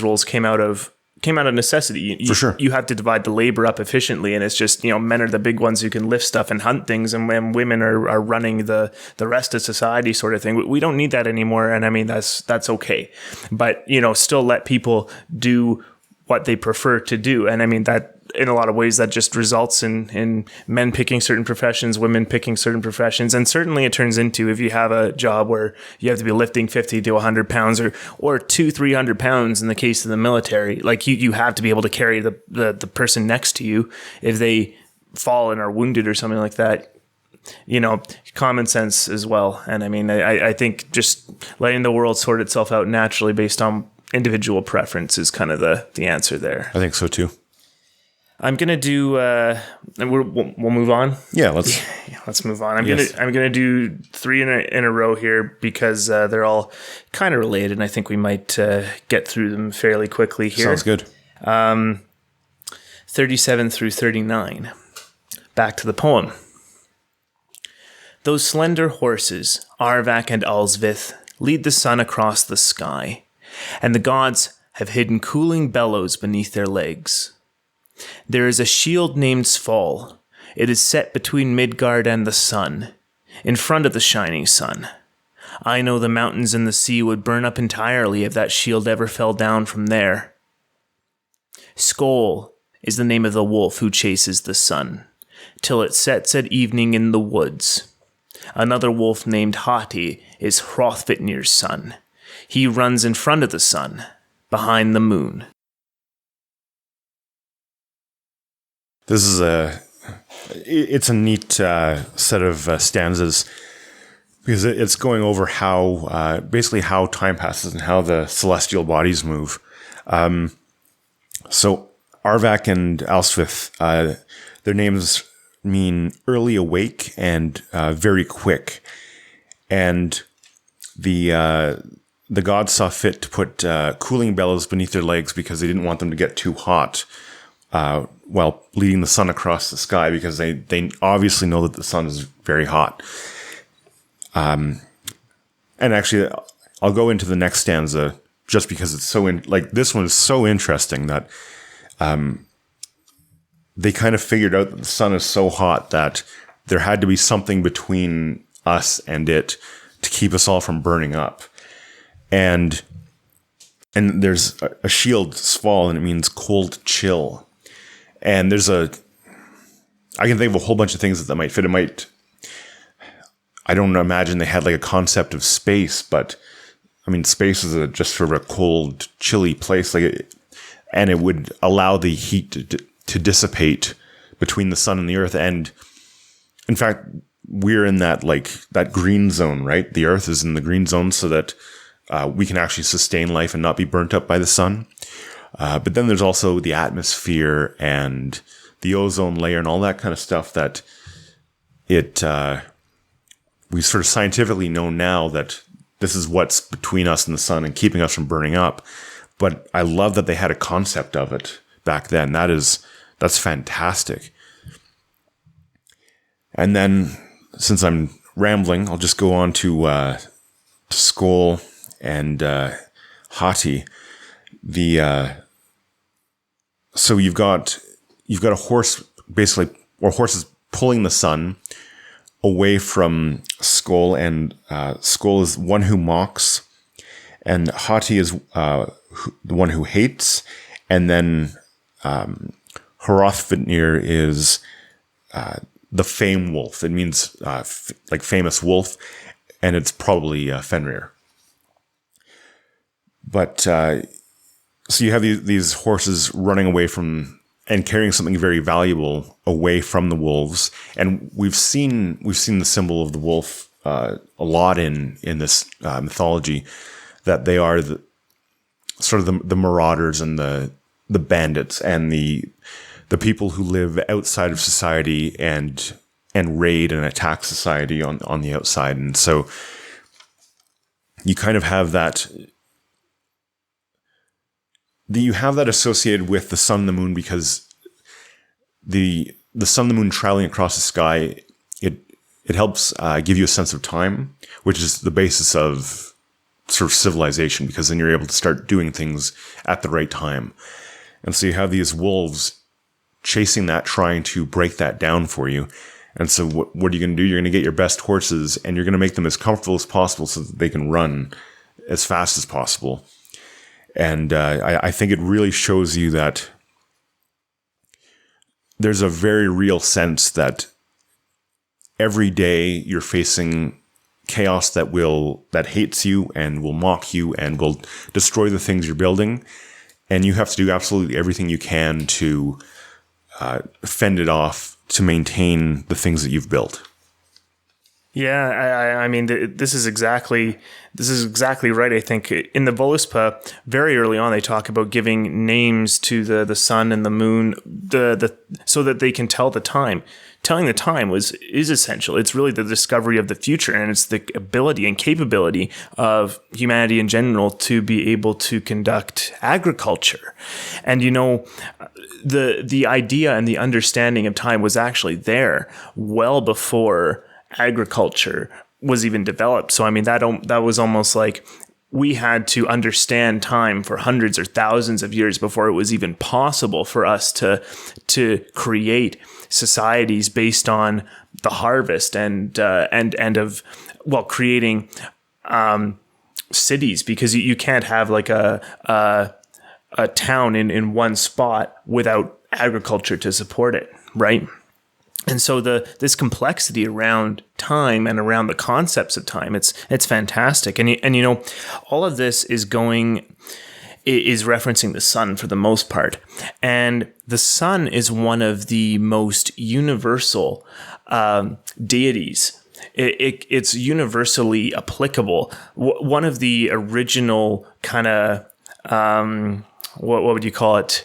A: roles came out of necessity.
B: For sure.
A: You have to divide the labor up efficiently, and it's just, men are the big ones who can lift stuff and hunt things, and women are running the rest of society, sort of thing. We don't need that anymore, and I mean, that's okay. But, still let people do what they prefer to do. And I mean, that in a lot of ways, that just results in men picking certain professions, women picking certain professions. And certainly it turns into, if you have a job where you have to be lifting 50 to 100 pounds or 200-300 pounds in the case of the military, like you have to be able to carry the person next to you if they fall and are wounded or something like that. Common sense as well. And I mean, I think just letting the world sort itself out naturally based on individual preference is kind of the answer there.
B: I think so too.
A: I'm gonna do. And we'll move on.
B: Yeah, let's
A: move on. I'm gonna do 3 in a row here because they're all kind of related, and I think we might get through them fairly quickly here.
B: Sounds good.
A: 37 through 39. Back to the poem. Those slender horses, Arvak and Alsvith, lead the sun across the sky, and the gods have hidden cooling bellows beneath their legs. There is a shield named Sval. It is set between Midgard and the sun, in front of the shining sun. I know the mountains and the sea would burn up entirely if that shield ever fell down from there. Skoll is the name of the wolf who chases the sun, till it sets at evening in the woods. Another wolf named Hati is Hrothvitnir's son. He runs in front of the sun, behind the moon.
B: This is it's a neat set of stanzas, because it's going over how, basically how time passes and how the celestial bodies move. So Arvak and Alsvith, their names mean early awake and very quick. And the gods saw fit to put cooling bellows beneath their legs because they didn't want them to get too hot while leading the sun across the sky, because they obviously know that the sun is very hot. And actually, I'll go into the next stanza just because it's so this one is so interesting that they kind of figured out that the sun is so hot that there had to be something between us and it to keep us all from burning up. And there's a shield, Sval, and it means cold chill. And I can think of a whole bunch of things that might fit. I don't imagine they had like a concept of space, but I mean, space is just sort of a cold, chilly place, and it would allow the heat to dissipate between the sun and the earth. And in fact, we're in that green zone, right? The earth is in the green zone so that we can actually sustain life and not be burnt up by the sun. But then there's also the atmosphere and the ozone layer and all that kind of stuff that we sort of scientifically know now that this is what's between us and the sun and keeping us from burning up. But I love that they had a concept of it back then. That's fantastic. And then, since I'm rambling, I'll just go on to Skoll and Hati. So you've got a horse, basically, or horses pulling the sun away from Skoll, and Skoll is one who mocks, and Hati is the one who hates, and then Hrothvitnir is the fame wolf. It means famous wolf, and it's probably Fenrir. But so you have these horses running away from and carrying something very valuable away from the wolves, and we've seen the symbol of the wolf a lot in this mythology, that they are the marauders and the bandits and the people who live outside of society and raid and attack society on the outside. And so you kind of have that. You have that associated with the sun and the moon, because the sun and the moon traveling across the sky, it helps give you a sense of time, which is the basis of sort of civilization, because then you're able to start doing things at the right time. And so you have these wolves chasing that, trying to break that down for you. And so what are you going to do? You're going to get your best horses, and you're going to make them as comfortable as possible so that they can run as fast as possible. And I think it really shows you that there's a very real sense that every day you're facing chaos that hates you and will mock you and will destroy the things you're building. And you have to do absolutely everything you can to fend it off, to maintain the things that you've built.
A: Yeah, I mean, this is exactly right. I think in the Voluspa, very early on, they talk about giving names to the sun and the moon, so that they can tell the time. Telling the time is essential. It's really the discovery of the future, and it's the ability and capability of humanity in general to be able to conduct agriculture. And the idea and the understanding of time was actually there well before agriculture was even developed. So I mean that was almost like we had to understand time for hundreds or thousands of years before it was even possible for us to create societies based on the harvest and of creating cities, because you can't have like a town in one spot without agriculture to support it, right? And so this complexity around time and around the concepts of time, it's fantastic. And you know, all of this is referencing the sun for the most part. And the sun is one of the most universal deities. It's universally applicable. One of the original kind of, what would you call it?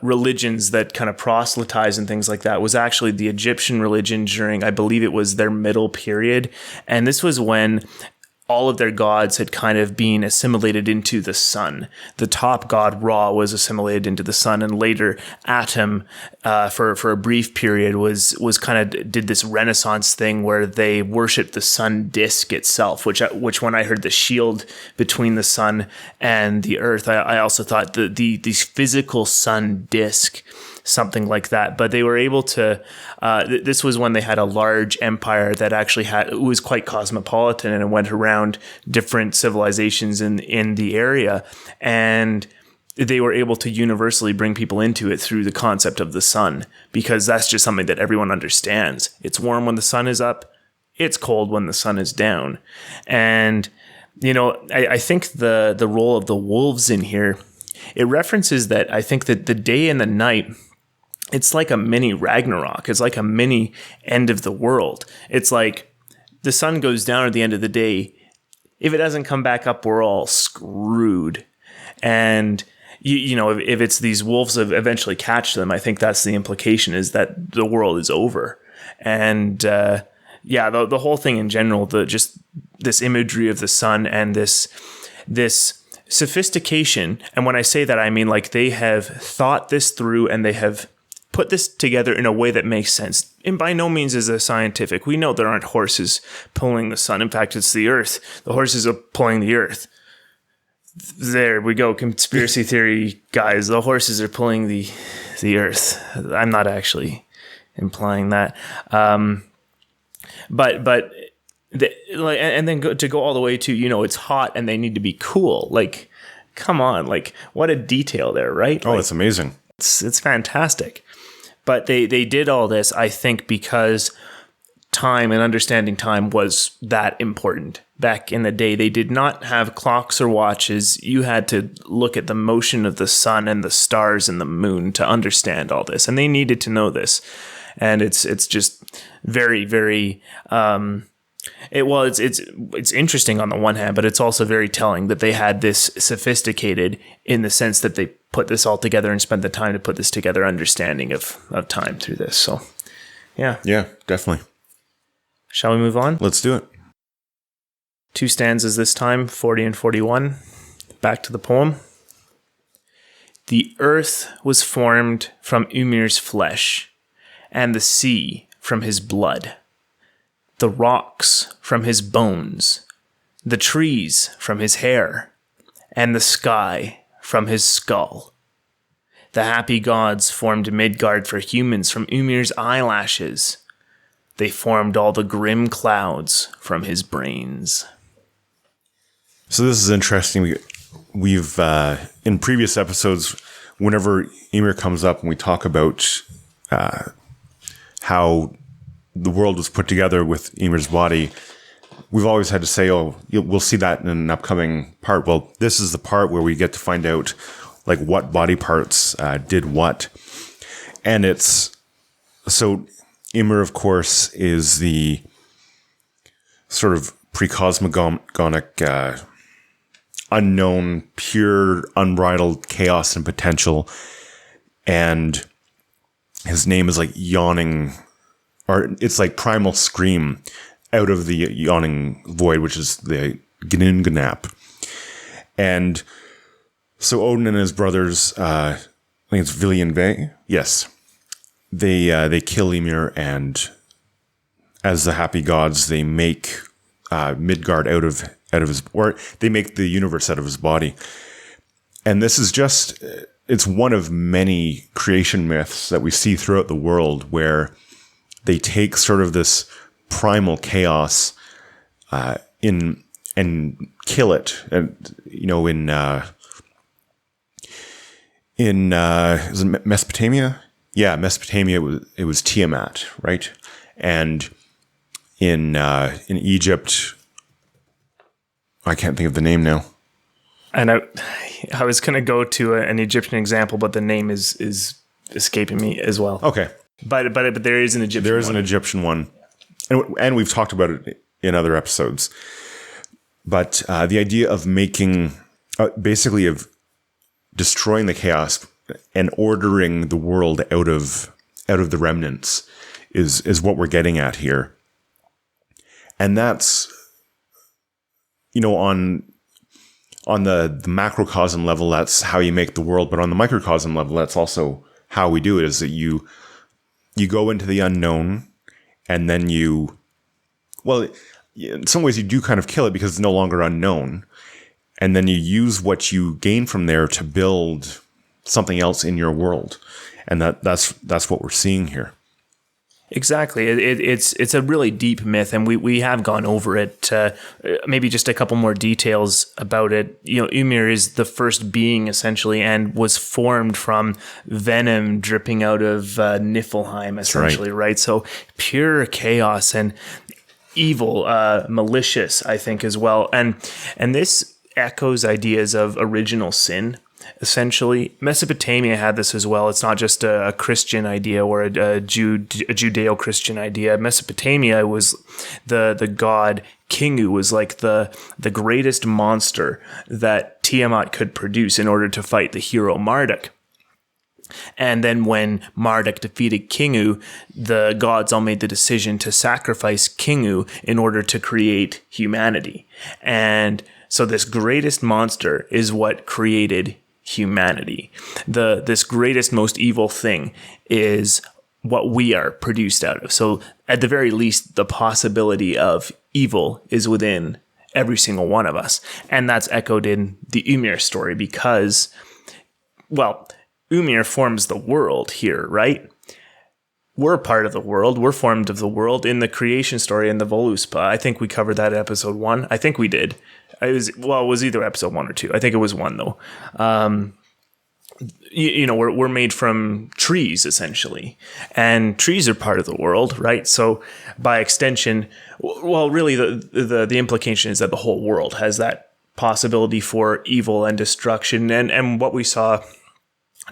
A: Religions that kind of proselytize and things like that was actually the Egyptian religion during, I believe it was their middle period. And this was when all of their gods had kind of been assimilated into the sun. The top god Ra was assimilated into the sun, and later Atum, for a brief period, was kind of did this Renaissance thing where they worshipped the sun disk itself. Which when I heard the shield between the sun and the earth, I also thought the physical sun disk, something like that. But they were able to. This was when they had a large empire that actually was quite cosmopolitan, and it went around different civilizations in the area, and they were able to universally bring people into it through the concept of the sun, because that's just something that everyone understands. It's warm when the sun is up, it's cold when the sun is down. And you know, I think the role of the wolves in here, it references that. I think that the day and the night, it's like a mini Ragnarok. It's like a mini end of the world. It's like the sun goes down at the end of the day. If it doesn't come back up, we're all screwed. And, you know, if it's these wolves that eventually catch them, I think that's the implication, is that the world is over. And, the whole thing in general, just this imagery of the sun and this sophistication. And when I say that, I mean like they have thought this through and they have put this together in a way that makes sense. And by no means is it scientific. We know there aren't horses pulling the sun. In fact, it's the earth. The horses are pulling the earth. There we go. Conspiracy theory guys. The horses are pulling the earth. I'm not actually implying that. And then to go all the way to, you know, it's hot and they need to be cool. Like, come on. Like, what a detail there, right?
B: Oh, it's amazing.
A: It's fantastic. But they did all this, I think, because time and understanding time was that important. Back in the day, they did not have clocks or watches. You had to look at the motion of the sun and the stars and the moon to understand all this. And they needed to know this. And it's just very, very... It's interesting on the one hand, but it's also very telling that they had this sophisticated, in the sense that they put this all together and spent the time to put this together, understanding of time through this. So, yeah.
B: Yeah, definitely.
A: Shall we move on?
B: Let's do it.
A: 2 stanzas this time, 40 and 41. Back to the poem. The earth was formed from Ymir's flesh, and the sea from his blood. The rocks from his bones, the trees from his hair, and the sky from his skull. The happy gods formed Midgard for humans from Ymir's eyelashes. They formed all the grim clouds from his brains.
B: So this is interesting. We've in previous episodes, whenever Ymir comes up and we talk about how the world was put together with Ymir's body, we've always had to say, oh, we'll see that in an upcoming part. Well, this is the part where we get to find out like what body parts did what. And it's, so Ymir, of course, is the sort of pre-cosmogonic, unknown, pure, unbridled chaos and potential. And his name is like yawning, or it's like primal scream out of the yawning void, which is the Gnungnap. And so Odin and his brothers, I think it's Vili and Ve, yes, they kill Ymir, and as the happy gods, they make Midgard out of his, or they make the universe out of his body. And this is just, it's one of many creation myths that we see throughout the world where they take sort of this primal chaos and kill it. And, you know, in is it Mesopotamia? Yeah, Mesopotamia, it was Tiamat, right? And in Egypt, I can't think of the name now.
A: And I was going to go to an Egyptian example, but the name is escaping me as well.
B: Okay.
A: But there is an Egyptian one.
B: There is an Egyptian one. And we've talked about it in other episodes. But the idea of making, basically of destroying the chaos and ordering the world out of the remnants is what we're getting at here. And that's, you know, on the macrocosm level, that's how you make the world. But on the microcosm level, that's also how we do it, is that you go into the unknown and then in some ways you do kind of kill it because it's no longer unknown. And then you use what you gain from there to build something else in your world. And that's what we're seeing here.
A: Exactly. It's a really deep myth, and we have gone over it. Maybe just a couple more details about it. You know, Ymir is the first being, essentially, and was formed from venom dripping out of Niflheim, essentially, right? So pure chaos and evil, malicious, I think, as well. And this echoes ideas of original sin. Essentially, Mesopotamia had this as well. It's not just a Christian idea or a Judeo-Christian idea. Mesopotamia was the god Kingu was like the greatest monster that Tiamat could produce in order to fight the hero Marduk. And then when Marduk defeated Kingu, the gods all made the decision to sacrifice Kingu in order to create humanity. And so this greatest monster is what created humanity. This greatest, most evil thing is what we are produced out of. So at the very least, the possibility of evil is within every single one of us. And that's echoed in the Ymir story because, well, Ymir forms the world here, right? We're part of the world. We're formed of the world in the creation story in the Voluspa. I think we covered that in episode 1. I think we did. It was either episode 1 or 2. I think it was 1 though. We're made from trees essentially, and trees are part of the world, right? So by extension, well, really the implication is that the whole world has that possibility for evil and destruction. And what we saw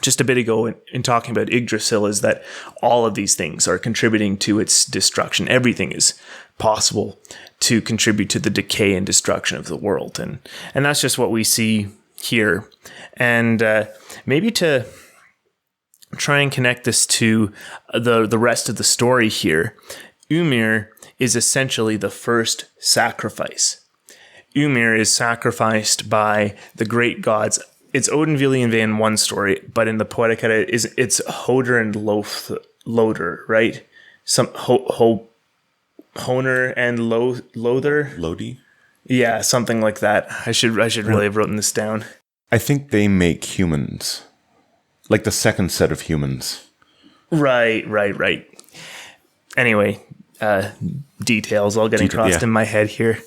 A: just a bit ago in talking about Yggdrasil is that all of these things are contributing to its destruction. Everything is possible to contribute to the decay and destruction of the world. And that's just what we see here. And maybe to try and connect this to the rest of the story here, Ymir is essentially the first sacrifice. Ymir is sacrificed by the great gods. It's Odin, Vili, and Ve in one story, but in the Poetic Edda, it's Hoder and Loder, right? Some Honer and Loder?
B: Lodi?
A: Yeah, something like that. I should really have written this down.
B: I think they make humans. Like the second set of humans. Right.
A: Anyway, details all getting crossed in my head here.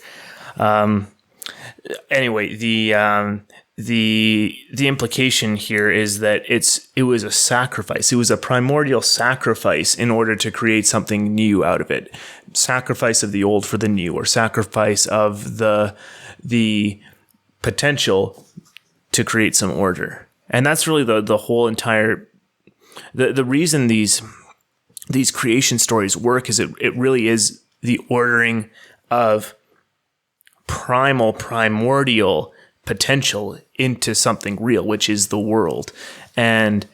A: Anyway, the implication here is that it was a sacrifice. It was a primordial sacrifice in order to create something new out of it. Sacrifice of the old for the new, or sacrifice of the potential to create some order. And that's really the whole entire the reason these creation stories work is it really is the ordering of primordial potential into something real, which is the world. And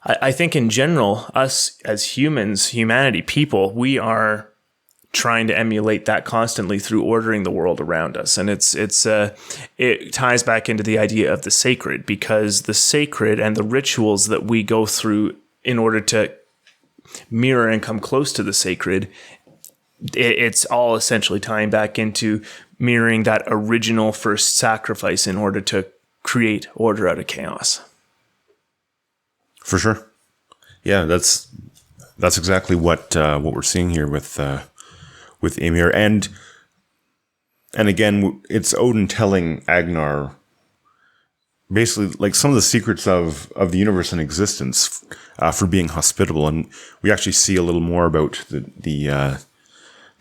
A: I think in general, us as humans, humanity, people, we are trying to emulate that constantly through ordering the world around us. And it ties back into the idea of the sacred, because the sacred and the rituals that we go through in order to mirror and come close to the sacred it's all essentially tying back into mirroring that original first sacrifice in order to create order out of chaos.
B: For sure. Yeah, that's exactly what we're seeing here with Ymir, and again, it's Odin telling Agnar basically like some of the secrets of the universe and existence for being hospitable, and we actually see a little more about the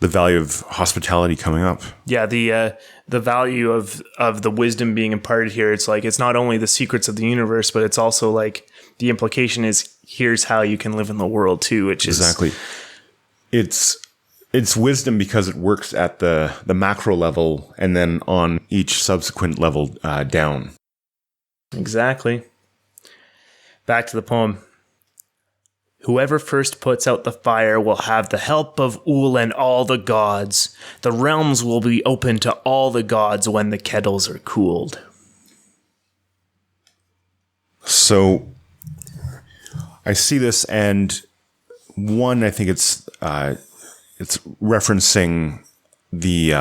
B: value of hospitality coming up.
A: Yeah, the value of the wisdom being imparted here. It's like it's not only the secrets of the universe, but it's also like the implication is here's how you can live in the world too, which is
B: exactly. It's wisdom because it works at the macro level and then on each subsequent level down.
A: Exactly. Back to the poem. Whoever first puts out the fire will have the help of Ul and all the gods. The realms will be open to all the gods when the kettles are cooled.
B: So I see this, and one, I think it's referencing the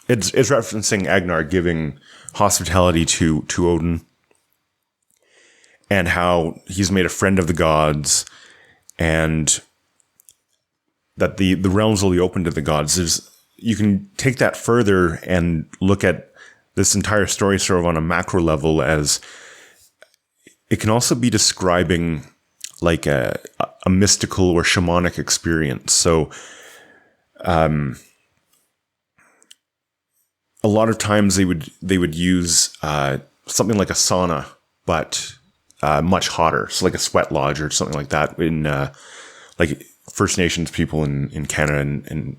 B: it's referencing Agnar giving hospitality to Odin, and how he's made a friend of the gods, and that the realms will be open to the gods. You can take that further and look at this entire story sort of on a macro level, as it can also be describing like a mystical or shamanic experience. So a lot of times they would use something like a sauna, but much hotter. So like a sweat lodge or something like that in like First Nations people in Canada and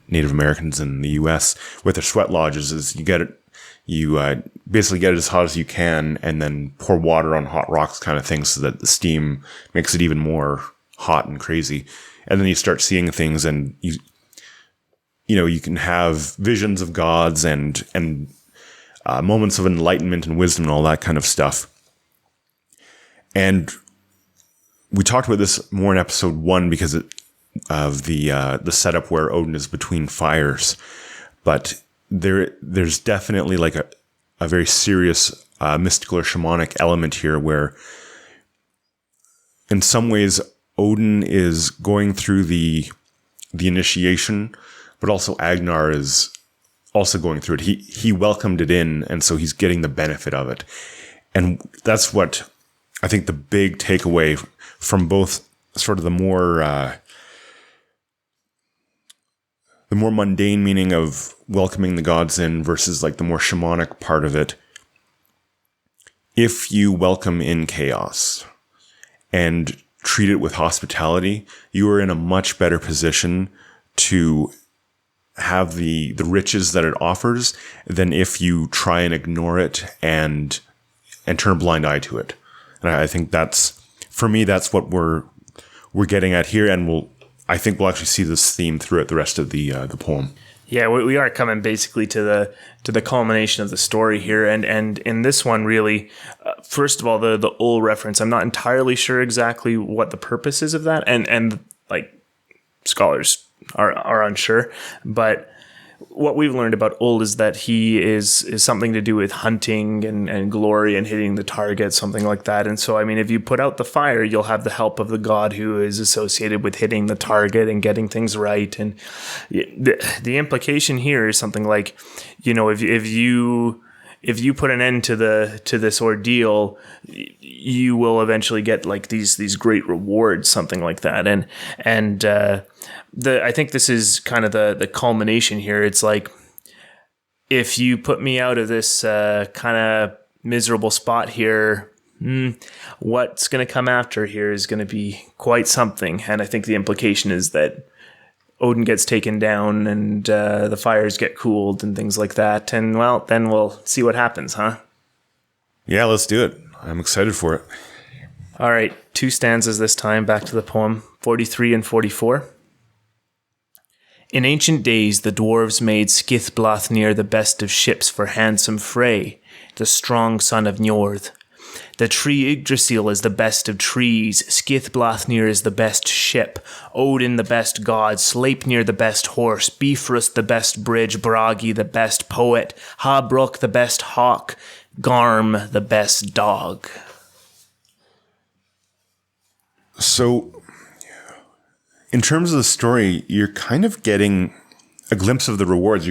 B: Native Americans in the US with their sweat lodges is you basically get it as hot as you can and then pour water on hot rocks kind of thing so that the steam makes it even more hot and crazy. And then you start seeing things, and you can have visions of gods and moments of enlightenment and wisdom and all that kind of stuff. And we talked about this more in episode 1 because of the setup where Odin is between fires, but there's definitely like a very serious mystical or shamanic element here, where in some ways Odin is going through the initiation, but also Agnar is also going through it. He welcomed it in, and so he's getting the benefit of it. And that's what I think the big takeaway from both sort of the more mundane meaning of welcoming the gods in versus like the more shamanic part of it. If you welcome in chaos and treat it with hospitality, you are in a much better position to have the riches that it offers than if you try and ignore it and turn a blind eye to it. And I think that's what we're getting at here, and I think we'll actually see this theme throughout the rest of the poem.
A: Yeah, we are coming basically to the culmination of the story here, and in this one, really, first of all, the Ul reference. I'm not entirely sure exactly what the purpose is of that, and like scholars are unsure, but what we've learned about Ul is that he is something to do with hunting and glory and hitting the target, something like that. And so, I mean, if you put out the fire, you'll have the help of the god who is associated with hitting the target and getting things right. And the implication here is something like, if you put an end to this ordeal, you will eventually get like these great rewards, something like that. And I think this is kind of the culmination here. It's like, if you put me out of this kind of miserable spot here, what's going to come after here is going to be quite something. And I think the implication is that Odin gets taken down and the fires get cooled and things like that. And well, then we'll see what happens, huh?
B: Yeah, let's do it. I'm excited for it.
A: All right, 2 stanzas this time, back to the poem, 43 and 44. In ancient days, the dwarves made Skithblathnir the best of ships for handsome Frey, the strong son of Njord. The tree Yggdrasil is the best of trees, Skithblathnir is the best ship, Odin the best god, Sleipnir the best horse, Bifrost the best bridge, Bragi the best poet, Habrok the best hawk, Garm the best dog.
B: So, in terms of the story, you're kind of getting a glimpse of the rewards,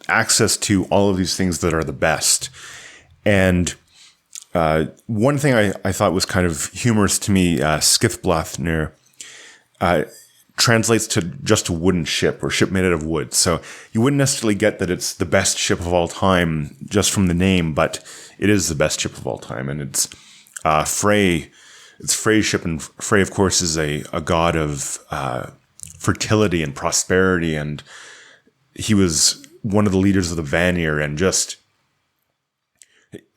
B: access to all of these things that are the best. And one thing I thought was kind of humorous to me, Skithblathnir, translates to just a wooden ship or ship made out of wood. So you wouldn't necessarily get that it's the best ship of all time just from the name, but it is the best ship of all time. And it's Frey. It's Frey's ship, and Frey, of course, is a god of fertility and prosperity, and he was one of the leaders of the Vanir, and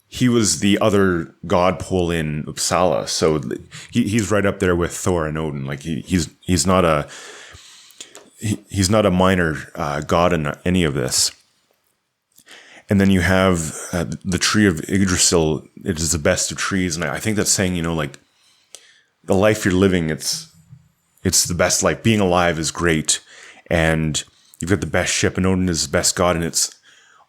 B: he was the other god pole in Uppsala, so he's right up there with Thor and Odin. Like he's not a minor god in any of this. And then you have the tree of Yggdrasil. It is the best of trees, and I think that's saying, like, the life you're living, it's the best life. Being alive is great, and you've got the best ship, and Odin is the best god, and it's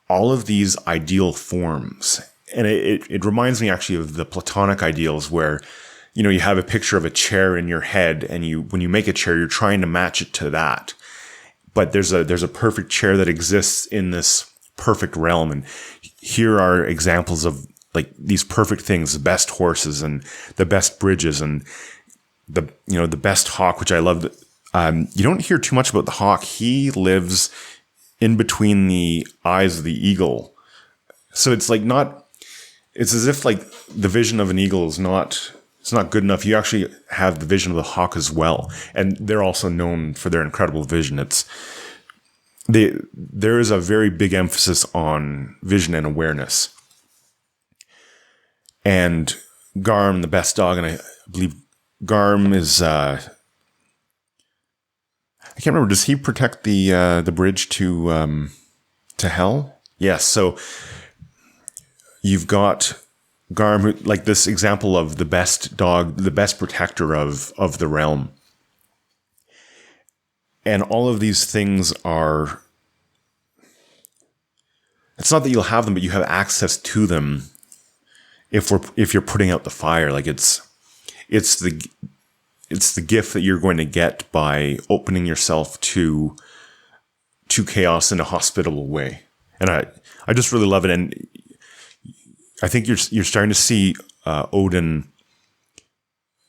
B: all of these ideal forms. And it reminds me actually of the Platonic ideals, where you have a picture of a chair in your head, and when you make a chair, you're trying to match it to that. But there's a perfect chair that exists in this perfect realm, and here are examples of like these perfect things: the best horses and the best bridges and the best hawk, which I loved. You don't hear too much about the hawk. He lives in between the eyes of the eagle. So it's as if like the vision of an eagle it's not good enough. You actually have the vision of the hawk as well. And they're also known for their incredible vision. There is a very big emphasis on vision and awareness. And Garm, the best dog, and I believe Garm is I can't remember, does he protect the bridge to hell? Yes, so you've got Garm, like this example of the best dog, the best protector of the realm. And all of these things are, it's not that you'll have them, but you have access to them if you're putting out the fire. Like it's the gift that you're going to get by opening yourself to chaos in a hospitable way. And I just really love it. And I think you're starting to see Odin.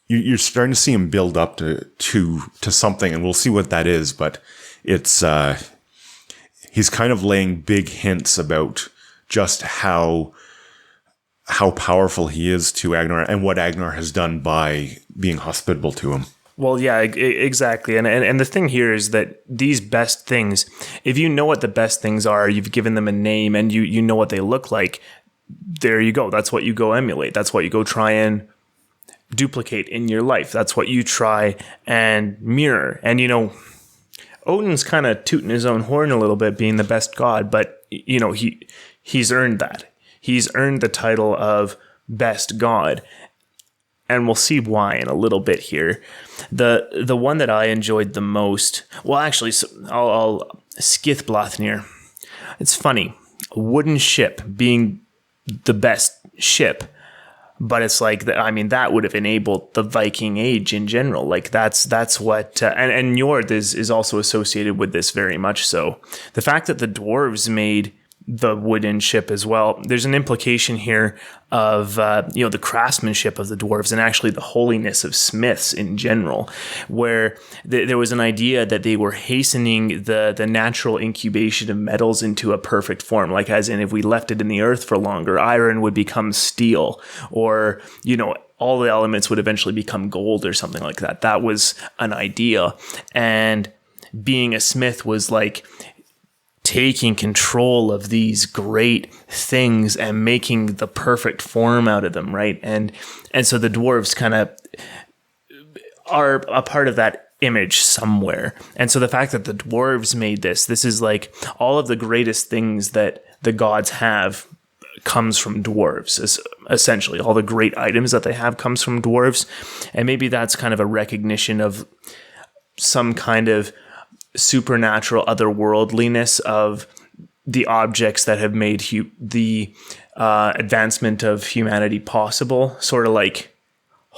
B: You're starting to see him build up to something, and we'll see what that is. But it's he's kind of laying big hints about just how powerful he is to Agnar and what Agnar has done by being hospitable to him.
A: Well, yeah, exactly. And the thing here is that these best things, if you know what the best things are, you've given them a name and you know what they look like, there you go. That's what you go emulate. That's what you go try and duplicate in your life. That's what you try and mirror. And, Odin's kind of tooting his own horn a little bit, being the best god, but, he's earned that. He's earned the title of best god. And we'll see why in a little bit here. The one that I enjoyed the most, well, actually, I'll Skithblathnir. It's funny, a wooden ship being the best ship, but it's like that would have enabled the Viking Age in general. Like that's what and Njord is also associated with this very much so. The fact that the dwarves made the wooden ship as well, there's an implication here of the craftsmanship of the dwarves and actually the holiness of smiths in general, where there was an idea that they were hastening the natural incubation of metals into a perfect form, like as in if we left it in the earth for longer, iron would become steel, or all the elements would eventually become gold or something like that. That was an idea, and being a smith was like taking control of these great things and making the perfect form out of them, right? And so the dwarves kind of are a part of that image somewhere. And so the fact that the dwarves made this is like all of the greatest things that the gods have comes from dwarves. Essentially, all the great items that they have comes from dwarves, and maybe that's kind of a recognition of some kind of supernatural otherworldliness of the objects that have made the advancement of humanity possible. Sort of like,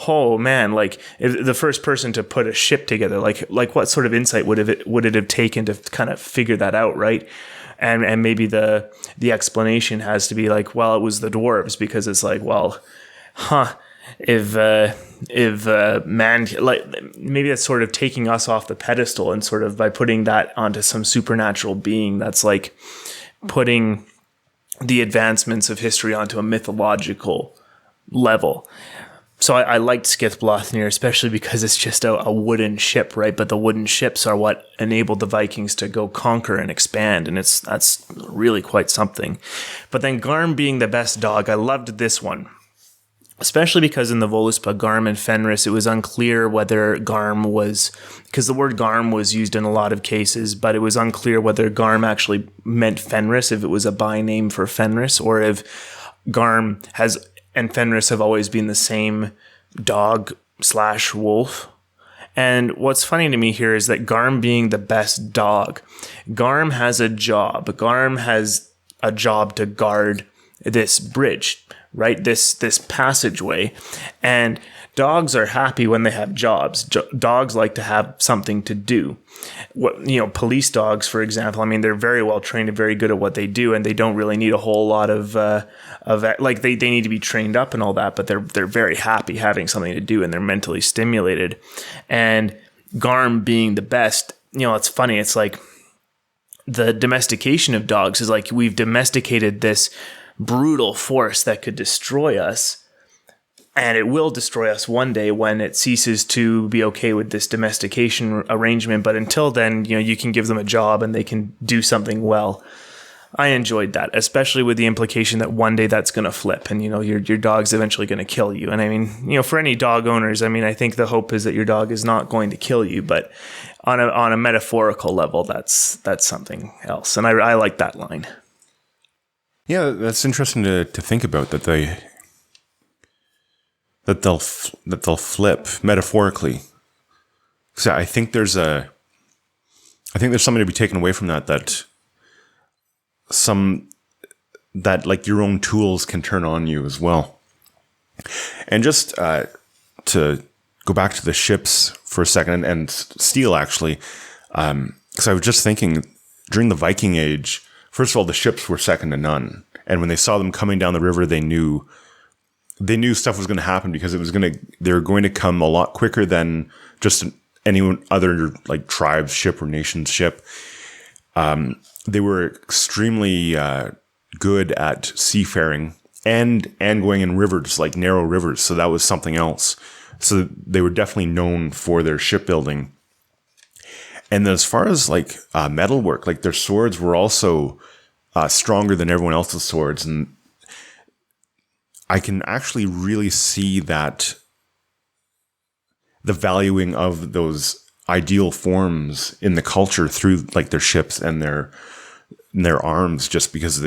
A: oh man, like if the first person to put a ship together, like what sort of insight would it have taken to kind of figure that out, right? And maybe the explanation has to be like, well, it was the dwarves, because it's like, well, if man, like maybe that's sort of taking us off the pedestal, and sort of by putting that onto some supernatural being, that's like putting the advancements of history onto a mythological level. So I liked Skithblathnir, especially because it's just a wooden ship, right? But the wooden ships are what enabled the Vikings to go conquer and expand, and that's really quite something. But then Garm being the best dog, I loved this one, especially because in the Voluspa, Garm and Fenris, it was unclear whether Garm was, because the word Garm was used in a lot of cases, but it was unclear whether Garm actually meant Fenris, if it was a by name for Fenris, or if Garm and Fenris have always been the same dog/wolf. And what's funny to me here is that Garm being the best dog, Garm has a job. Garm has a job to guard this bridge, right? This passageway. And dogs are happy when they have jobs. Dogs like to have something to do. Police dogs, for example, I mean, they're very well trained and very good at what they do, and they don't really need a whole lot of like they need to be trained up and all that, but they're very happy having something to do, and they're mentally stimulated. And Garm being the best, it's funny. It's like the domestication of dogs is like we've domesticated this brutal force that could destroy us. And it will destroy us one day when it ceases to be okay with this domestication arrangement. But until then, you can give them a job and they can do something well. I enjoyed that, especially with the implication that one day that's going to flip and, your dog's eventually going to kill you. And I mean, for any dog owners, I mean, I think the hope is that your dog is not going to kill you. But on a metaphorical level, that's something else. And I like that line.
B: Yeah, that's interesting to think about, that they'll flip metaphorically. So I think there's something to be taken away from that like your own tools can turn on you as well. And just to go back to the ships for a second, and steel actually, because I was just thinking during the Viking Age, first of all, the ships were second to none, and when they saw them coming down the river, they knew stuff was going to happen, because they were going to come a lot quicker than just any other like tribe's ship or nation's ship. They were extremely good at seafaring and going in rivers, like narrow rivers. So that was something else. So they were definitely known for their shipbuilding. And as far as like metalwork, like their swords were also stronger than everyone else's swords, and I can actually really see that the valuing of those ideal forms in the culture through like their ships and their arms, just because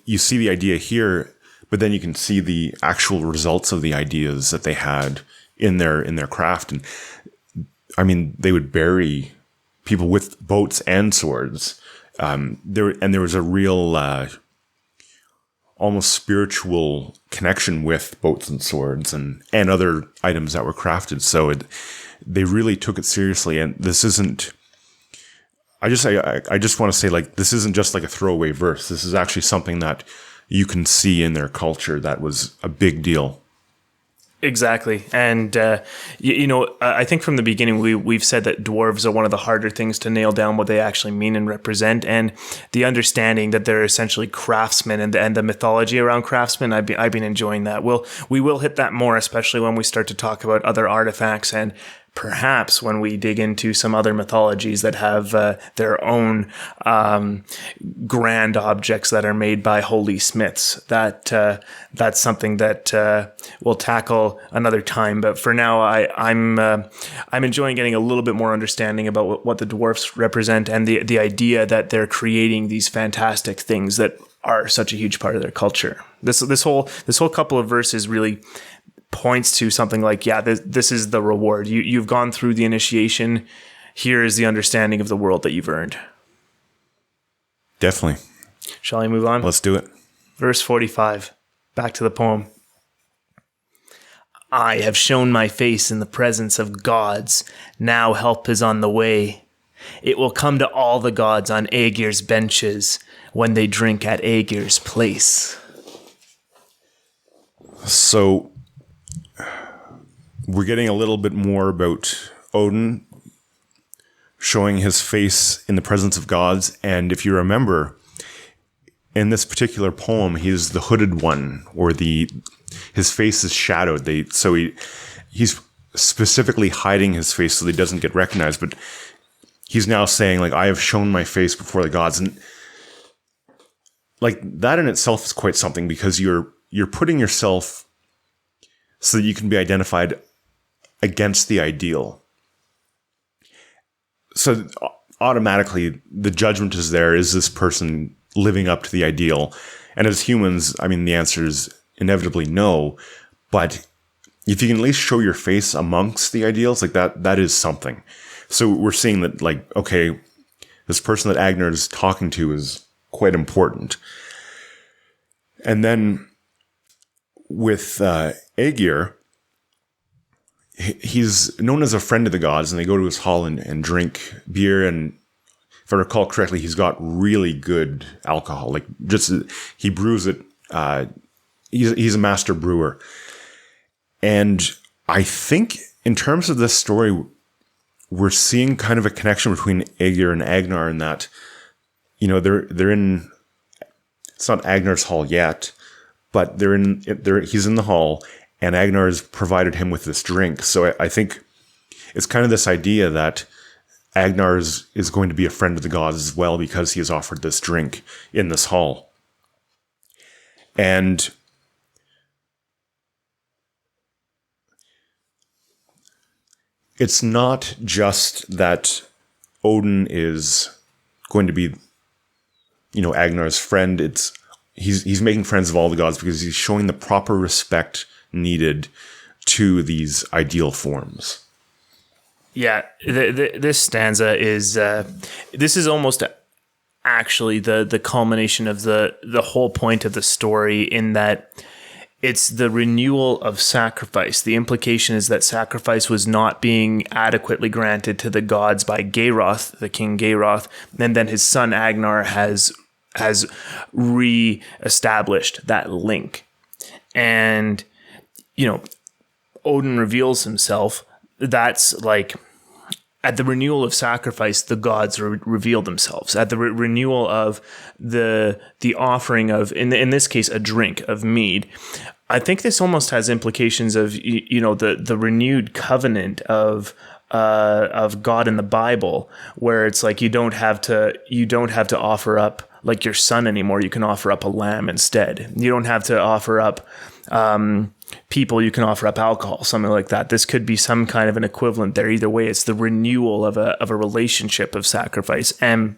B: you see the idea here, but then you can see the actual results of the ideas that they had in their craft. And I mean, they would bury people with boats and swords. There was a real almost spiritual connection with boats and swords and other items that were crafted. So they really took it seriously. And this isn't, I just want to say, like, this isn't just like a throwaway verse. This is actually something that you can see in their culture that was a big deal.
A: Exactly. And, I think from the beginning, we've said that dwarves are one of the harder things to nail down what they actually mean and represent. And the understanding that they're essentially craftsmen and the mythology around craftsmen, I've been enjoying that. We will hit that more, especially when we start to talk about other artifacts, and perhaps when we dig into some other mythologies that have their own grand objects that are made by holy smiths. That's something that we'll tackle another time. But for now, I'm enjoying getting a little bit more understanding about what the dwarfs represent, and the idea that they're creating these fantastic things that are such a huge part of their culture. This whole couple of verses really points to something like, yeah, this is the reward. You've gone through the initiation. Here is the understanding of the world that you've earned.
B: Definitely.
A: Shall I move on?
B: Let's do it.
A: Verse 45. Back to the poem. I have shown my face in the presence of gods. Now help is on the way. It will come to all the gods on Aegir's benches when they drink at Aegir's place.
B: So we're getting a little bit more about Odin showing his face in the presence of gods. And if you remember, in this particular poem, he's the hooded one, or his face is shadowed. He's specifically hiding his face so that he doesn't get recognized. But he's now saying, like, I have shown my face before the gods. And like that in itself is quite something, because you're putting yourself so that you can be identified against the ideal. So automatically the judgment is there. Is this person living up to the ideal? And as humans, I mean, the answer is inevitably no. But if you can at least show your face amongst the ideals, like that is something. So we're seeing that, like, okay, this person that Agnar is talking to is quite important. And then with Aegir, he's known as a friend of the gods, and they go to his hall and drink beer. And if I recall correctly, he's got really good alcohol. Like, just he brews it. He's a master brewer. And I think in terms of this story, we're seeing kind of a connection between Aegir and Agnar, in that, you know, they're in. It's not Agnar's hall yet, but he's in the hall, and Agnar has provided him with this drink. So I think it's kind of this idea that Agnar is going to be a friend of the gods as well, because he has offered this drink in this hall. And it's not just that Odin is going to be, you know, Agnar's friend. He's making friends of all the gods because he's showing the proper respect needed to these ideal forms.
A: Yeah, this stanza is this is almost actually the culmination of the whole point of the story, in that it's the renewal of sacrifice. The implication is that sacrifice was not being adequately granted to the gods by Geirroth, the king Geirroth, and then his son Agnar has re-established that link. And, you know, Odin reveals himself. That's like, at the renewal of sacrifice, the gods reveal themselves. At the renewal of the offering of, in this case, a drink of mead, I think this almost has implications of, you know, the renewed covenant of God in the Bible, where it's like you don't have to offer up like your son anymore. You can offer up a lamb instead. You don't have to offer up people. You can offer up alcohol, something like that. This could be some kind of an equivalent there. Either way, it's the renewal of a relationship of sacrifice. And,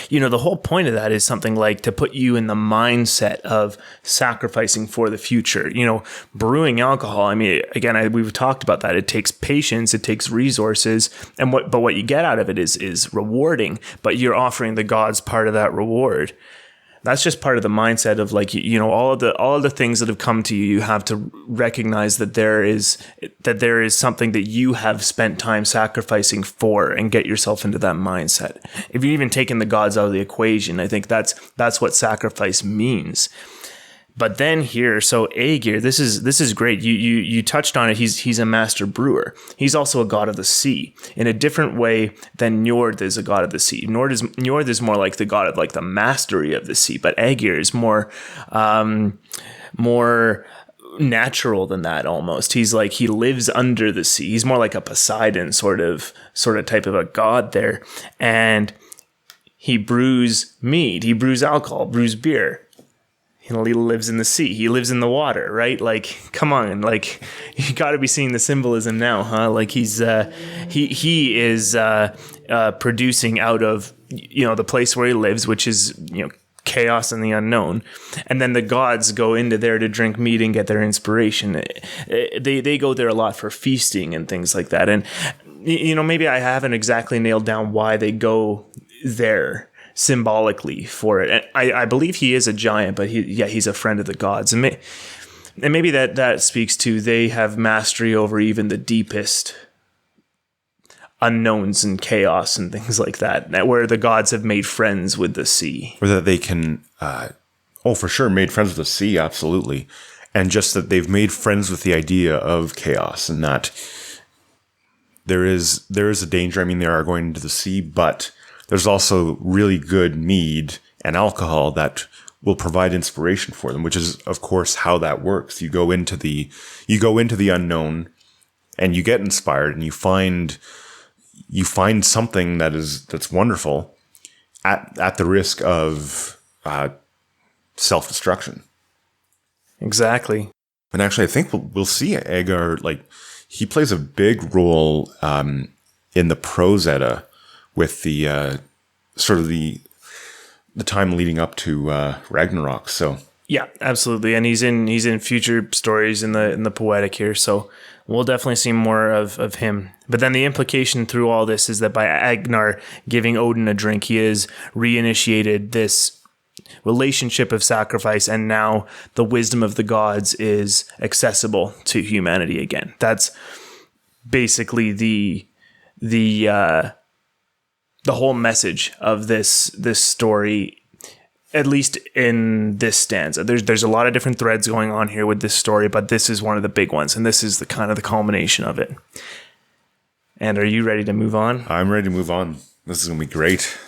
A: you know, the whole point of that is something like to put you in the mindset of sacrificing for the future. You know, brewing alcohol, I mean, again, we've talked about that. It takes patience, it takes resources, and what you get out of it is rewarding, but you're offering the gods part of that reward. That's just part of the mindset of, like, you know, all of the things that have come to you. You have to recognize that there is something that you have spent time sacrificing for, and get yourself into that mindset. If you've even taken the gods out of the equation, I think that's what sacrifice means. But then here, so Aegir, this is great. You touched on it. He's a master brewer. He's also a god of the sea in a different way than Njord is a god of the sea. Njord is more like the god of, like, the mastery of the sea, but Aegir is more natural than that almost. He's like, he lives under the sea. He's more like a Poseidon sort of type of a god there, and he brews mead. He brews alcohol. Brews beer. He lives in the sea. He lives in the water, right? Like, come on, like, you got to be seeing the symbolism now, huh? Like, he is producing out of, you know, the place where he lives, which is, you know, chaos and the unknown. And then the gods go into there to drink mead and get their inspiration. They go there a lot for feasting and things like that. And, maybe I haven't exactly nailed down why they go there symbolically for it. And I believe he is a giant, but he's a friend of the gods. And maybe that speaks to they have mastery over even the deepest unknowns and chaos and things like that, where the gods have made friends with the sea.
B: Or that they can, for sure, made friends with the sea, absolutely. And just that they've made friends with the idea of chaos, and that there is a danger. I mean, they are going into the sea, but there's also really good mead and alcohol that will provide inspiration for them, which is, of course, how that works. You go into the unknown, and you get inspired, and you find something that's wonderful at the risk of self-destruction.
A: Exactly.
B: And actually, I think we'll see Agnar, he plays a big role in the Prose Edda with the sort of the time leading up to Ragnarok. So
A: yeah, absolutely, and he's in future stories in the poetic here. So we'll definitely see more of him. But then the implication through all this is that by Agnar giving Odin a drink, he has reinitiated this relationship of sacrifice, and now the wisdom of the gods is accessible to humanity again. That's basically the whole message of this story, at least in this stanza. There's a lot of different threads going on here with this story, but this is one of the big ones, and this is the kind of the culmination of it. And are you ready to move on?
B: I'm ready to move on. This is going to be great.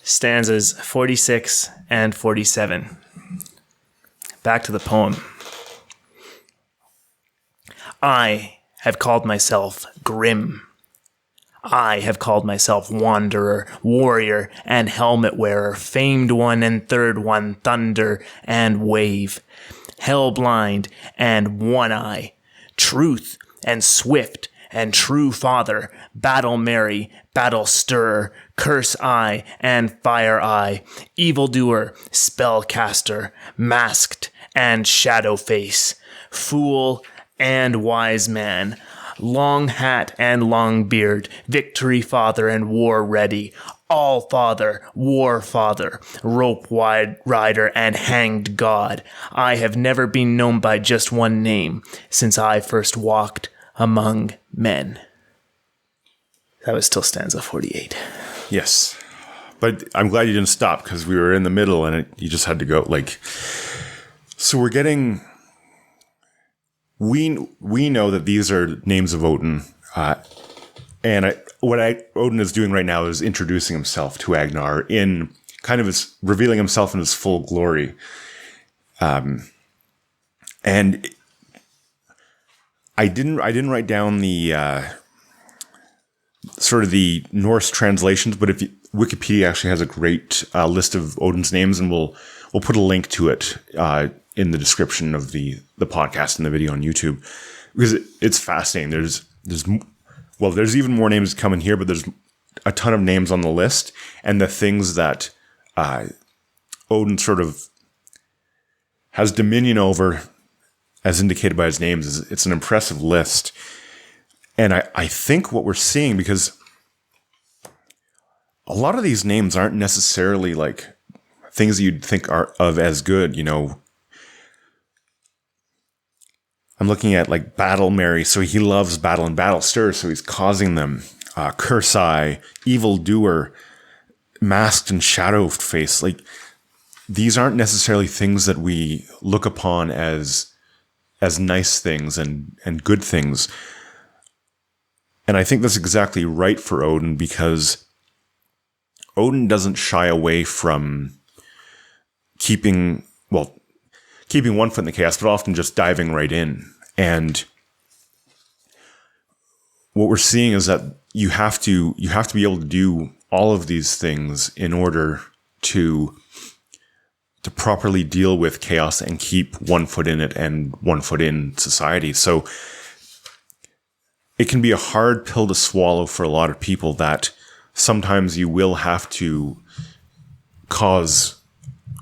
A: Stanzas 46 and 47. Back to the poem. I have called myself Grim. I have called myself Wanderer, Warrior, and Helmet Wearer, Famed One and Third One, Thunder and Wave, Hellblind and One Eye, Truth and Swift and True Father, Battle Merry, Battle Stirrer, Curse Eye and Fire Eye, Evildoer, Spellcaster, Masked and Shadow Face, Fool and Wise Man, Long Hat and Long Beard, Victory Father and War Ready, All Father, War Father, Rope Wide Rider and Hanged God. I have never been known by just one name since I first walked among men. That was still stanza 48.
B: Yes. But I'm glad you didn't stop, because we were in the middle and you just had to go so we're getting, we know that these are names of Odin. And Odin is doing right now is introducing himself to Agnar in kind of revealing himself in his full glory. And I didn't write down the sort of the Norse translations, but Wikipedia actually has a great list of Odin's names, and we'll put a link to it in the description of the podcast and the video on YouTube, because it's fascinating. There's even more names coming here, but there's a ton of names on the list, and the things that Odin sort of has dominion over, as indicated by his names, it's an impressive list. And I think what we're seeing, because a lot of these names aren't necessarily things that you'd think are of as good, I'm looking at Battle Merry, so he loves battle and Battle Stir, so he's causing them. Curse Eye, Evil Doer, Masked and Shadow Face. These aren't necessarily things that we look upon as nice things and good things. And I think that's exactly right for Odin, because Odin doesn't shy away from keeping one foot in the chaos, but often just diving right in. And what we're seeing is that you have to be able to do all of these things in order to properly deal with chaos and keep one foot in it and one foot in society. So it can be a hard pill to swallow for a lot of people, that sometimes you will have to cause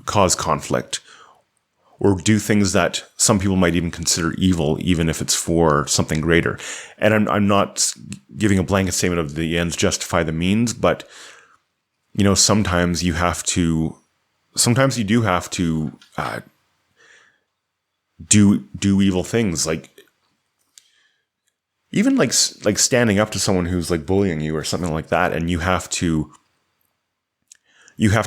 B: conflict, or do things that some people might even consider evil, even if it's for something greater. And I'm not giving a blanket statement of the ends justify the means, but sometimes you do have to do evil things, like even like standing up to someone who's like bullying you or something like that, and you have to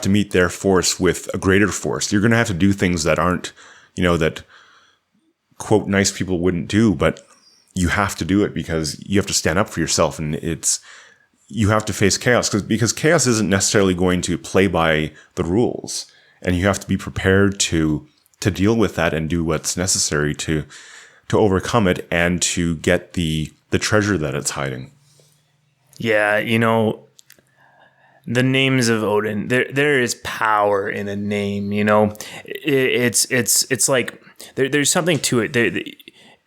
B: meet their force with a greater force. You're going to have to do things that aren't, that quote nice people wouldn't do, but you have to do it because you have to stand up for yourself, and you have to face chaos because chaos isn't necessarily going to play by the rules, and you have to be prepared to deal with that and do what's necessary to overcome it and to get the treasure that it's hiding.
A: Yeah, the names of Odin, there is power in a name, It's like there's something to it.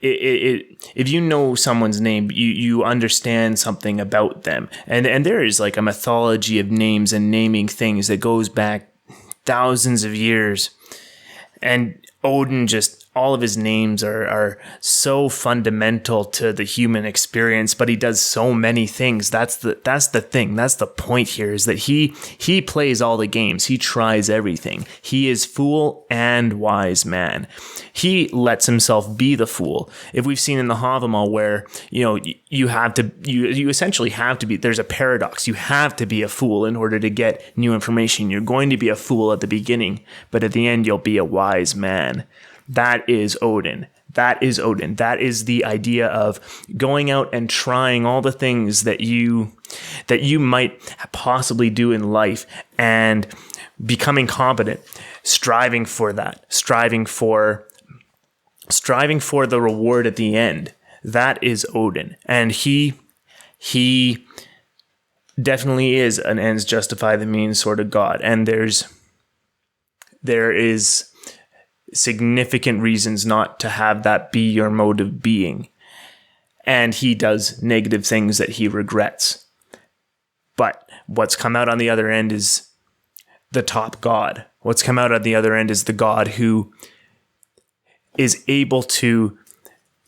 A: If you know someone's name, you understand something about them. And there is like a mythology of names and naming things that goes back thousands of years. And Odin, just all of his names are so fundamental to the human experience, but he does so many things. That's the thing. That's the point here, is that he plays all the games. He tries everything. He is fool and wise man. He lets himself be the fool. If we've seen in the Havamal where, you essentially have to be, there's a paradox. You have to be a fool in order to get new information. You're going to be a fool at the beginning, but at the end you'll be a wise man. That is Odin. That is Odin. That is the idea of going out and trying all the things that you might possibly do in life and becoming competent, striving for that, striving for the reward at the end. That is Odin. And he definitely is an ends justify the means sort of god. And there is significant reasons not to have that be your mode of being. And he does negative things that he regrets. But what's come out on the other end is the top god. What's come out on the other end is the god who is able to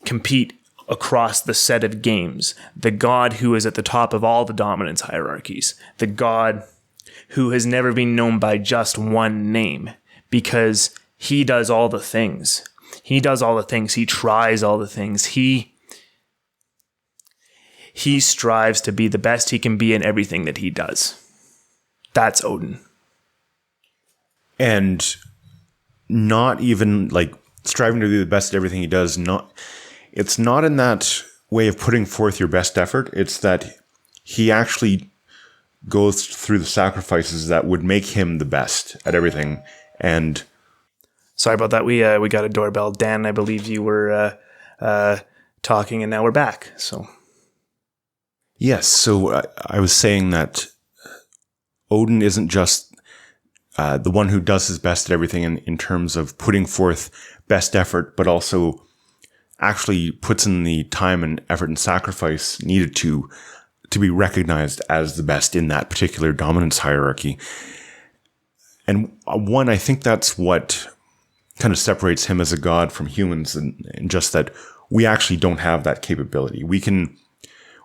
A: compete across the set of games. The god who is at the top of all the dominance hierarchies. The god who has never been known by just one name, because he does all the things. He does all the things. He tries all the things. He strives to be the best he can be in everything that he does. That's Odin.
B: And not even like striving to be the best at everything he does. It's not in that way of putting forth your best effort. It's that he actually goes through the sacrifices that would make him the best at everything. And
A: sorry about that. We got a doorbell. Dan, I believe you were talking, and now we're back. So
B: yes, so I was saying that Odin isn't just the one who does his best at everything in terms of putting forth best effort, but also actually puts in the time and effort and sacrifice needed to be recognized as the best in that particular dominance hierarchy. And I think that's what kind of separates him as a god from humans, and just that we actually don't have that capability. We can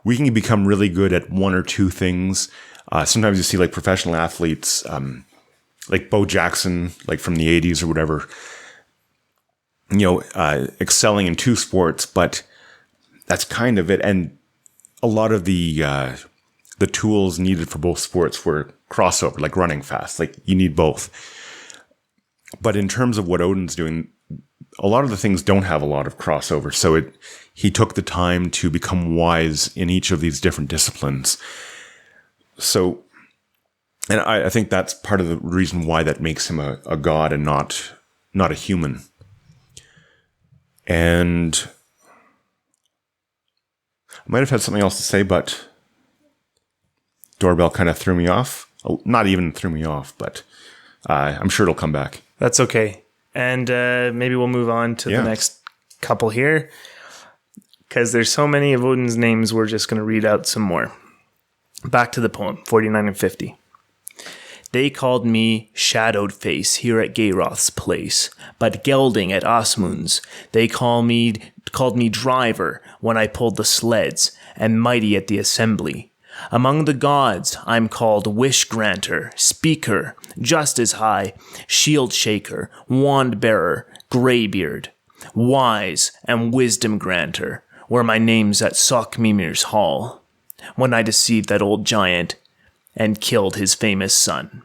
B: become really good at one or two things. Sometimes you see like professional athletes, like Bo Jackson, like from the 80s or whatever, excelling in two sports, but that's kind of it. And a lot of the tools needed for both sports were crossover, like running fast. Like you need both. But in terms of what Odin's doing, a lot of the things don't have a lot of crossover. So he took the time to become wise in each of these different disciplines. So, and I think that's part of the reason why that makes him a god and not a human. And I might have had something else to say, but doorbell kind of threw me off. Not even threw me off, but I'm sure it'll come back.
A: That's okay. And maybe we'll move on to the next couple here, because there's so many of Odin's names, we're just going to read out some more. Back to the poem, 49 and 50. They called me Shadowed Face here at Geirroth's place, but gelding at Asmund's. They called me Driver when I pulled the sleds, and Mighty at the assembly. Among the gods, I'm called Wish Granter, Speaker, just as high, Shield Shaker, Wand Bearer, Greybeard. Wise and Wisdom Granter were my names at Mimir's hall, when I deceived that old giant and killed his famous son.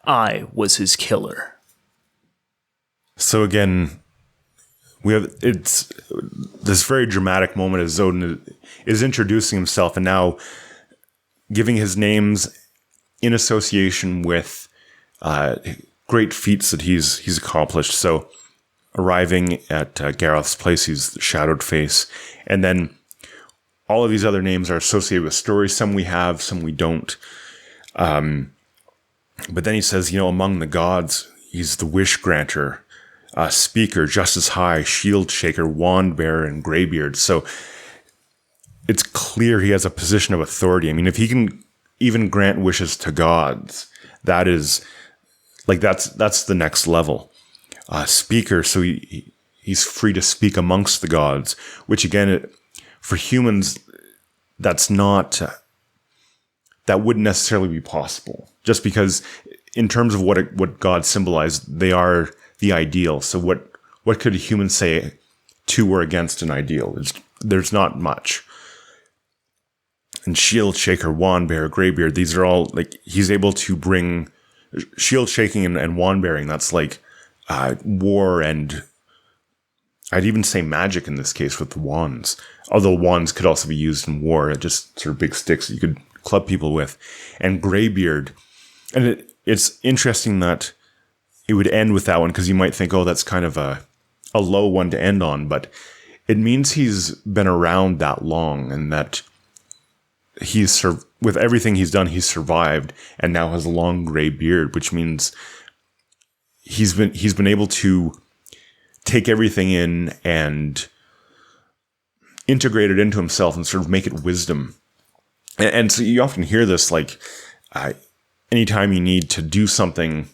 A: I was his killer.
B: So again, we have it's this very dramatic moment as Odin is introducing himself and now giving his names in association with great feats that he's accomplished. So arriving at Geirroth's place, he's the Shadowed Face, and then all of these other names are associated with stories. Some we have, some we don't. But then he says, among the gods, he's the Wish Granter, Speaker, just as high, Shield Shaker, Wand Bearer, and Greybeard. So it's clear he has a position of authority. I mean, if he can even grant wishes to gods, that is that's the next level. Speaker, so he's free to speak amongst the gods, which again, for humans, that wouldn't necessarily be possible. Just because, in terms of what gods symbolize, they are the ideal. So what could a human say to or against an ideal? There's not much. And Shield Shaker, Wand Bearer, Greybeard, these are all he's able to bring shield shaking and wand bearing. That's war and I'd even say magic in this case with the wands. Although wands could also be used in war, just sort of big sticks that you could club people with. And Greybeard. And it's interesting that it would end with that one because you might think, that's kind of a low one to end on, but it means he's been around that long and that with everything he's done, he's survived and now has a long gray beard, which means he's been able to take everything in and integrate it into himself and sort of make it wisdom. And so you often hear this, anytime you need to do something,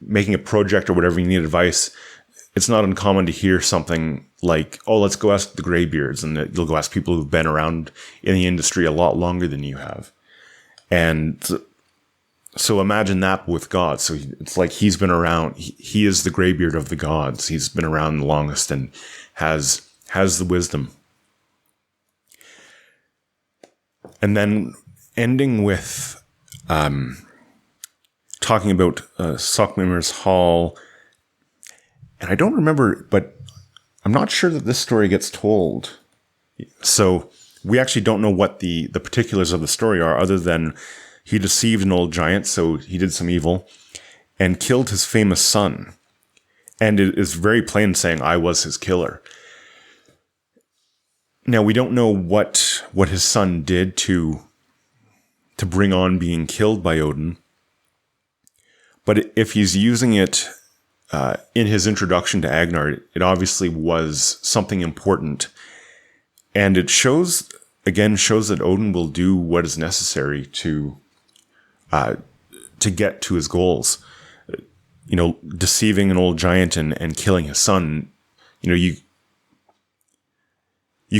B: making a project or whatever, you need advice, it's not uncommon to hear something like, let's go ask the Greybeards, and you'll go ask people who've been around in the industry a lot longer than you have. And so imagine that with God. So it's like he's been around. He is the Greybeard of the gods. He's been around the longest and has the wisdom. And then ending with talking about Mimir's hall. And I don't remember, but I'm not sure that this story gets told. So we actually don't know what the particulars of the story are, other than he deceived an old giant, so he did some evil, and killed his famous son. And it is very plain saying, I was his killer. Now, we don't know what his son did to bring on being killed by Odin. But if he's using it in his introduction to Agnar, it obviously was something important. And it shows that Odin will do what is necessary to get to his goals. Deceiving an old giant and killing his son, you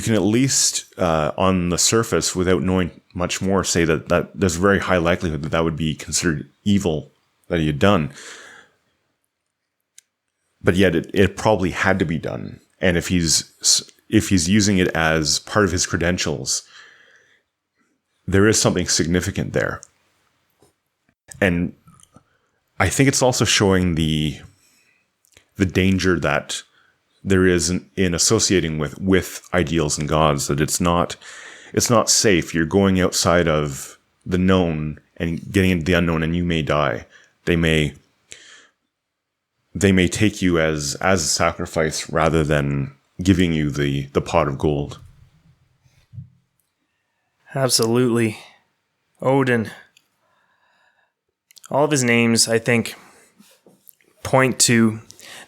B: can at least, on the surface, without knowing much more, say that there's a very high likelihood that would be considered evil that he had done. But yet it probably had to be done. And if he's using it as part of his credentials, there is something significant there. And I think it's also showing the danger that there is in associating with ideals and gods, that it's not safe. You're going outside of the known and getting into the unknown, and you may die. They may take you as a sacrifice rather than giving you the pot of gold.
A: Absolutely. Odin. All of his names, I think, point to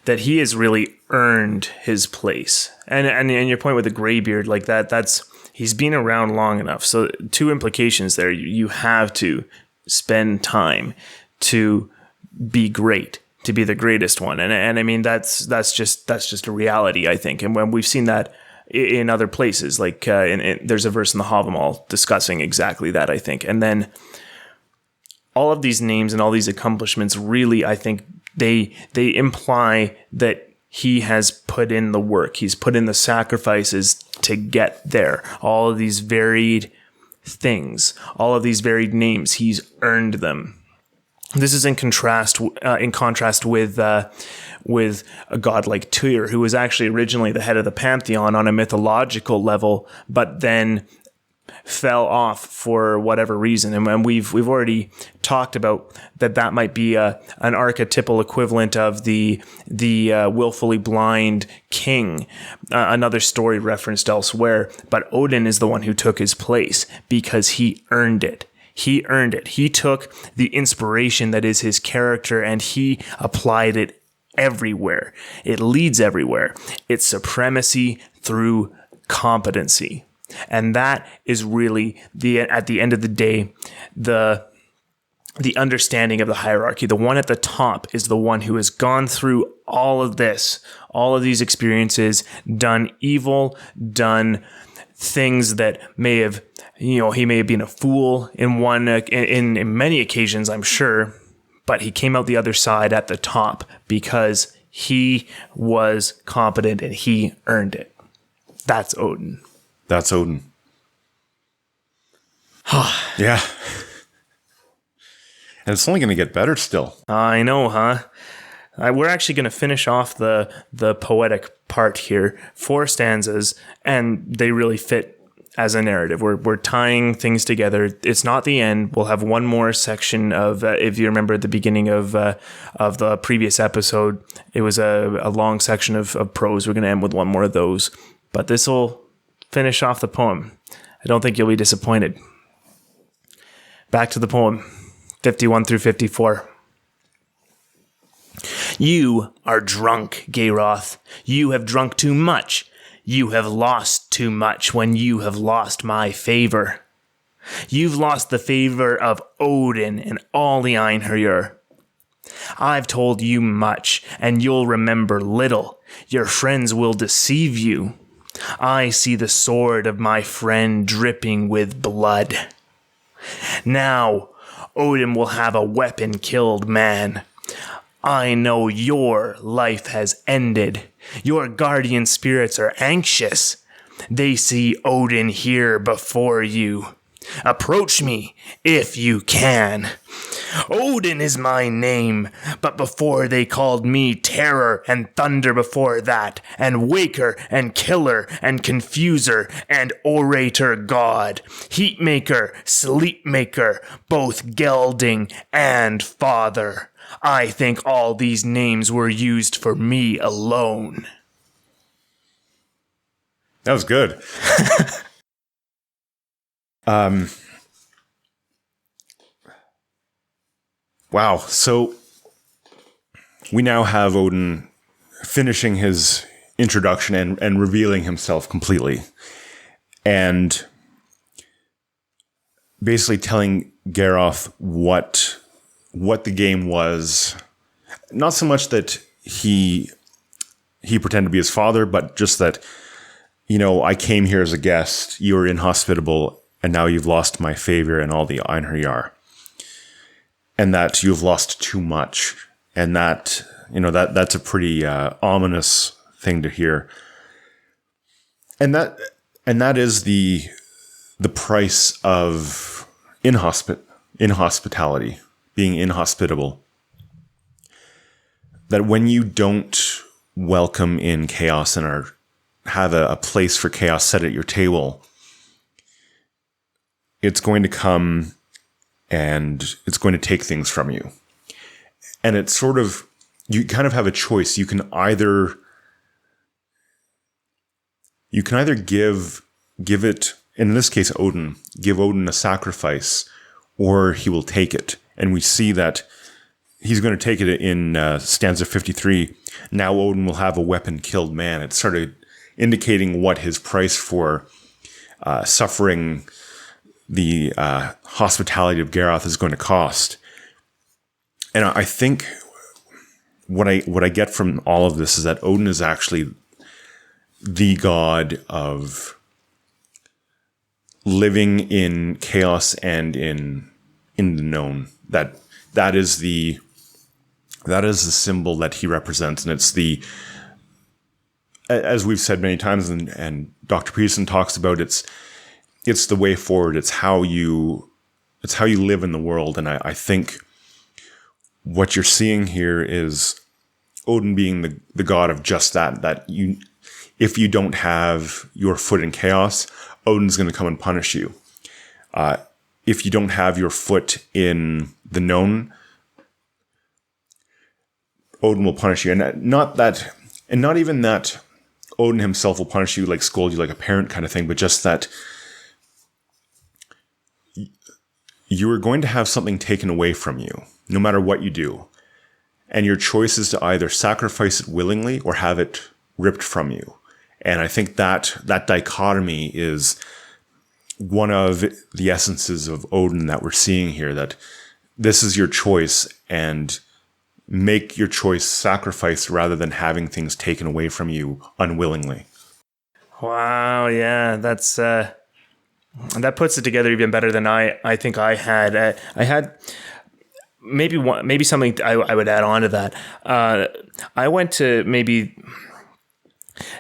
A: that he has really earned his place. And your point with the Greybeard, that's he's been around long enough. So two implications there. You have to spend time to be great, to be the greatest one. And I mean, that's just a reality, I think. And when we've seen that in other places, like there's a verse in the Havamal discussing exactly that, I think. And then all of these names and all these accomplishments really, I think they imply that he has put in the work. He's put in the sacrifices to get there. All of these varied things, all of these varied names, he's earned them. This is in contrast with a god like Tyr, who was actually originally the head of the pantheon on a mythological level, but then fell off for whatever reason. And we've already talked about that might be an archetypal equivalent of the willfully blind king, another story referenced elsewhere. But Odin is the one who took his place because he earned it. He earned it. He took the inspiration that is his character and he applied it everywhere. It leads everywhere. It's supremacy through competency. And that is really at the end of the day, the understanding of the hierarchy. The one at the top is the one who has gone through all of this, all of these experiences, done evil, done things that may have, he may have been a fool in many occasions, I'm sure, but he came out the other side at the top because he was competent and he earned it. That's Odin.
B: That's Odin. Yeah. And it's only going to get better still.
A: I know, huh? We're actually going to finish off the poetic part here. 4 stanzas, and they really fit as a narrative. We're tying things together. It's not the end. We'll have one more section of, if you remember at the beginning of the previous episode, it was a long section of prose. We're going to end with one more of those. But this will finish off the poem. I don't think you'll be disappointed. Back to the poem, 51 through 54. You are drunk, Geirroth. You have drunk too much. You have lost too much when you have lost my favor. You've lost the favor of Odin and all the Eikthyrnir. I've told you much, and you'll remember little. Your friends will deceive you. I see the sword of my friend dripping with blood. Now, Odin will have a weapon-killed man. I know your life has ended. Your guardian spirits are anxious. They see Odin here before you. Approach me if you can. Odin is my name, but before they called me Terror and Thunder before that, and Waker and Killer and Confuser and Orator God, Heatmaker, Sleepmaker, both gelding and Father. I think all these names were used for me alone.
B: That was good. Wow. So we now have Odin finishing his introduction and revealing himself completely. And basically telling Geirroth what the game was. Not so much that he pretended to be his father, but just that, I came here as a guest, you were inhospitable, and now you've lost my favor and all the Eikthyrnir. And that you've lost too much. And that, that's a pretty ominous thing to hear. And that is the price of inhospitality, being inhospitable. That when you don't welcome in chaos and have a place for chaos set at your table, it's going to come and it's going to take things from you. And it's sort of, you kind of have a choice. You can either give it, in this case, Odin, give Odin a sacrifice, or he will take it. And we see that he's going to take it in stanza 53. Now Odin will have a weapon-killed man. It's sort of indicating what his price for suffering the hospitality of Geirroth is going to cost. And I think what I get from all of this is that Odin is actually the god of living in chaos and in the known. That is the symbol that he represents, and it's as we've said many times, and Dr. Peterson talks about, it's the way forward. It's how you live in the world, and I think what you're seeing here is Odin being the god of just that if you don't have your foot in chaos, Odin's going to come and punish you. If you don't have your foot in the known, Odin will punish you. And not even that Odin himself will punish you, like scold you like a parent kind of thing, but just that you are going to have something taken away from you, no matter what you do. And your choice is to either sacrifice it willingly or have it ripped from you. And I think that dichotomy is one of the essences of Odin that we're seeing here, that this is your choice, and make your choice sacrifice rather than having things taken away from you unwillingly.
A: Wow, yeah, that's that puts it together even better than I think I had. I had maybe something I would add on to that. I went to maybe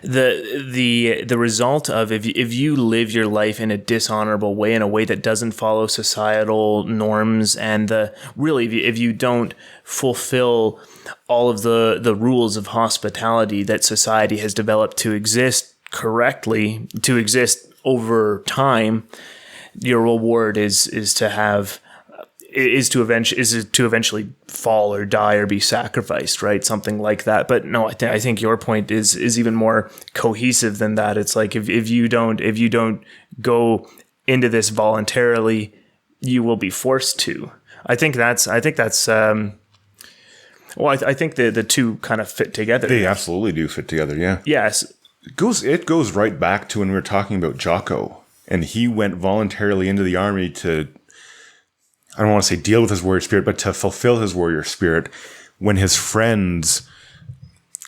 A: the result of if you live your life in a dishonorable way, in a way that doesn't follow societal norms, and if you don't fulfill all of the rules of hospitality that society has developed to exist correctly, to exist over time, your reward is to eventually fall or die or be sacrificed, right? Something like that. But no, I think your point is even more cohesive than that. It's like if you don't go into this voluntarily, you will be forced to. I think the two kind of fit together.
B: They absolutely do fit together. Yeah.
A: Yes.
B: It goes right back to when we were talking about Jocko, and he went voluntarily into the army to, I don't want to say deal with his warrior spirit, but to fulfill his warrior spirit, when his friends,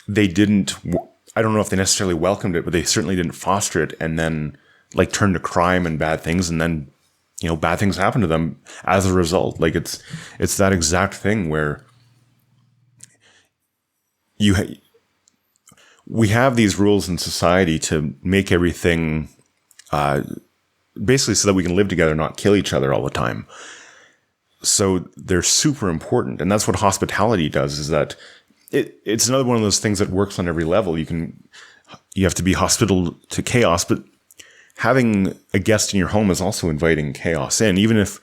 B: I don't know if they necessarily welcomed it, but they certainly didn't foster it, and then like turned to crime and bad things, and then, bad things happen to them as a result. Like it's that exact thing where we have these rules in society to make everything basically so that we can live together, not kill each other all the time. So they're super important. And that's what hospitality does, is that it's another one of those things that works on every level. You have to be hospitable to chaos, but having a guest in your home is also inviting chaos in. Even if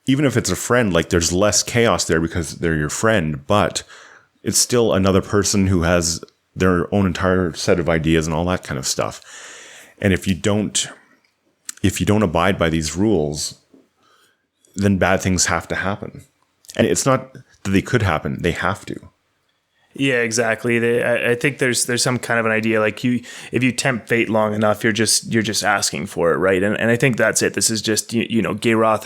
B: it's a friend, like there's less chaos there because they're your friend, but it's still another person who has their own entire set of ideas and all that kind of stuff. And if you don't abide by these rules, then bad things have to happen. And it's not that they could happen, they have to.
A: Yeah, exactly. I think there's some kind of an idea, like if you tempt fate long enough, you're just asking for it, right? And I think that's it. This is just, Geirroth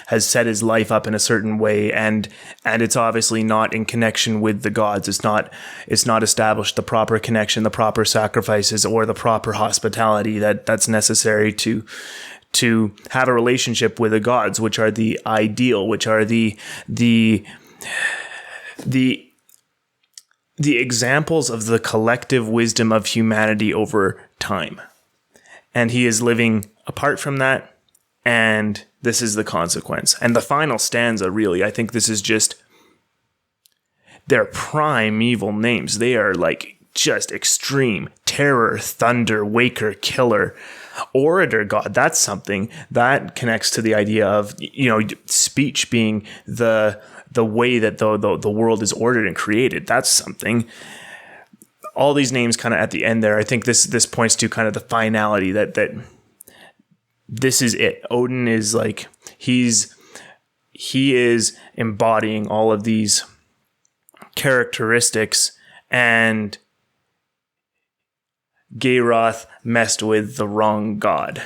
A: has set his life up in a certain way, and it's obviously not in connection with the gods. It's not established the proper connection, the proper sacrifices, or the proper hospitality that's necessary to have a relationship with the gods, which are the ideal, which are the examples of the collective wisdom of humanity over time. And he is living apart from that, and this is the consequence. And the final stanza, really, I think this is just their primeval names. They are like just extreme. Terror, thunder, waker, killer, orator god. That's something that connects to the idea of, speech being the way that the world is ordered and created. That's something. All these names kind of at the end there, I think this points to kind of the finality that this is it. Odin is like, he is embodying all of these characteristics, and Geirroth messed with the wrong god.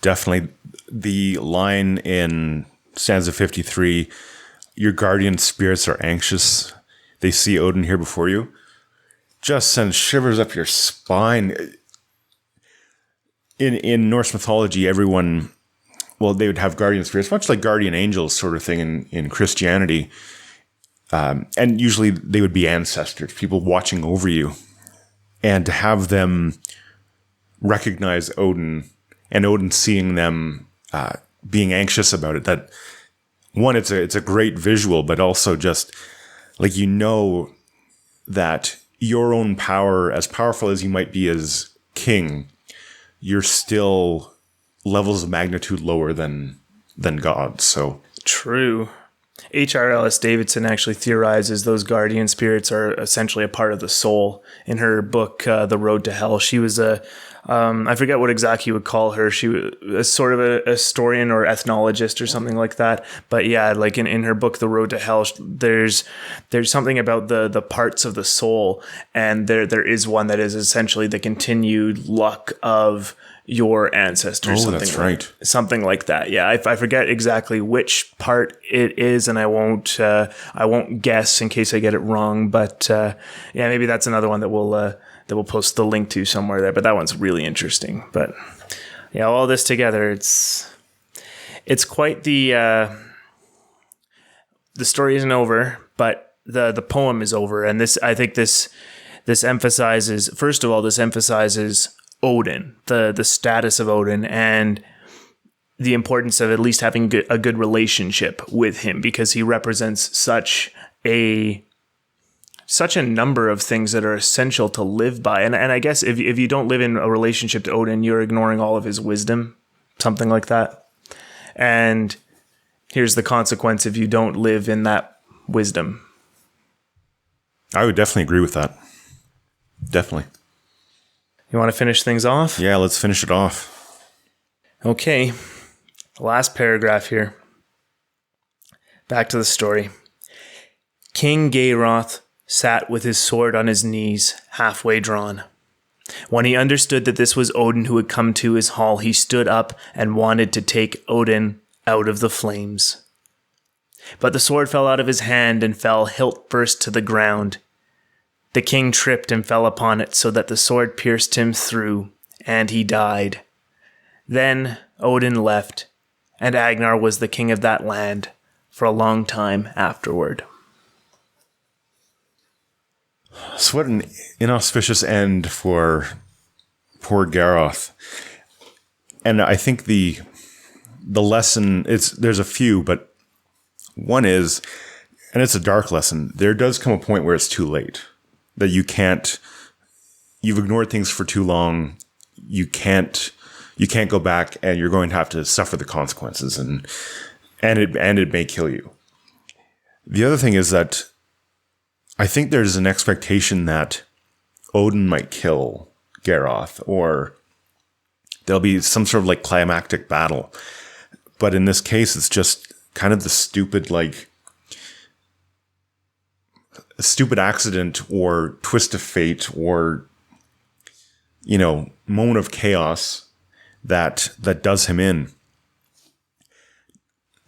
B: definitely. The line in stanza 53, your guardian spirits are anxious. They see Odin here before you. Just sends shivers up your spine. In Norse mythology, everyone, they would have guardian spirits, much like guardian angels sort of thing in Christianity. And usually they would be ancestors, people watching over you. And to have them recognize Odin and Odin seeing them being anxious about it, that one, it's a great visual, but also just like, that your own power, as powerful as you might be as king, you're still levels of magnitude lower than God. So
A: true. H.R. Ellis Davidson actually theorizes those guardian spirits are essentially a part of the soul. In her book, The Road to Hell, she was I forget what exactly you would call her. She was sort of a historian or ethnologist or something like that. But yeah, like in her book, The Road to Hell, there's something about the parts of the soul. And there is one that is essentially the continued luck of your ancestors.
B: That's right.
A: Something like that. Yeah, I forget exactly which part it is, and I won't guess in case I get it wrong. But yeah, maybe that's another one that we'll post the link to somewhere there. But that one's really interesting. But yeah, all this together, it's quite the story isn't over, but the poem is over, and I think this emphasizes, first of all, Odin, the status of Odin, and the importance of at least having a good relationship with him, because he represents such a number of things that are essential to live by. And I guess if you don't live in a relationship to Odin, you're ignoring all of his wisdom, something like that. And here's the consequence if you don't live in that wisdom.
B: I would definitely agree with that. Definitely.
A: You want to finish things off?
B: Yeah, let's finish it off.
A: Okay. Last paragraph here. Back to the story. King Geirroth sat with his sword on his knees, halfway drawn. When he understood that this was Odin who had come to his hall, he stood up and wanted to take Odin out of the flames. But the sword fell out of his hand and fell hilt first to the ground. The king tripped and fell upon it so that the sword pierced him through, and he died. Then Odin left, and Agnar was the king of that land for a long time afterward.
B: So what an inauspicious end for poor Geirroth. And I think the lesson, there's a few, but one is, and it's a dark lesson, there does come a point where it's too late. That you've ignored things for too long. You can't go back, and you're going to have to suffer the consequences, and it may kill you. The other thing is that I think there's an expectation that Odin might kill Geirroth, or there'll be some sort of like climactic battle. But in this case, it's just kind of the stupid accident or twist of fate or, moment of chaos that does him in.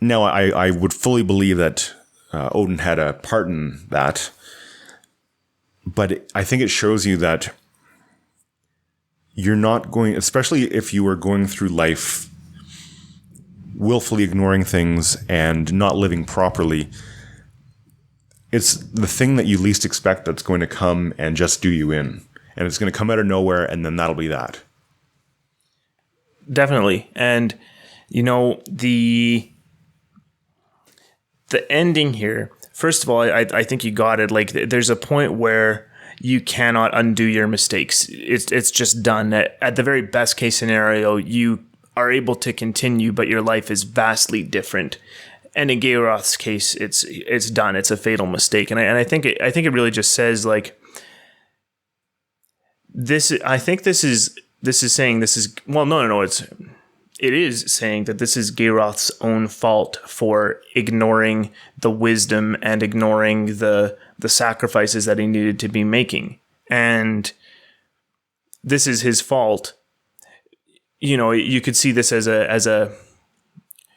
B: Now, I would fully believe that Odin had a part in that, but I think it shows you that you're not going, especially if you are going through life willfully ignoring things and not living properly, it's the thing that you least expect that's going to come and just do you in. And it's going to come out of nowhere, and then that'll be that.
A: Definitely. And, the ending here, first of all, I think you got it. Like, there's a point where you cannot undo your mistakes. It's just done. At the very best case scenario, you are able to continue, but your life is vastly different. And in Geirroth's case, it's done. It's a fatal mistake, and I think it really just says like this. I think this is saying this is no. It is saying that this is Geirroth's own fault for ignoring the wisdom and ignoring the sacrifices that he needed to be making, and this is his fault. you could see this as a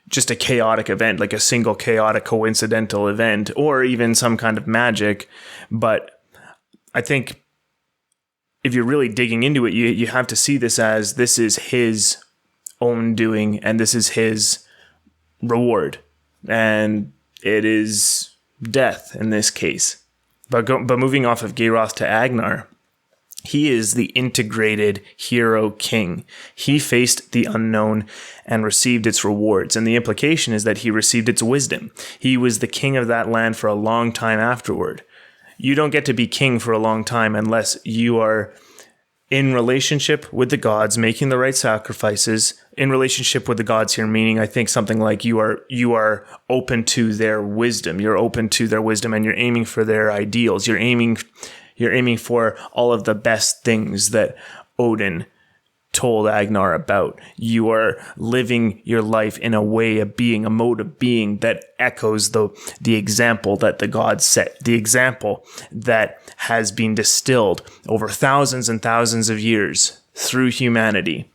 A: just a chaotic event, like a single chaotic coincidental event, or even some kind of magic. But I think if you're really digging into it, you have to see this as this is his own doing, and this is his reward, and it is death in this case. But moving off of Geirroth to Agnar, he is the integrated hero king. He faced the unknown and received its rewards. And the implication is that he received its wisdom. He was the king of that land for a long time afterward. You don't get to be king for a long time unless you are in relationship with the gods, making the right sacrifices. In relationship with the gods here, meaning I think something like you are open to their wisdom. You're open to their wisdom, and you're aiming for their ideals. You're aiming for all of the best things that Odin told Agnar about. You are living your life in a way of being, a mode of being that echoes the example that the gods set, the example that has been distilled over thousands and thousands of years through humanity,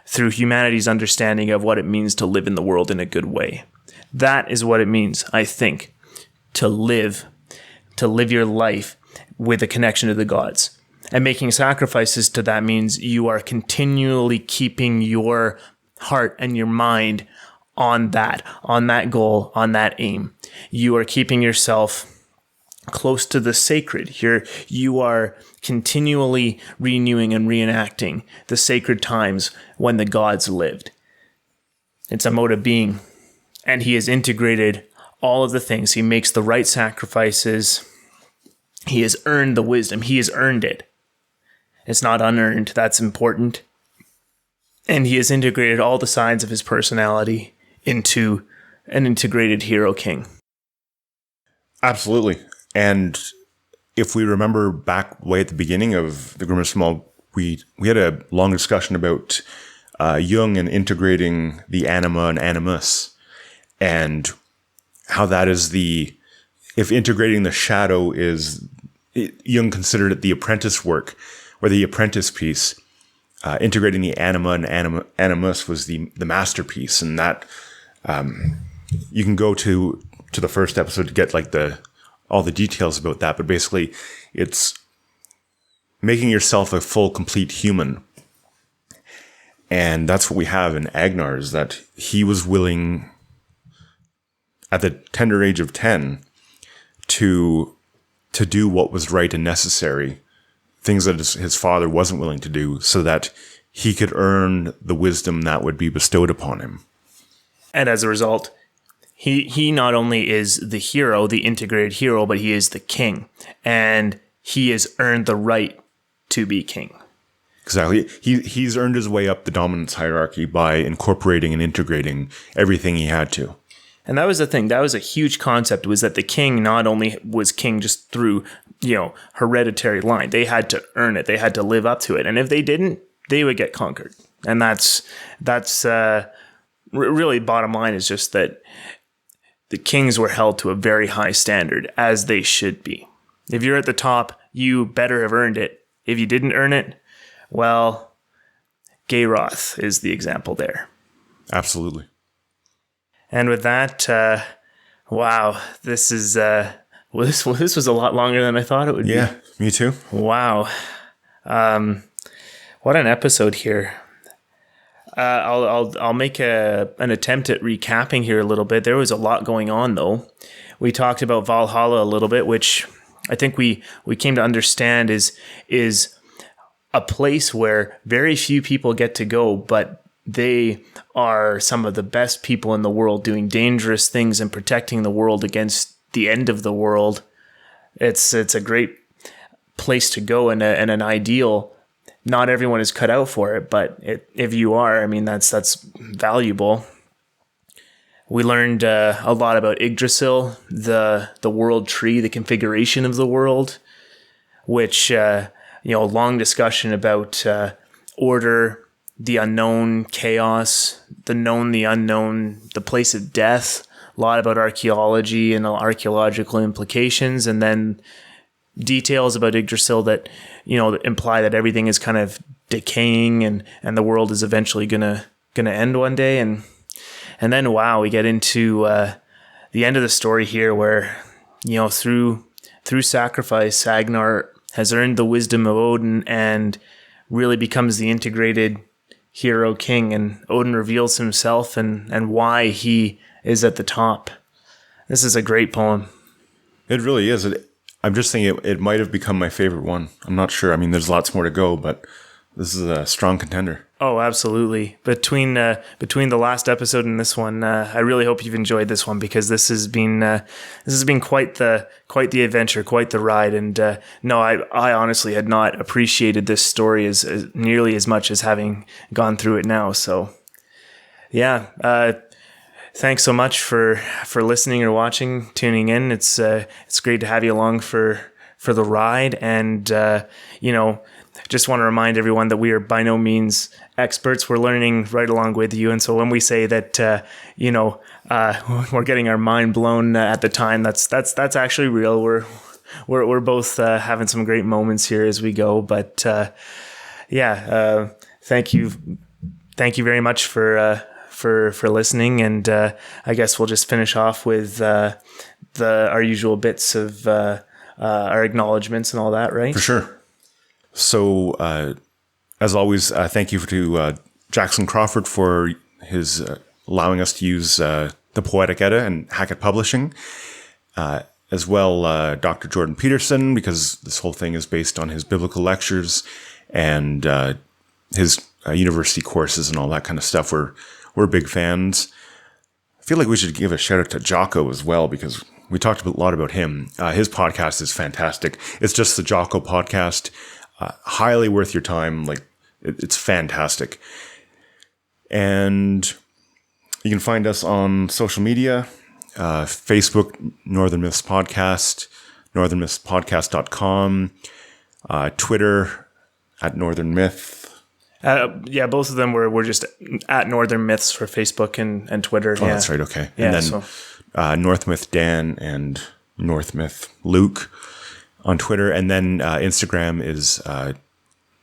A: through humanity's understanding of what it means to live in the world in a good way. That is what it means, I think, to live your life with a connection to the gods. And making sacrifices to that means you are continually keeping your heart and your mind on that goal, on that aim. You are keeping yourself close to the sacred. You are continually renewing and reenacting the sacred times when the gods lived. It's a mode of being. And he has integrated all of the things. He makes the right sacrifices. He has earned the wisdom. He has earned it. It's not unearned. That's important. And he has integrated all the sides of his personality into an integrated hero king.
B: Absolutely. And if we remember back way at the beginning of the Grimnismal, we had a long discussion about Jung and integrating the anima and animus, and how that is if integrating the shadow is, Jung considered it the apprentice work, or the apprentice piece. Integrating the anima and animus was the masterpiece, and that you can go to the first episode to get like all the details about that. But basically, it's making yourself a full, complete human, and that's what we have in Agnar. Is that he was willing, at the tender age of 10, to do what was right and necessary, things that his father wasn't willing to do, so that he could earn the wisdom that would be bestowed upon him.
A: And as a result, he not only is the hero, the integrated hero, but he is the king. And he has earned the right to be king.
B: Exactly. He's earned his way up the dominance hierarchy by incorporating and integrating everything he had to.
A: And that was the thing. That was a huge concept, was that the king not only was king just through, hereditary line. They had to earn it. They had to live up to it. And if they didn't, they would get conquered. And that's really bottom line, is just that the kings were held to a very high standard, as they should be. If you're at the top, you better have earned it. If you didn't earn it, well, Geirroth is the example there.
B: Absolutely.
A: And with that, wow, this is this was a lot longer than I thought it would be.
B: Yeah, me too.
A: Wow, what an episode here. I'll make an attempt at recapping here a little bit. There was a lot going on, though. We talked about Valhalla a little bit, which I think we came to understand is a place where very few people get to go, but they are some of the best people in the world, doing dangerous things and protecting the world against the end of the world. It's a great place to go, and an ideal. Not everyone is cut out for it, but if you are, I mean, that's valuable. We learned a lot about Yggdrasil, the World Tree, the configuration of the world, which long discussion about order, the unknown, chaos, the known, the unknown, the place of death. A lot about archaeology and archaeological implications, and then details about Yggdrasil that imply that everything is kind of decaying and the world is eventually gonna end one day. And then, wow, we get into the end of the story here where, through sacrifice, Agnar has earned the wisdom of Odin and really becomes the integrated hero king. And Odin reveals himself and why he is at the top. This is a great poem.
B: It really is. I'm just thinking it might have become my favorite one. I'm not sure. I mean, there's lots more to go, but this is a strong contender.
A: Oh, absolutely. Between the last episode and this one, I really hope you've enjoyed this one, because this has been quite the adventure, quite the ride. And no, I honestly had not appreciated this story as nearly as much as having gone through it now. So, yeah. Thanks so much for listening or watching, tuning in. It's great to have you along for the ride, and just want to remind everyone that we are by no means experts. We're learning right along with you, and so when we say that we're getting our mind blown at the time, that's actually real. We're both having some great moments here as we go, but thank you very much for listening, and I guess we'll just finish off with our usual bits of our acknowledgments and all that, right?
B: For sure. So, as always, thank you to Jackson Crawford for his allowing us to use the Poetic Edda and Hackett Publishing, as well Dr. Jordan Peterson, because this whole thing is based on his biblical lectures and his university courses and all that kind of stuff. We're big fans. I feel like we should give a shout out to Jocko as well, because we talked a lot about him. His podcast is fantastic. It's just the Jocko podcast. Highly worth your time. Like, it's fantastic. And you can find us on social media, Facebook, Northern Myths Podcast, northernmythspodcast.com, Twitter at Northern Myth.
A: Both of them we're just at Northern Myths for Facebook and Twitter.
B: Oh, that's right. Okay.
A: Yeah,
B: and then North Myth Dan and North Myth Luke on Twitter, and then Instagram is I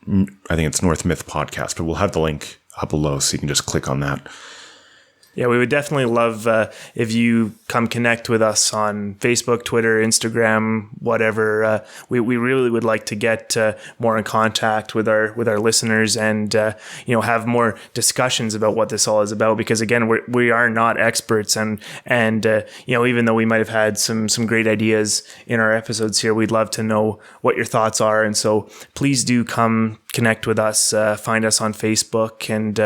B: think it's North Myth Podcast, but we'll have the link up below so you can just click on that.
A: Yeah, we would definitely love if you come connect with us on Facebook, Twitter, Instagram, whatever. We really would like to get more in contact with our listeners, and have more discussions about what this all is about. Because again, we are not experts, and even though we might have had some great ideas in our episodes here, we'd love to know what your thoughts are. And so please do come connect with us. Find us on Facebook, and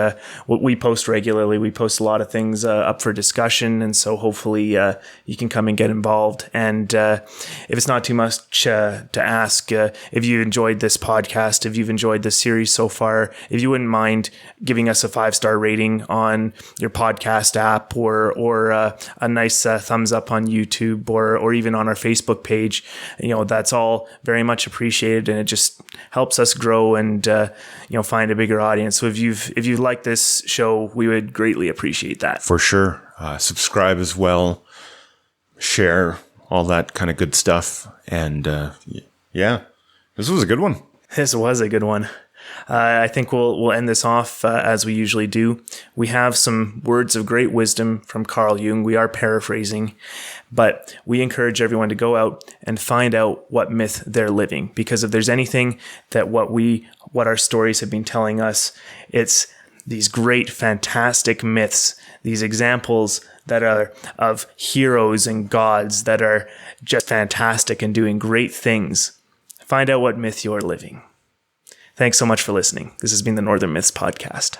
A: we post regularly. We post a lot of things up for discussion, and so hopefully you can come and get involved. And if it's not too much to ask, if you enjoyed this podcast, if you've enjoyed this series so far, if you wouldn't mind giving us a 5-star rating on your podcast app, or a nice thumbs up on YouTube, or even on our Facebook page, that's all very much appreciated, and it just helps us grow and find a bigger audience. So if you like this show, we would greatly appreciate that.
B: For sure. Subscribe as well. Share, all that kind of good stuff. And this was a good one.
A: This was a good one. I think we'll end this off as we usually do. We have some words of great wisdom from Carl Jung. We are paraphrasing, but we encourage everyone to go out and find out what myth they're living. Because if there's anything that what our stories have been telling us, it's these great, fantastic myths, these examples that are of heroes and gods that are just fantastic and doing great things. Find out what myth you're living. Thanks so much for listening. This has been the Northern Myths Podcast.